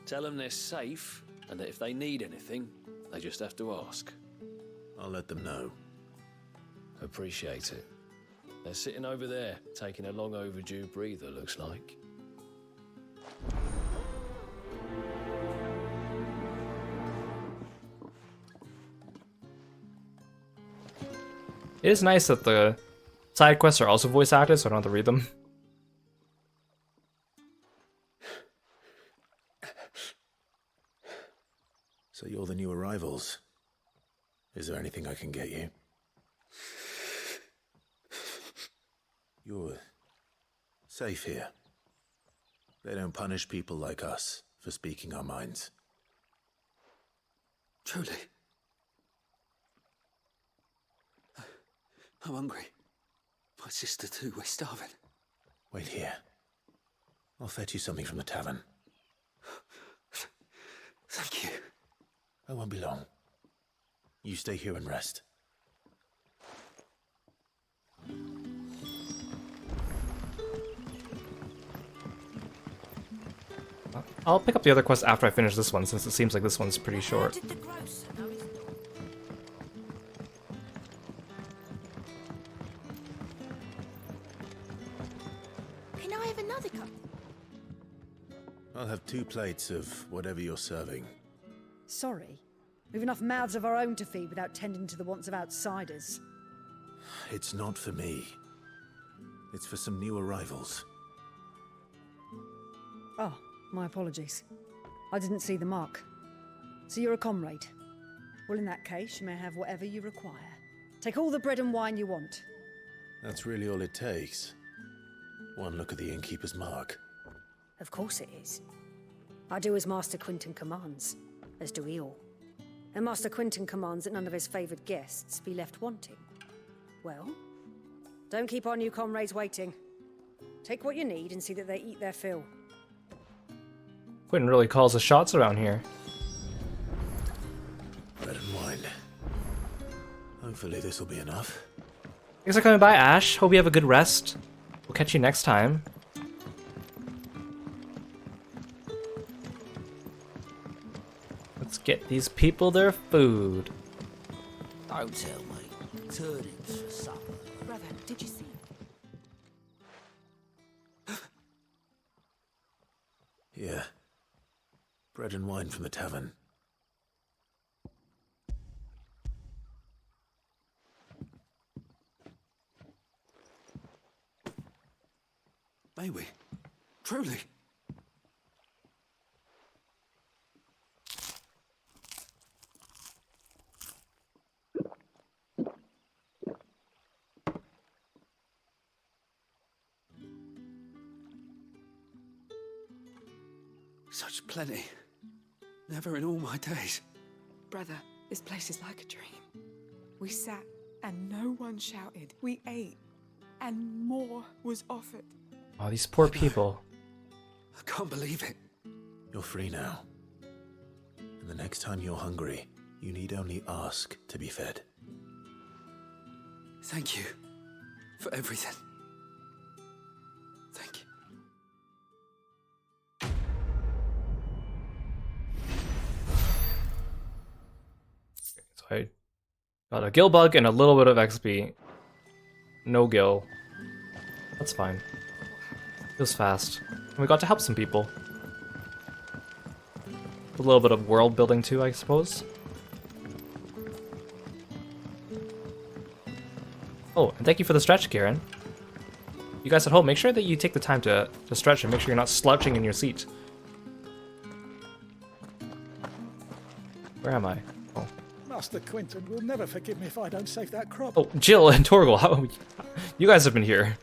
Tell them they're safe, and that if they need anything, they just have to ask. I'll let them know. Appreciate it. They're sitting over there, taking a long overdue breather, looks like. It is nice that the side quests are also voice acted, so I don't have to read them. So you're the new arrivals. Is there anything I can get you? You're safe here. They don't punish people like us for speaking our minds. Truly. I'm hungry. My sister too, we're starving. Wait here. I'll fetch you something from the tavern. Thank you. I won't be long. You stay here and rest. I'll pick up the other quest after I finish this one, since it seems like this one's pretty short. Can I have another cup? I'll have 2 plates of whatever you're serving. Sorry. We've enough mouths of our own to feed without tending to the wants of outsiders. It's not for me. It's for some new arrivals. Oh, my apologies. I didn't see the mark. So you're a comrade. Well, in that case, you may have whatever you require. Take all the bread and wine you want. That's really all it takes. One look at the innkeeper's mark. Of course it is. I do as Master Quinton commands, as do we all. And Master Quinton commands that none of his favoured guests be left wanting. Well, don't keep our new comrades waiting. Take what you need and see that they eat their fill. Quentin really calls the shots around here. Bread and wine. Hopefully this will be enough. Thanks for coming by, Ash. Hope you have a good rest. We'll catch you next time. Let's get these people their food. Don't tell me. Turnips for supper. Brother, did you see? Yeah. Bread and wine from the tavern. May we? Truly? Such plenty. Never in all my days. Brother, this place is like a dream. We sat and no one shouted. We ate and more was offered. Oh, these poor people. I can't believe it. You're free now. And the next time you're hungry, you need only ask to be fed. Thank you for everything. Thank you. So I got a gill bug and a little bit of XP. No gill. That's fine. It was fast. And we got to help some people. A little bit of world building too, I suppose. Oh, and thank you for the stretch, Kieran. You guys at home, make sure that you take the time to stretch and make sure you're not slouching in your seat. Where am I? Oh. Master Quinton will never forgive me if I don't save that crop. Oh, Jill and Torgal, how you guys have been here.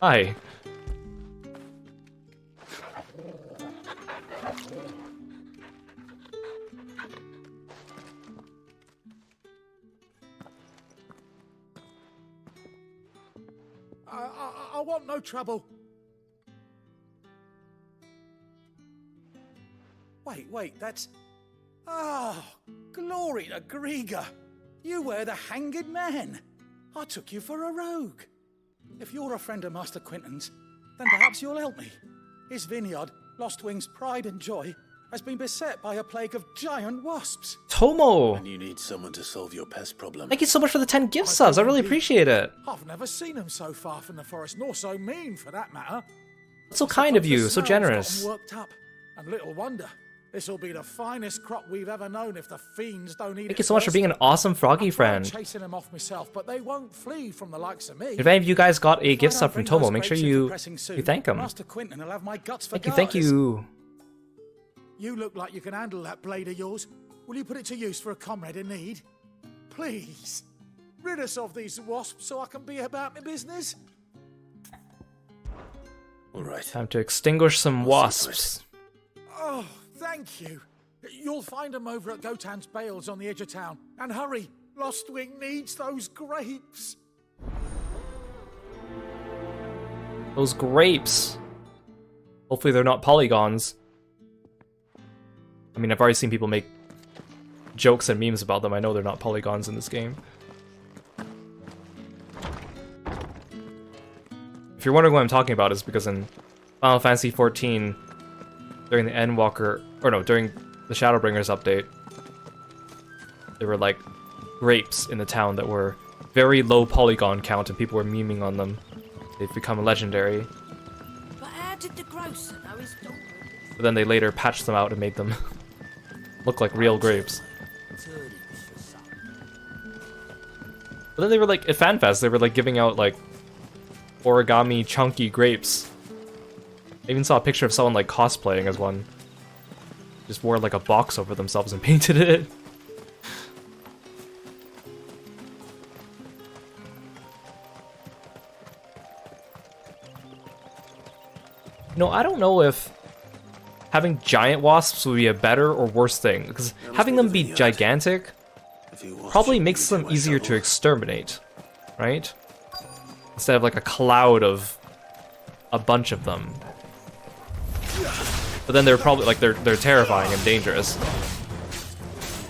Hi. I want no trouble. Wait, that's... Oh, glory to Griga. You were the hanged man. I took you for a rogue. If you're a friend of Master Quinton's, then perhaps you'll help me. His vineyard, Lostwing's pride and joy, has been beset by a plague of giant wasps. Tomo! And you need someone to solve your pest problem. Thank you so much for the 10 gift subs. I really appreciate it. I've never seen them so far from the forest, nor so mean, for that matter. That's so kind of you, so generous. Worked up, and little wonder. This'll be the finest crop we've ever known if the fiends don't eat it. Thank you so much for being an awesome froggy friend. Chasing them off myself, but they won't flee from the likes of me. If any of you guys got a gift sub from Tomo, make sure you thank him. Master Quinton will have my guts for Thank you. You look like you can handle that blade of yours. Will you put it to use for a comrade in need? Please, rid us of these wasps so I can be about my business. All right. Time to extinguish some wasps. Oh, thank you. You'll find them over at Gotan's Bales on the edge of town. And hurry, Lostwing needs those grapes. Those grapes. Hopefully they're not polygons. I mean, I've already seen people make jokes and memes about them. I know they're not polygons in this game. If you're wondering what I'm talking about, it's because in Final Fantasy XIV, during the Endwalker, or no, during the Shadowbringers update, there were like grapes in the town that were very low polygon count, and people were memeing on them. They've become legendary. But how did the grocer know his daughter? But then they later patched them out and made them look like real grapes. But then they were like, at FanFest, they were like giving out like origami chunky grapes. I even saw a picture of someone like cosplaying as one. Just wore like a box over themselves and painted it. No, I don't know if having giant wasps would be a better or worse thing, because having them be gigantic probably makes them easier to exterminate, right? Instead of like a cloud of a bunch of them. But then they're probably like they're terrifying and dangerous.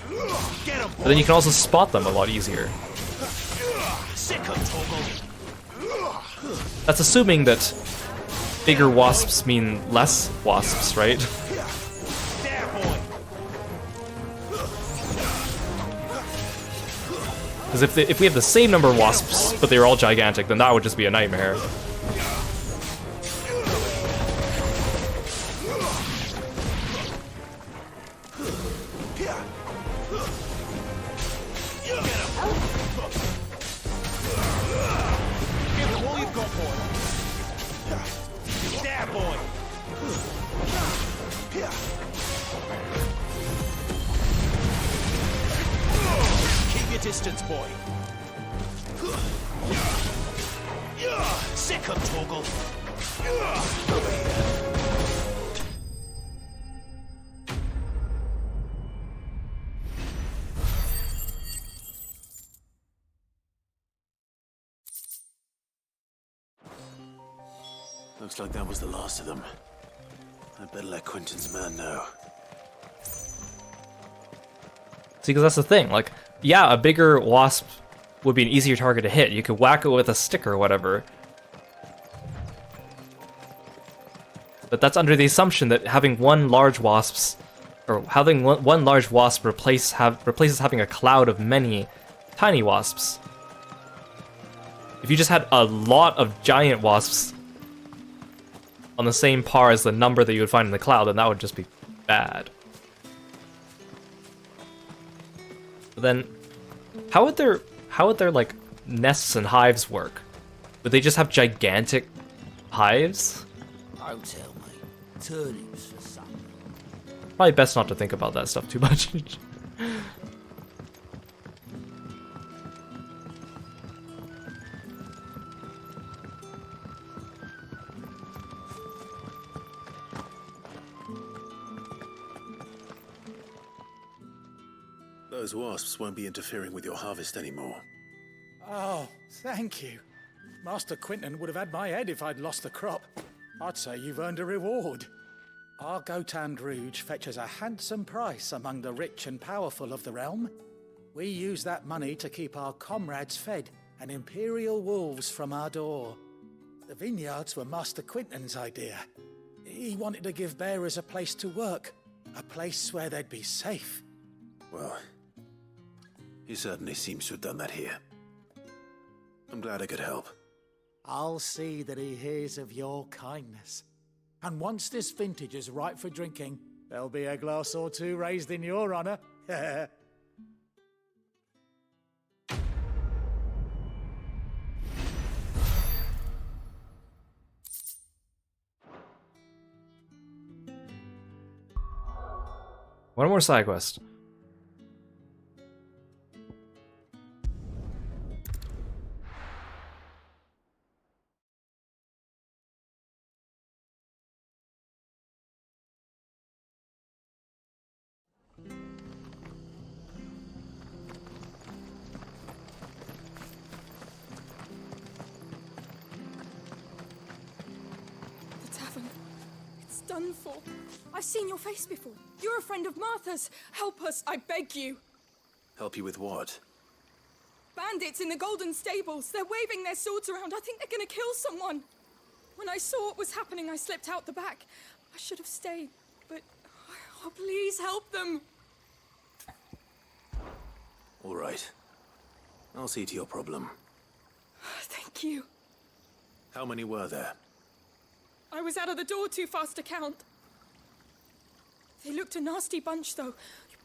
But then you can also spot them a lot easier. That's assuming that bigger wasps mean less wasps, right? Because if we have the same number of wasps, but they're all gigantic, then that would just be a nightmare. Distance, boy. Sick of Torgal. Looks like that was the last of them. I better let Quinton's man know. See, because that's the thing, like, yeah, a bigger wasp would be an easier target to hit. You could whack it with a stick or whatever. But that's under the assumption that having one large wasp replaces having a cloud of many tiny wasps. If you just had a lot of giant wasps on the same par as the number that you would find in the cloud, then that would just be bad. But then, how would their like nests and hives work? Would they just have gigantic hives? Oh, tell me. Turnips for supper. Probably best not to think about that stuff too much. Those wasps won't be interfering with your harvest anymore. Oh, thank you. Master Quinton would have had my head if I'd lost the crop. I'd say you've earned a reward. Our Gotand Rouge fetches a handsome price among the rich and powerful of the realm. We use that money to keep our comrades fed and imperial wolves from our door. The vineyards were Master Quinton's idea. He wanted to give bearers a place to work, a place where they'd be safe. Well, he certainly seems to have done that here. I'm glad I could help. I'll see that he hears of your kindness. And once this vintage is ripe for drinking, there'll be a glass or two raised in your honor. One more side quest. Done for. I've seen your face before. You're a friend of Martha's. Help us, I beg you. Help you with what? Bandits in the Golden Stables. They're waving their swords around. I think they're gonna kill someone. When I saw what was happening, I slipped out the back. I should have stayed, but oh, please help them. All right. I'll see to your problem. Thank you. How many were there? I was out of the door too fast to count. They looked a nasty bunch, though.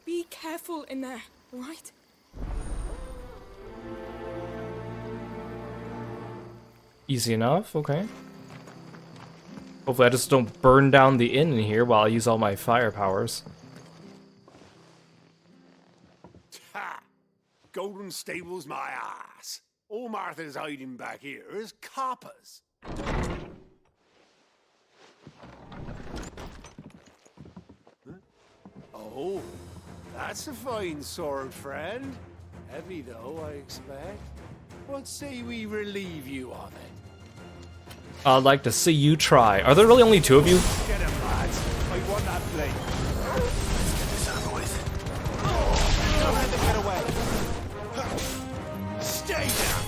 Be careful in there, all right? Easy enough, okay. Hopefully I just don't burn down the inn in here while I use all my fire powers. Ha! Golden Stables my ass. All Martha's hiding back here is coppers. Oh, that's a fine sword, friend. Heavy, though, I expect. What say we relieve you of it? I'd like to see you try. Are there really only two of you? Get him, lads. I want that blade. Let's get this over with. Don't let them get away. Stay down.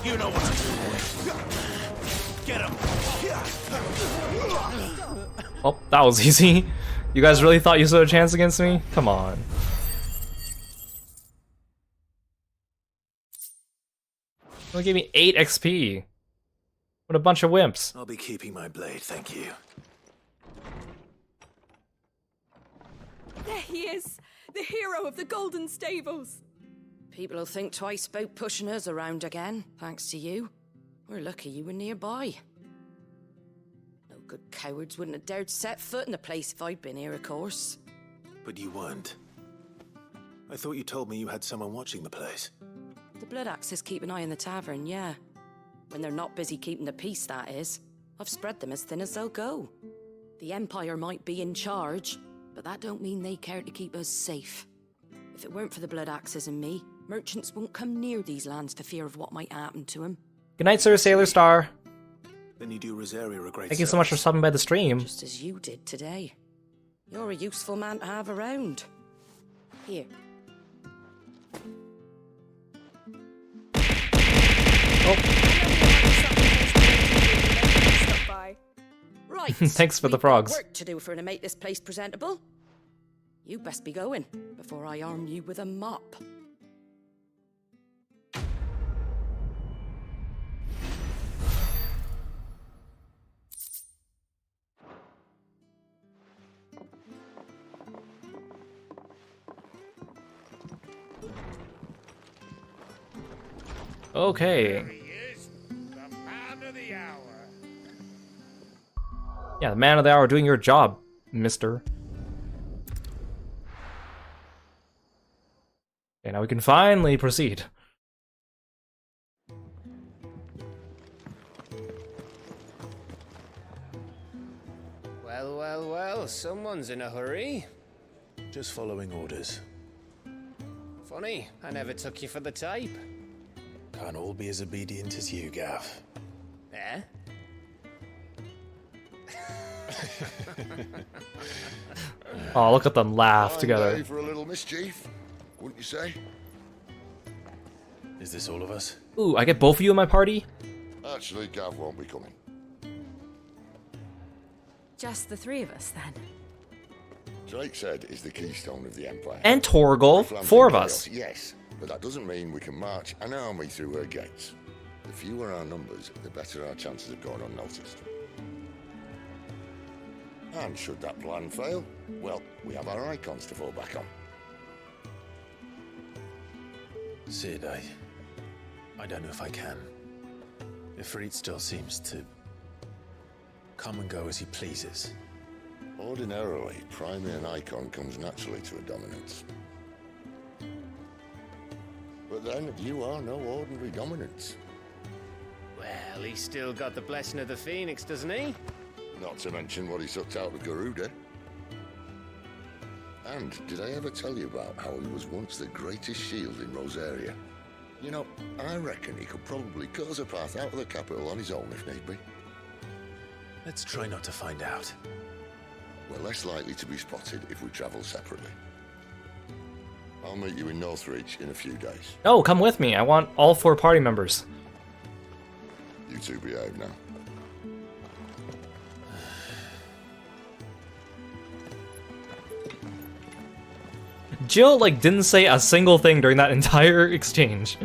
You know what to do. Get him. Oh, that was easy. You guys really thought you stood a chance against me? Come on. Only gave me 8 XP. What a bunch of wimps. I'll be keeping my blade, thank you. There he is, the hero of the Golden Stables. People will think twice about pushing us around again, thanks to you. We're lucky you were nearby. No good cowards wouldn't have dared set foot in the place if I'd been here, of course. But you weren't. I thought you told me you had someone watching the place. The Blood Axes keep an eye on the tavern, yeah. When they're not busy keeping the peace, that is. I've spread them as thin as they'll go. The Empire might be in charge, but that don't mean they care to keep us safe. If it weren't for the Blood Axes and me, merchants won't come near these lands for fear of what might happen to them. Good night, Sir Sailor Star. Then you do Rosaria a great Thank you so much for stopping by the stream. Just as you did today. You're a useful man to have around. Here. Right. Thanks for the we've got frogs. Work to do for to make this place presentable. You best be going before I arm you with a mop. Okay. Yeah, the man of the hour doing your job, mister. Okay, now we can finally proceed. Well, well, well, someone's in a hurry. Just following orders. Funny, I never took you for the type. Can't all be as obedient as you, Gav. Eh? Oh, look at them laugh Fine together. day for a little mischief, wouldn't you say? Is this all of us? Ooh, I get both of you in my party? Actually, Gav won't be coming. Just the three of us, then. Drake said is the keystone of the Empire. And Torgal, Flames 4 and of chaos, us. Yes, but that doesn't mean we can march an army through her gates. The fewer our numbers, the better our chances of going unnoticed. And should that plan fail, well, we have our icons to fall back on. Sid, I don't know if I can. Ifrit still seems to come and go as he pleases. Ordinarily, priming an icon comes naturally to a dominance. But then, you are no ordinary dominance. Well, he's still got the blessing of the Phoenix, doesn't he? Not to mention what he sucked out of Garuda. And did I ever tell you about how he was once the greatest shield in Rosaria? You know, I reckon he could probably cut us a path out of the capital on his own if need be. Let's try not to find out. We're less likely to be spotted if we travel separately. I'll meet you in Northreach in a few days. No, come with me. I want all 4 party members. You two behave now. Jill, like, didn't say a single thing during that entire exchange.